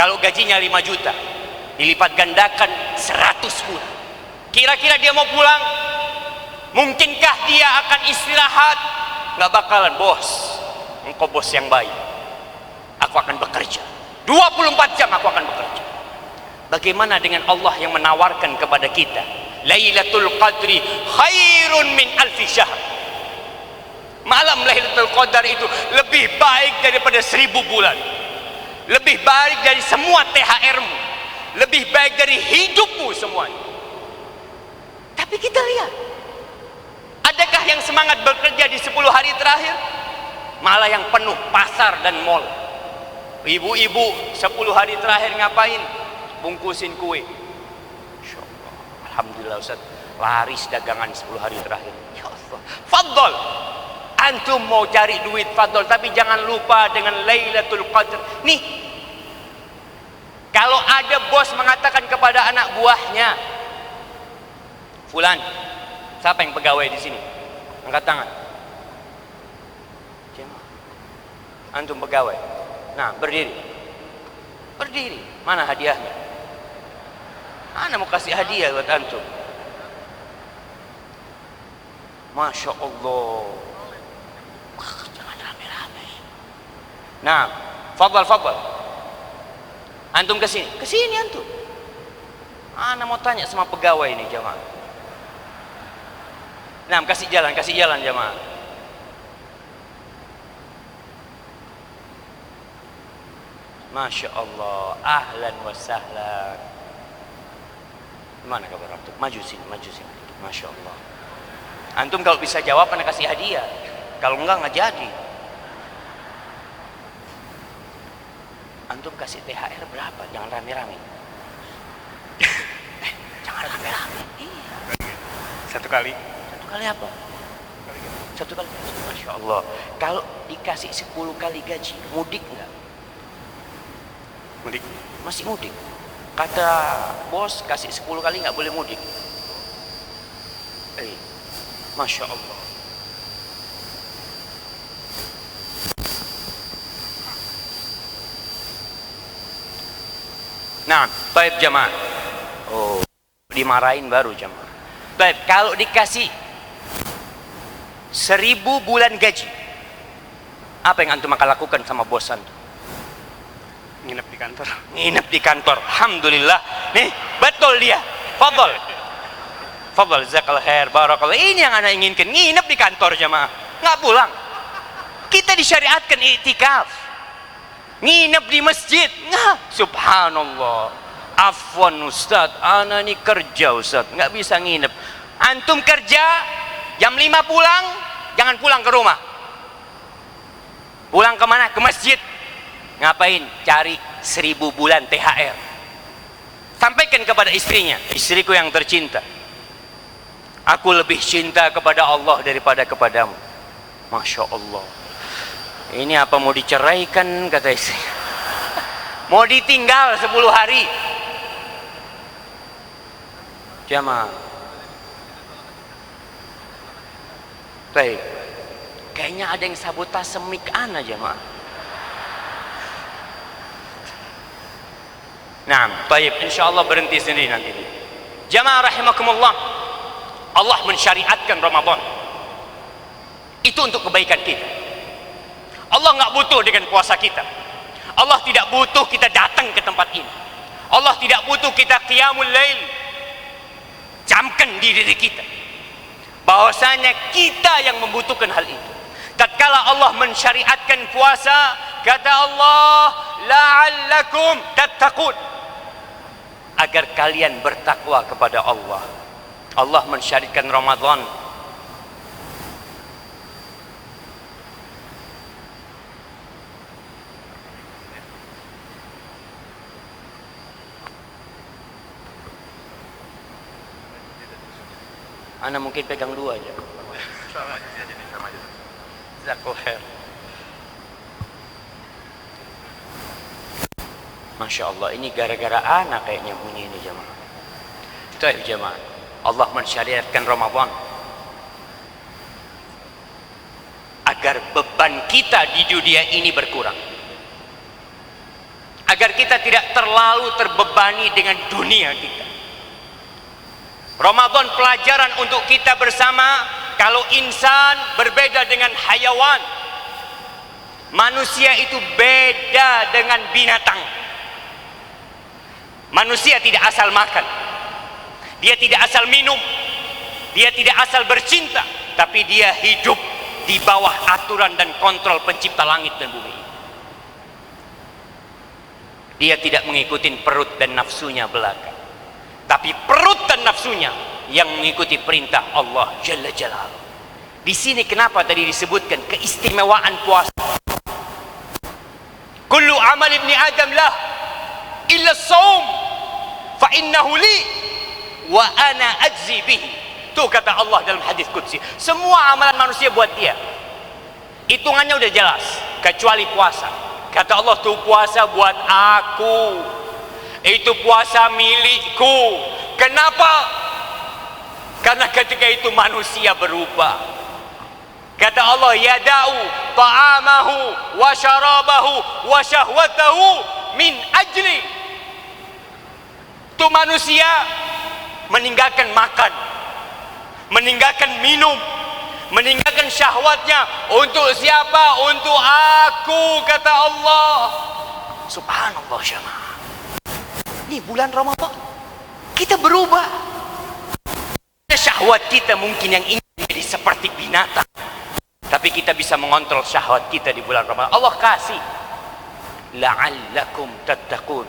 Kalau gajinya 5 juta, dilipat gandakan 100 bulan. Kira-kira dia mau pulang? Mungkinkah dia akan istirahat? Nggak bakalan. Bos, engkau bos yang baik, aku akan bekerja 24 jam, aku akan bekerja. Bagaimana dengan Allah yang menawarkan kepada kita Lailatul Qadri khairun min alfi syahr? Malam Lailatul Qadar itu lebih baik daripada 1000 bulan, lebih baik dari semua THR-mu, lebih baik dari hidupmu semuanya. Tapi kita lihat, adakah yang semangat bekerja di 10 hari terakhir? Malah yang penuh pasar dan mall. Ibu-ibu 10 hari terakhir ngapain? Bungkusin kue. Insya Allah. Alhamdulillah Ustaz, laris dagangan 10 hari terakhir. Ya Allah, fadol. Antum mau cari duit, fadol, tapi jangan lupa dengan Lailatul Qadar. Nih, kalau ada bos mengatakan kepada anak buahnya, Fulan, siapa yang pegawai di sini? Angkat tangan. Antum pegawai. Nah, berdiri. Berdiri. Mana hadiahnya? Ana mau kasih hadiah buat antum. Masya Allah. Jangan rame. Nah, fadal. Antum kesini antum. Ana mau tanya sama pegawai ini jamaah. Nah, kasih jalan jamaah. Masya Allah, ahlan wa sahlan. Gimana kabar antum? Maju sini. Masya Allah. Antum kalau bisa jawab, ana kasih hadiah. Kalau enggak jadi. Antum kasih THR berapa? Jangan rame-rame. Jangan rame-rame. Iya. Satu kali Apa? Satu kali. Masya Allah. Kalau dikasih 10 kali gaji, mudik enggak? mudik. Masih mudik. Kata bos kasih 10 kali nggak boleh mudik. Masya Allah. Nah, baik jamaah. Oh, dimarahin baru jamaah. Baik, kalau dikasih 1000 bulan gaji, apa yang antum akan lakukan sama bos antum? Nginep di kantor. Alhamdulillah. Nih, betul dia. Fadal, jazakallahu khair, barakallah. Ini yang ana inginkan, nginep di kantor jamaah, nggak pulang. Kita disyariatkan iktikaf, nginep di masjid. Nah, subhanallah. Afwan Ustaz, ana ini kerja Ustaz, nggak bisa nginep. Antum kerja jam 5 pulang, jangan pulang ke rumah. Pulang kemana? Ke masjid. Ngapain? Cari 1000 bulan THR. Sampaikan kepada istrinya, istriku yang tercinta, aku lebih cinta kepada Allah daripada kepadamu. Masya Allah. Ini apa mau diceraikan, kata istri? Mau ditinggal 10 hari. Jamaah. Baik. Kayaknya ada yang sabotase mic ana jamaah. Nah, baik, insyaallah berhenti sendiri nanti. Jamaah rahimakumullah. Allah mensyariatkan Ramadan. Itu untuk kebaikan kita. Allah nggak butuh dengan puasa kita. Allah tidak butuh kita datang ke tempat ini. Allah tidak butuh kita qiyamul lail. Camkan diri kita bahwasanya kita yang membutuhkan hal itu. Tatkala Allah mensyariatkan puasa, kata Allah, la'allakum tattaqun, agar kalian bertakwa kepada Allah. Allah mensyariatkan Ramadan ana mungkin pegang 2 aja. Jazakallahu khair. Masya Allah, ini gara-gara anak kayaknya bunyi ini jamaah. Baik jamaah, Allah mensyariatkan Ramadan agar beban kita di dunia ini berkurang, agar kita tidak terlalu terbebani dengan dunia kita. Ramadan pelajaran untuk kita bersama, kalau insan berbeda dengan hayawan. Manusia itu beda dengan binatang. Manusia tidak asal makan, dia tidak asal minum, dia tidak asal bercinta, tapi dia hidup di bawah aturan dan kontrol pencipta langit dan bumi. Dia tidak mengikuti perut dan nafsunya belaka, tapi perut dan nafsunya yang mengikuti perintah Allah Jalla Jalaluhu. Di sini kenapa tadi disebutkan keistimewaan puasa? Kullu amal ibni Adam lah illa shaum fa innahu li wa ana ajzi bihi. Itu kata Allah dalam hadis qudsi. Semua amalan manusia buat dia, hitungannya udah jelas, kecuali puasa. Kata Allah, tuh puasa buat aku, itu puasa milikku. Kenapa? Karena ketika itu manusia berubah. Kata Allah, yada'u ta'amahu wa syarabahu wa syahwatahu min ajli. Itu manusia meninggalkan makan, meninggalkan minum, meninggalkan syahwatnya. Untuk siapa? Untuk aku, kata Allah. Subhanallah jemaah. Ini bulan Ramadan, kita berubah. Syahwat kita mungkin yang ingin jadi seperti binatang, tapi kita bisa mengontrol syahwat kita di bulan Ramadan. Allah kasih la'allakum tattaqun.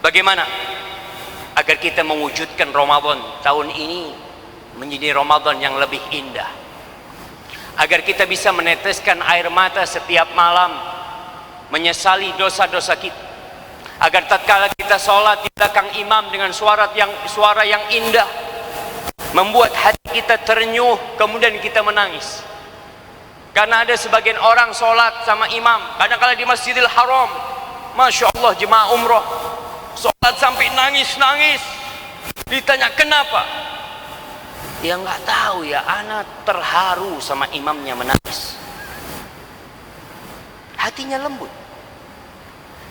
Bagaimana agar kita mewujudkan Ramadan tahun ini menjadi Ramadan yang lebih indah, agar kita bisa meneteskan air mata setiap malam menyesali dosa-dosa kita, agar tatkala kita sholat di belakang imam dengan suara yang indah membuat hati kita ternyuh, kemudian kita menangis. Karena ada sebagian orang sholat sama imam, kadang-kadang di Masjidil Haram, Masya Allah jemaah umrah, sholat sampai nangis-nangis. Ditanya kenapa? Dia nggak tahu ya, anak terharu sama imamnya menangis. Hatinya lembut.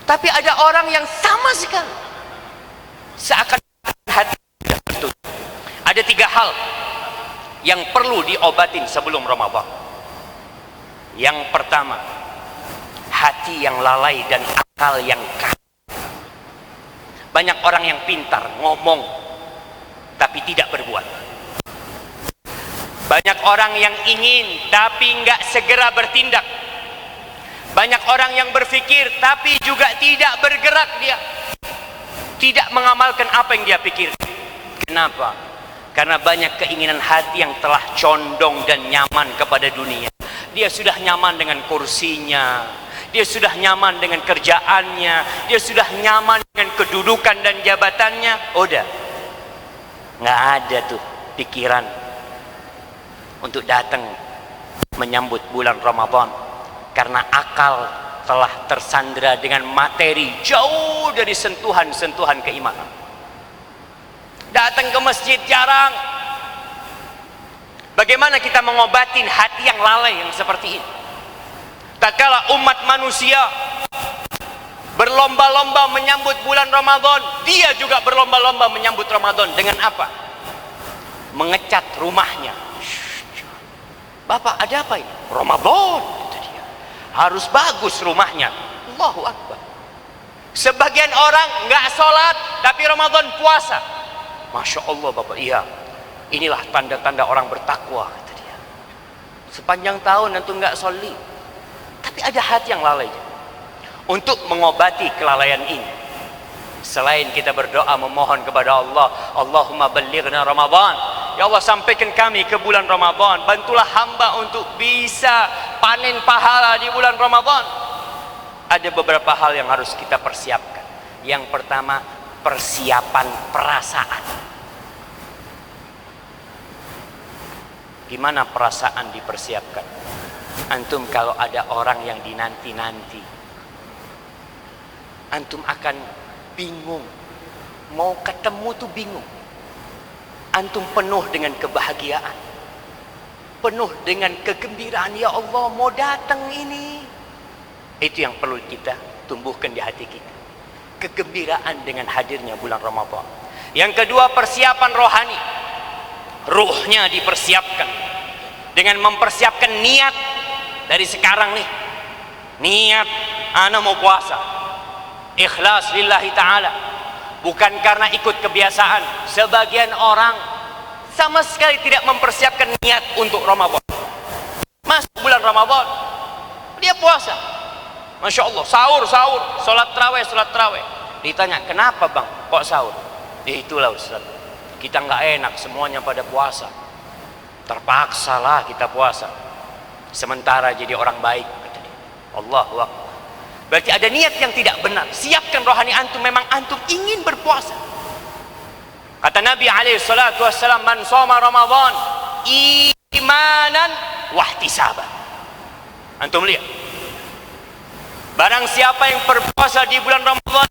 Tapi ada orang yang sama sekali seakan hati tidak tertutup. Ada 3 hal yang perlu diobatin sebelum Ramadan. Yang pertama, hati yang lalai dan akal yang kaku. Banyak orang yang pintar ngomong tapi tidak berbuat. Banyak orang yang ingin tapi nggak segera bertindak. Banyak orang yang berpikir tapi juga tidak bergerak dia. Tidak mengamalkan apa yang dia pikir. Kenapa? Karena banyak keinginan hati yang telah condong dan nyaman kepada dunia. Dia sudah nyaman dengan kursinya, dia sudah nyaman dengan kerjaannya, dia sudah nyaman dengan kedudukan dan jabatannya. Udah, nggak ada tuh pikiran untuk datang menyambut bulan Ramadan. Karena akal telah tersandra dengan materi jauh dari sentuhan-sentuhan keimanan. Datang ke masjid jarang. Bagaimana kita mengobatin hati yang lalai yang seperti ini? Tak kala umat manusia berlomba-lomba menyambut bulan Ramadan, dia juga berlomba-lomba menyambut Ramadan dengan apa? Mengecat rumahnya. Bapak, ada apa ini? Ramadan, kata dia. Harus bagus rumahnya. Allahu Akbar. Sebagian orang nggak sholat tapi Ramadan puasa. Masya Allah Bapak, iya, inilah tanda-tanda orang bertakwa, kata dia. Sepanjang tahun antum nggak sholli, tapi ada hati yang lalai. Untuk mengobati kelalaian ini, selain kita berdoa memohon kepada Allah, Allahumma ballighna Ramadan, ya Allah sampaikan kami ke bulan Ramadan, bantulah hamba untuk bisa panen pahala di bulan Ramadan. Ada beberapa hal yang harus kita persiapkan. Yang pertama, persiapan perasaan. Gimana perasaan dipersiapkan? Antum kalau ada orang yang dinanti-nanti, antum akan bingung, mau ketemu tuh bingung. Antum penuh dengan kebahagiaan, penuh dengan kegembiraan. Ya Allah, mau datang ini. Itu yang perlu kita tumbuhkan di hati kita, kegembiraan dengan hadirnya bulan Ramadan. Yang kedua, persiapan rohani. Ruhnya dipersiapkan dengan mempersiapkan niat dari sekarang nih. Niat ana mau puasa, ikhlas lillahi ta'ala, bukan karena ikut kebiasaan. Sebagian orang sama sekali tidak mempersiapkan niat untuk Ramadan. Masuk bulan Ramadan dia puasa, Masya Allah, sahur, sholat terawih. Ditanya, kenapa bang kok sahur? Itulah Ustaz, kita nggak enak semuanya pada puasa, terpaksalah kita puasa sementara jadi orang baik. Allahu Akbar. Berarti ada niat yang tidak benar. Siapkan rohani antum, memang antum ingin berpuasa. Kata Nabi SAW, man shoma Ramadan imanan wahtisaban. Antum lihat, barang siapa yang berpuasa di bulan Ramadan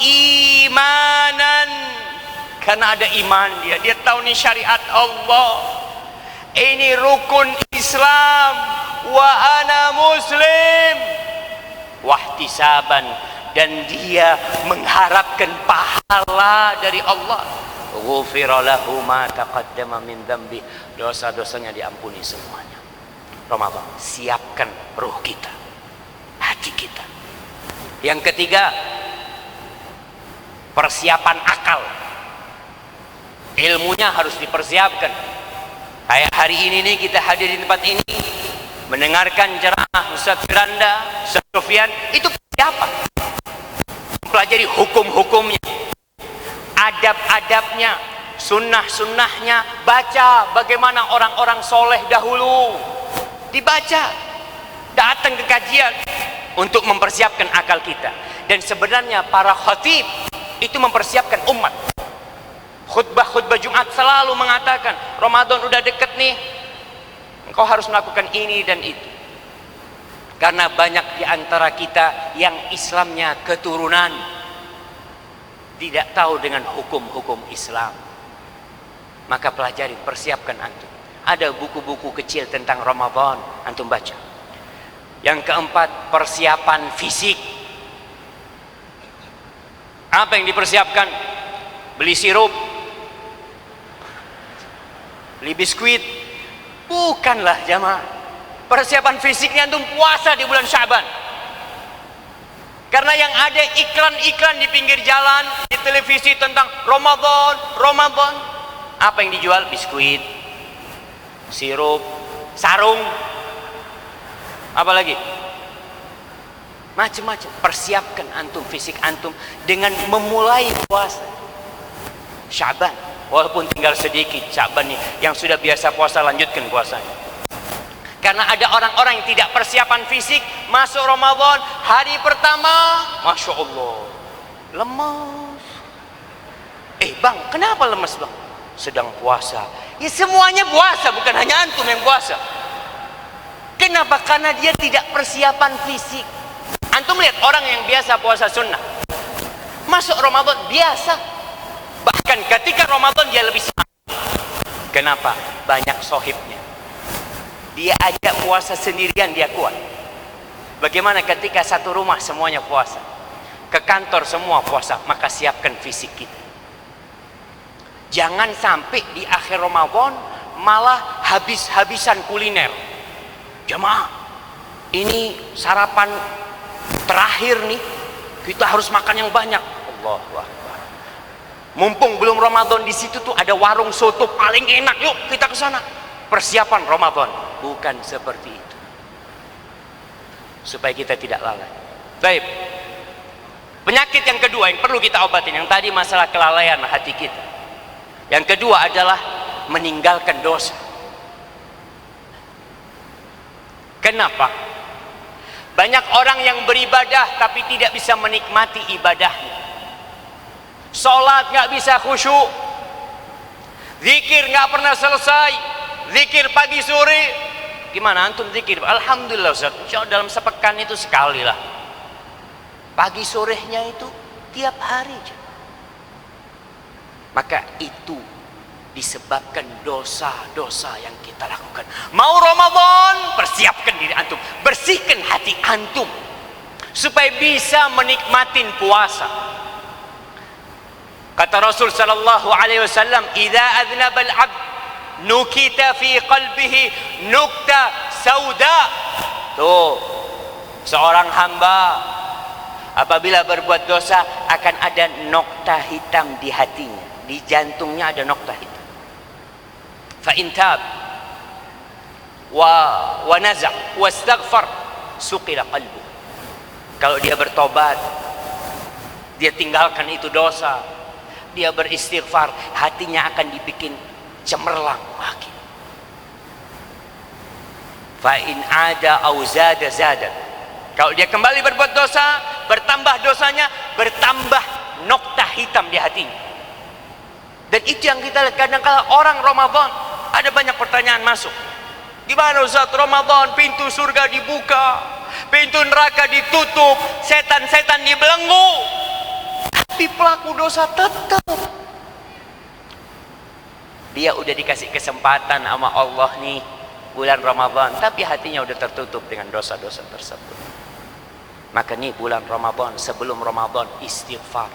imanan, karena ada iman dia tahu nih syariat Allah, ini rukun Islam, wa ana muslim, wahtisaban, dan dia mengharapkan pahala dari Allah. ghufira lahu ma taqaddama min dzambi, dosa-dosanya diampuni semuanya. Ramadan, siapkan ruh kita, hati kita. Yang ketiga, persiapan akal. Ilmunya harus dipersiapkan. Kayak hari ini nih, kita hadir di tempat ini mendengarkan ceramah Ustaz Firanda, Ustaz Sufyan, itu persiapan. Pelajari hukum-hukumnya, adab-adabnya, sunnah-sunnahnya, baca bagaimana orang-orang soleh dahulu, dibaca, datang ke kajian untuk mempersiapkan akal kita. Dan sebenarnya para khatib itu mempersiapkan umat. Khutbah-khutbah Jumat selalu mengatakan, Ramadan udah deket nih, engkau harus melakukan ini dan itu. Karena banyak di antara kita yang Islamnya keturunan, tidak tahu dengan hukum-hukum Islam. Maka pelajari, persiapkan antum. Ada buku-buku kecil tentang Ramadan, antum baca. Yang keempat, persiapan fisik. Apa yang dipersiapkan? Beli sirup, beli biskuit? Bukanlah jamaah. Persiapan fisiknya antum puasa di bulan Sya'ban. Karena yang ada iklan-iklan di pinggir jalan, di televisi tentang Ramadan, Ramadan. Apa yang dijual? Biskuit, sirup, sarung, apa lagi? Macam-macam. Persiapkan antum fisik antum dengan memulai puasa Sya'ban. Walaupun tinggal sedikit Sya'ban nih, yang sudah biasa puasa lanjutkan puasanya. Karena ada orang-orang yang tidak persiapan fisik, masuk Ramadan hari pertama, Masya Allah, lemas. Bang, kenapa lemas bang? Sedang puasa. Ya semuanya puasa, bukan hanya antum yang puasa. Kenapa? Karena dia tidak persiapan fisik. Antum lihat orang yang biasa puasa sunnah, masuk Ramadan biasa. Bahkan ketika Ramadan dia lebih semangat. Kenapa? Banyak sohibnya. Dia ajak puasa sendirian, dia kuat. Bagaimana ketika satu rumah semuanya puasa, ke kantor semua puasa? Maka siapkan fisik kita. Jangan sampai di akhir Ramadan malah habis-habisan kuliner. Jamaah, ini sarapan terakhir nih, kita harus makan yang banyak. Allahu Akbar. Mumpung belum Ramadan, di situ tuh ada warung soto paling enak, yuk kita ke sana. Persiapan Ramadan. Bukan seperti itu. Supaya kita tidak lalai. Baik. Penyakit yang kedua yang perlu kita obatin, yang tadi masalah kelalaian hati kita. Yang kedua adalah meninggalkan dosa. Kenapa? Banyak orang yang beribadah tapi tidak bisa menikmati ibadahnya. Sholat nggak bisa khusyuk, zikir nggak pernah selesai, zikir pagi sore. Gimana antum zikir? Alhamdulillah Ustaz, insya Allah dalam sepekan itu sekali lah. Pagi sorenya itu tiap hari. Maka itu disebabkan dosa-dosa yang kita lakukan. Mau Ramadan, persiapkan diri antum, bersihkan hati antum supaya bisa menikmatin puasa. Kata Rasul sallallahu alaihi wasallam, "Idza adznaba al-'abd nukita fi qalbihi nukta sauda." Tuh, seorang hamba apabila berbuat dosa akan ada nokta hitam di hatinya, di jantungnya ada nokta hitam. Fa in tab wa nazaq wastaghfar suqila qalbu. Kalau dia bertobat, dia tinggalkan itu dosa, dia beristighfar, hatinya akan dibikin cemerlang lagi. Fa in ada au zada zada. Kalau dia kembali berbuat dosa, bertambah dosanya, bertambah nokta hitam di hatinya. Dan itu yang kita lihat kadang-kadang orang Ramadan ada banyak pertanyaan masuk. Gimana Ustaz, Ramadan pintu surga dibuka, pintu neraka ditutup, setan-setan dibelenggu, tapi pelaku dosa tetap. Dia udah dikasih kesempatan sama Allah nih bulan Ramadan, tapi hatinya udah tertutup dengan dosa-dosa tersebut. Maka nih bulan Ramadan, sebelum Ramadan istighfar.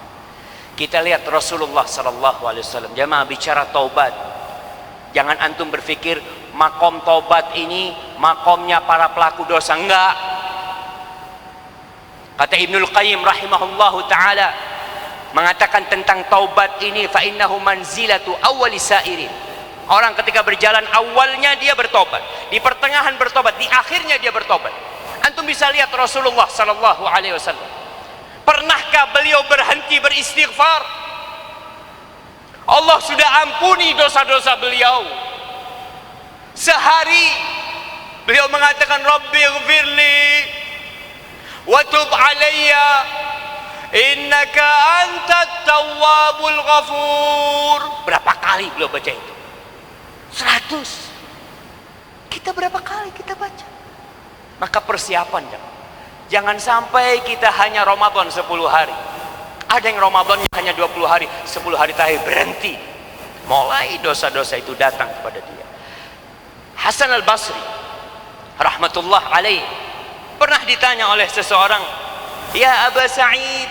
Kita lihat Rasulullah sallallahu alaihi wasallam jamaah bicara taubat. Jangan antum berpikir makom taubat ini makomnya para pelaku dosa. Enggak. Kata Ibnul Qayyim rahimahullahu taala mengatakan tentang taubat ini, fa innahu manzilatu awwali sa'irin. Orang ketika berjalan awalnya dia bertobat, di pertengahan bertobat, di akhirnya dia bertobat. Antum bisa lihat Rasulullah sallallahu alaihi wasallam. Pernahkah beliau berhenti beristighfar? Allah sudah ampuni dosa-dosa beliau. Sehari beliau mengatakan Rabbighfirli wa tub alayya innaka antat tawwabul ghafur. Berapa kali beliau baca itu? 100. Kita berapa kali kita baca? Maka persiapan jangan sampai kita hanya Ramadan 10 hari. Ada yang Ramadannya hanya 20 hari, 10 hari terakhir berhenti. Mulai dosa-dosa itu datang kepada dia. Hasan al-Basri rahmatullah alaih pernah ditanya oleh seseorang, "Ya Aba Sa'id,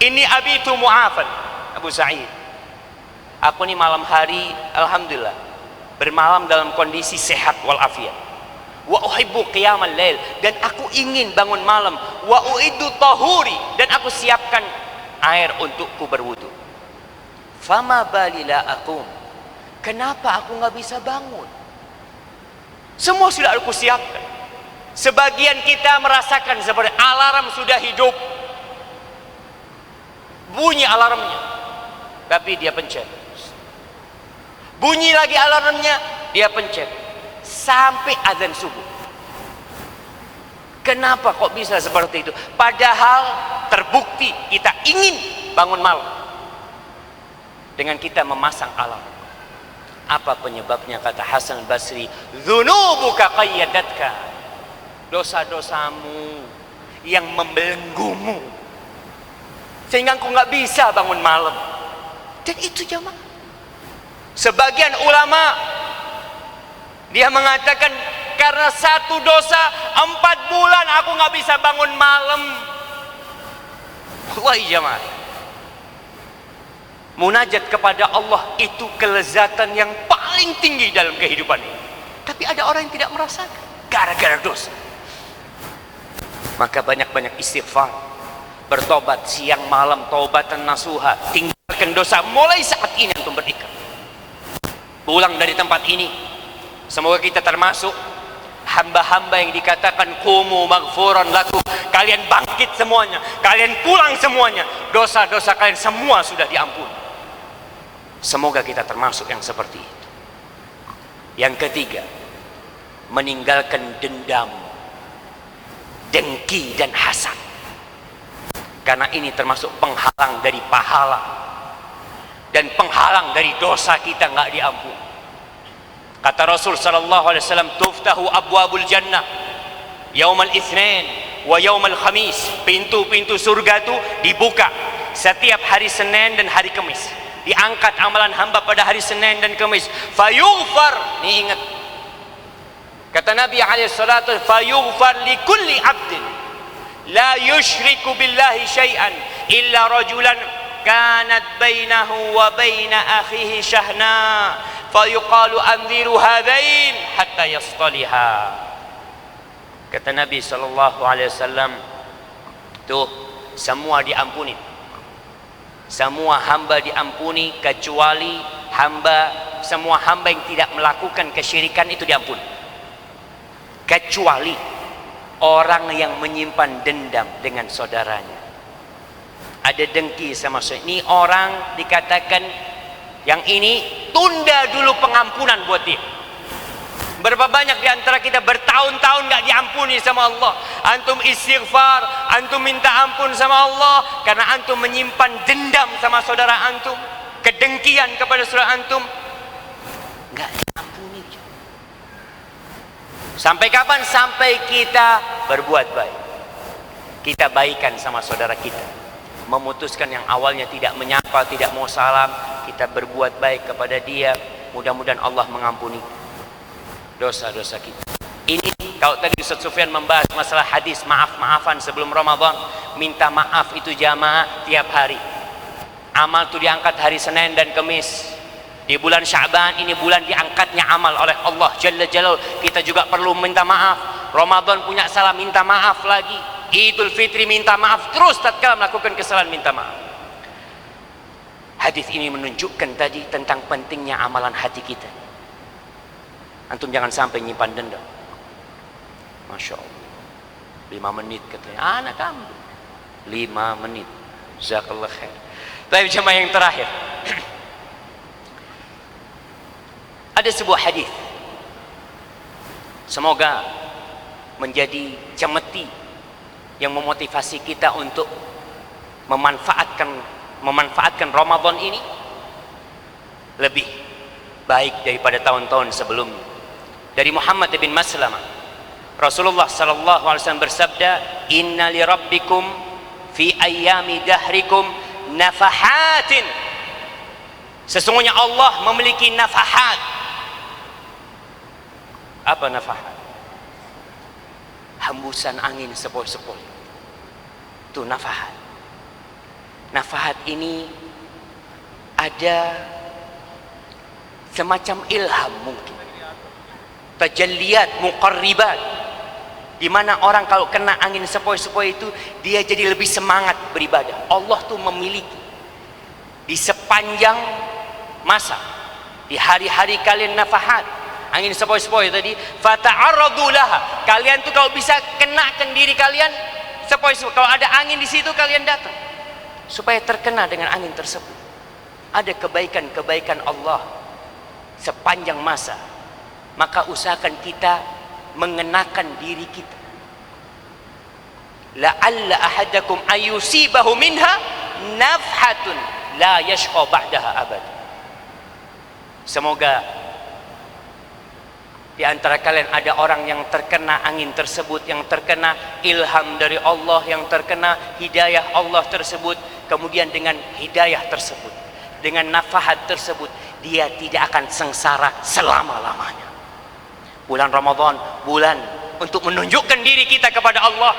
ini abitu mu'afan." Abu Sa'id, aku ini malam hari alhamdulillah bermalam dalam kondisi sehat walafiat. Wa uhibbu qiyamal lail, dan aku ingin bangun malam. Wa uiddu tahuri, dan aku siapkan air untukku berwudu. Fama balila akum, kenapa aku nggak bisa bangun? Semua sudah aku siapkan. Sebagian kita merasakan seperti alarm sudah hidup, bunyi alarmnya, tapi dia pencet. Bunyi lagi alarmnya, dia pencet sampai azan subuh. Kenapa kok bisa seperti itu? Padahal terbukti kita ingin bangun malam dengan kita memasang alarm. Apa penyebabnya? Kata Hasan Basri, dzunubuka qayyadatka, dosa-dosamu yang membelenggumu sehingga engkau nggak bisa bangun malam. Dan itu jamaah, sebagian ulama dia mengatakan karena satu dosa 4 bulan aku nggak bisa bangun malam. Wah jamaah, munajat kepada Allah itu kelezatan yang paling tinggi dalam kehidupan ini. Tapi ada orang yang tidak merasakan gara-gara dosa. Maka banyak-banyak istighfar, bertobat siang malam, taubatan nasuha, tinggalkan dosa mulai saat ini untuk berikat. Pulang dari tempat ini, semoga kita termasuk hamba-hamba yang dikatakan qumu maghfuran lakum. Kalian bangkit semuanya, kalian pulang semuanya, dosa-dosa kalian semua sudah diampuni. Semoga kita termasuk yang seperti itu. Yang ketiga, meninggalkan dendam, dengki dan hasad, karena ini termasuk penghalang dari pahala dan penghalang dari dosa kita nggak diampuni. Kata Rasul sallallahu alaihi wasallam, tuftahu abwabul jannah yaumal itsnain wa yaumal khamis. Pintu-pintu surga itu dibuka setiap hari Senin dan hari Kamis. Diangkat amalan hamba pada hari Senin dan Kamis. Fayughfar, nih ingat. Kata Nabi alaihi salatu, fayughfar li kulli 'abdin la yusyriku billahi syai'an illa rajulan kanat bainahu wa baina akhihi syahna fayuqalu anziru hadain hatta yastaliha. Kata Nabi sallallahu alaihi wasallam, tuh semua diampuni, semua hamba diampuni kecuali semua hamba yang tidak melakukan kesyirikan itu diampuni, kecuali orang yang menyimpan dendam dengan saudaranya. Ada dengki sama saudara. Ini orang dikatakan yang ini tunda dulu pengampunan buat dia. Berapa banyak di antara kita bertahun-tahun gak diampuni sama Allah. Antum istighfar, antum minta ampun sama Allah karena antum menyimpan dendam sama saudara antum, kedengkian kepada saudara antum, gak diampuni. Sampai kapan? Sampai kita berbuat baik, kita baikan sama saudara kita, memutuskan yang awalnya tidak menyapa, tidak mau salam, kita berbuat baik kepada dia. Mudah-mudahan Allah mengampuni dosa-dosa kita. Ini kalau tadi Ustaz Sufyan membahas masalah hadis maaf-maafan sebelum Ramadan, minta maaf itu jamaah tiap hari. Amal itu diangkat hari Senin dan Kamis. Di bulan Sya'ban ini bulan diangkatnya amal oleh Allah Jalla Jalaluhu. Kita juga perlu minta maaf. Ramadan punya salah, minta maaf lagi. Idul Fitri minta maaf terus tatkala melakukan kesalahan, minta maaf. Hadis ini menunjukkan tadi tentang pentingnya amalan hati kita. Antum jangan sampai nyimpan dendam. Masya Allah, 5 menit katanya anak kamu, 5 menit. Jazakallah khair. Tapi jemaah yang terakhir, ada sebuah hadis, semoga menjadi cemeti yang memotivasi kita untuk memanfaatkan Ramadan ini lebih baik daripada tahun-tahun sebelumnya. Dari Muhammad bin Maslamah, Rasulullah sallallahu alaihi wasallam bersabda, "Inna li rabbikum fi ayyami dahrikum nafahatin." Sesungguhnya Allah memiliki nafahat. Apa nafahat? Hembusan angin sepoi-sepoi. Itu nafahat. Nafahat ini ada semacam ilham mungkin. Tajalliyat muqarribat, di mana orang kalau kena angin sepoi-sepoi itu dia jadi lebih semangat beribadah. Allah tuh memiliki di sepanjang masa, di hari-hari kalian nafahat, angin sepoi-sepoi tadi, fata'arradu laha, kalian tuh kalau bisa kenakan diri kalian sepoi-sepoi, kalau ada angin di situ kalian datang supaya terkena dengan angin tersebut. Ada kebaikan-kebaikan Allah sepanjang masa, maka usahakan kita mengenakan diri kita. La'alla ahadakum ayusibahu minha nafhatun la yashqa ba'daha abad. Semoga di antara kalian ada orang yang terkena angin tersebut, yang terkena ilham dari Allah, yang terkena hidayah Allah tersebut, kemudian dengan hidayah tersebut, dengan nafahat tersebut, dia tidak akan sengsara selama-lamanya. Bulan Ramadan, bulan untuk menunjukkan diri kita kepada Allah,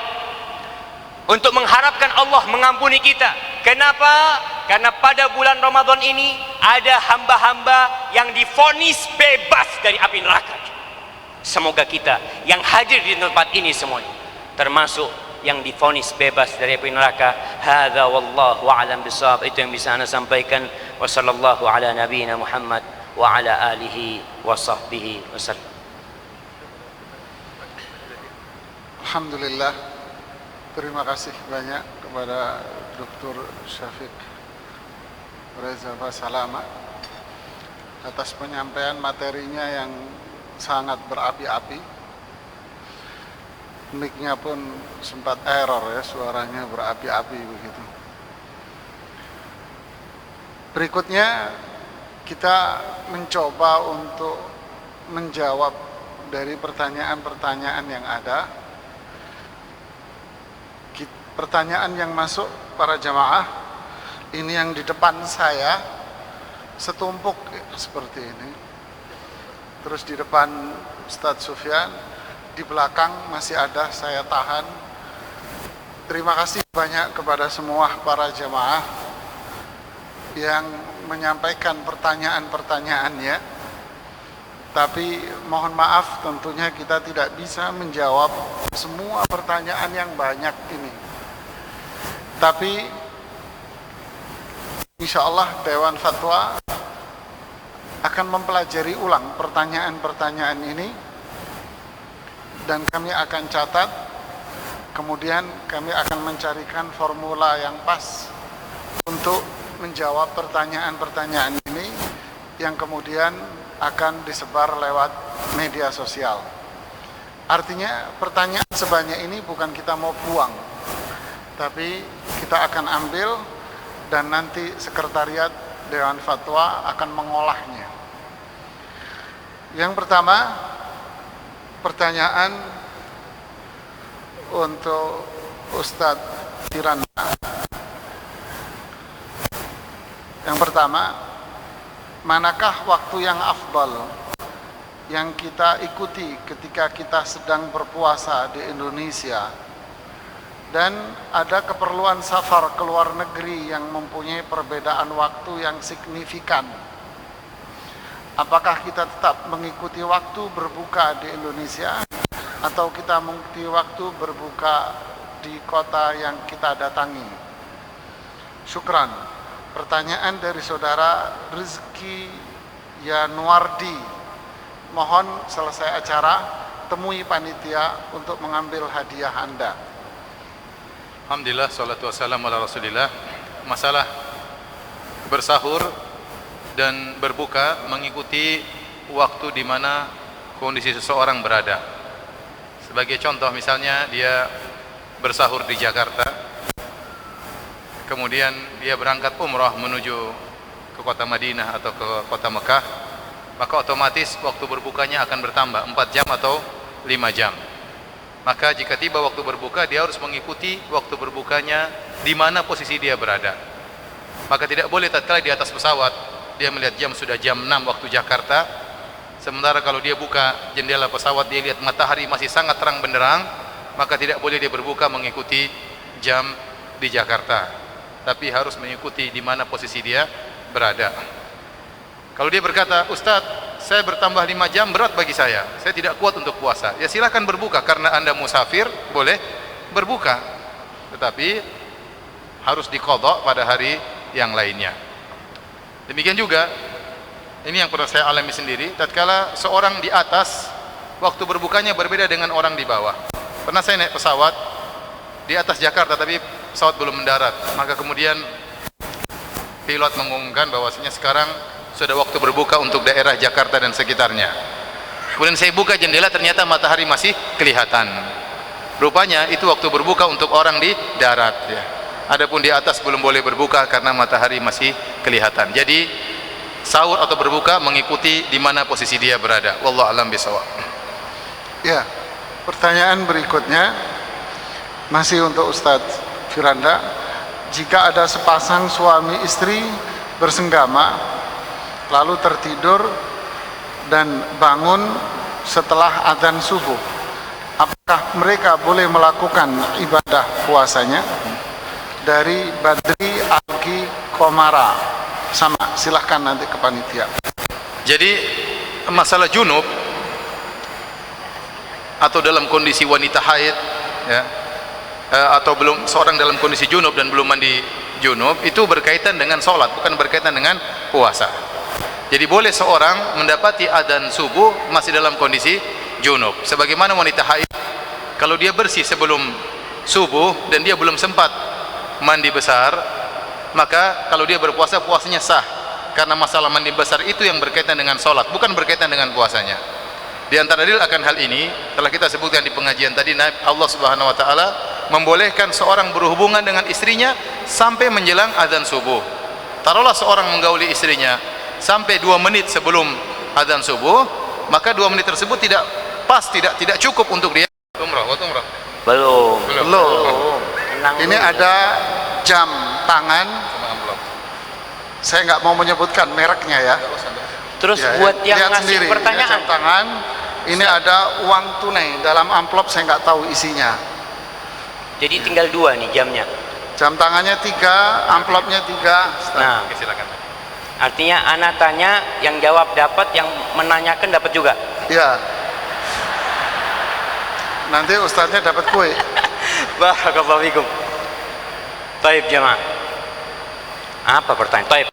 untuk mengharapkan Allah mengampuni kita. Kenapa? Karena pada bulan Ramadan ini ada hamba-hamba yang divonis bebas dari api neraka. Semoga kita yang hadir di tempat ini semuanya termasuk yang divonis bebas dari api neraka. Hadza wallahu a'lam bishawab. Itu yang bisa ana sampaikan. Wa sallallahu ala nabiyyina Muhammad wa ala alihi wa sahbihi wasallam. Alhamdulillah, terima kasih banyak kepada Dr. Syafiq Reza Basalama atas penyampaian materinya yang sangat berapi-api. Mic-nya pun sempat error ya, suaranya berapi-api begitu. Berikutnya kita mencoba untuk menjawab dari pertanyaan-pertanyaan yang ada. Pertanyaan yang masuk para jamaah ini yang di depan saya setumpuk seperti ini. Terus di depan Ustadz Sufyan, di belakang masih ada, saya tahan. Terima kasih banyak kepada semua para jamaah yang menyampaikan pertanyaan-pertanyaannya. Tapi mohon maaf, tentunya kita tidak bisa menjawab semua pertanyaan yang banyak ini. Tapi insya Allah Dewan Fatwa akan mempelajari ulang pertanyaan-pertanyaan ini dan kami akan catat, kemudian kami akan mencarikan formula yang pas untuk menjawab pertanyaan-pertanyaan ini yang kemudian akan disebar lewat media sosial. Artinya pertanyaan sebanyak ini bukan kita mau buang, tapi kita akan ambil dan nanti sekretariat Dewan Fatwa akan mengolahnya. Yang pertama, pertanyaan untuk Ustadz Firanda. Yang pertama, manakah waktu yang afdal yang kita ikuti ketika kita sedang berpuasa di Indonesia dan ada keperluan safar ke luar negeri yang mempunyai perbedaan waktu yang signifikan, apakah kita tetap mengikuti waktu berbuka di Indonesia atau kita mengikuti waktu berbuka di kota yang kita datangi? Syukran. Pertanyaan dari saudara Rizky Yanuardi. Mohon selesai acara temui panitia untuk mengambil hadiah Anda. Alhamdulillah, salatu wassalamu ala rasulillah. Masalah bersahur dan berbuka mengikuti waktu di mana kondisi seseorang berada. Sebagai contoh, misalnya dia bersahur di Jakarta, kemudian dia berangkat umrah menuju ke kota Madinah atau ke kota Mekah, maka otomatis waktu berbukanya akan bertambah 4 jam atau 5 jam. Maka jika tiba waktu berbuka, dia harus mengikuti waktu berbukanya di mana posisi dia berada. Maka tidak boleh tatkala di atas pesawat dia melihat jam sudah jam 6 waktu Jakarta, sementara kalau dia buka jendela pesawat dia lihat matahari masih sangat terang benderang, maka tidak boleh dia berbuka mengikuti jam di Jakarta, tapi harus mengikuti di mana posisi dia berada. Kalau dia berkata, Ustadz, saya bertambah 5 jam berat bagi saya tidak kuat untuk puasa, ya silakan berbuka, karena Anda musafir boleh berbuka, tetapi harus diqadha pada hari yang lainnya. Demikian juga, ini yang pernah saya alami sendiri, tatkala seorang di atas waktu berbukanya berbeda dengan orang di bawah. Pernah saya naik pesawat di atas Jakarta, tapi pesawat belum mendarat, maka kemudian pilot mengumumkan bahwasanya sekarang sudah waktu berbuka untuk daerah Jakarta dan sekitarnya. Kemudian saya buka jendela, ternyata matahari masih kelihatan. Rupanya itu waktu berbuka untuk orang di darat, ya. Adapun di atas belum boleh berbuka karena matahari masih kelihatan. Jadi sahur atau berbuka mengikuti di mana posisi dia berada. Wallahu a'lam bishawab. Ya, pertanyaan berikutnya masih untuk Ustadz Firanda. Jika ada sepasang suami istri bersenggama lalu tertidur dan bangun setelah adzan subuh, apakah mereka boleh melakukan ibadah puasanya? Dari Badri Algi Komara. Sama, silahkan nanti ke panitia. Jadi masalah junub atau dalam kondisi wanita haid, ya, atau belum, seorang dalam kondisi junub dan belum mandi junub, itu berkaitan dengan sholat, bukan berkaitan dengan puasa. Jadi boleh seorang mendapati adzan subuh masih dalam kondisi junub, sebagaimana wanita haid, kalau dia bersih sebelum subuh dan dia belum sempat mandi besar, maka kalau dia berpuasa, puasanya sah, karena masalah mandi besar itu yang berkaitan dengan sholat, bukan berkaitan dengan puasanya. Di antara dalil akan hal ini telah kita sebutkan di pengajian tadi, Allah Subhanahu wa taala membolehkan seorang berhubungan dengan istrinya sampai menjelang adzan subuh. Taruhlah seorang menggauli istrinya sampai 2 menit sebelum adzan subuh, maka 2 menit tersebut tidak pas, tidak cukup untuk dia umrah. Belum. Ini ada jam tangan, saya nggak mau menyebutkan mereknya ya. Terus Ya, buat yang lihat ngasih sendiri, pertanyaan, ya, jam tangan ini ada uang tunai dalam amplop, saya nggak tahu isinya. jadi tinggal 2 nih jamnya. Jam tangannya 3, amplopnya 3. Nah, Oke, silakan. artinya anak tanya, yang jawab dapat, yang menanyakan dapat juga. Ya. Nanti ustadznya dapat kue. Barakallahu fikum. Taib jamaah. Apa pertanyaan? Taib.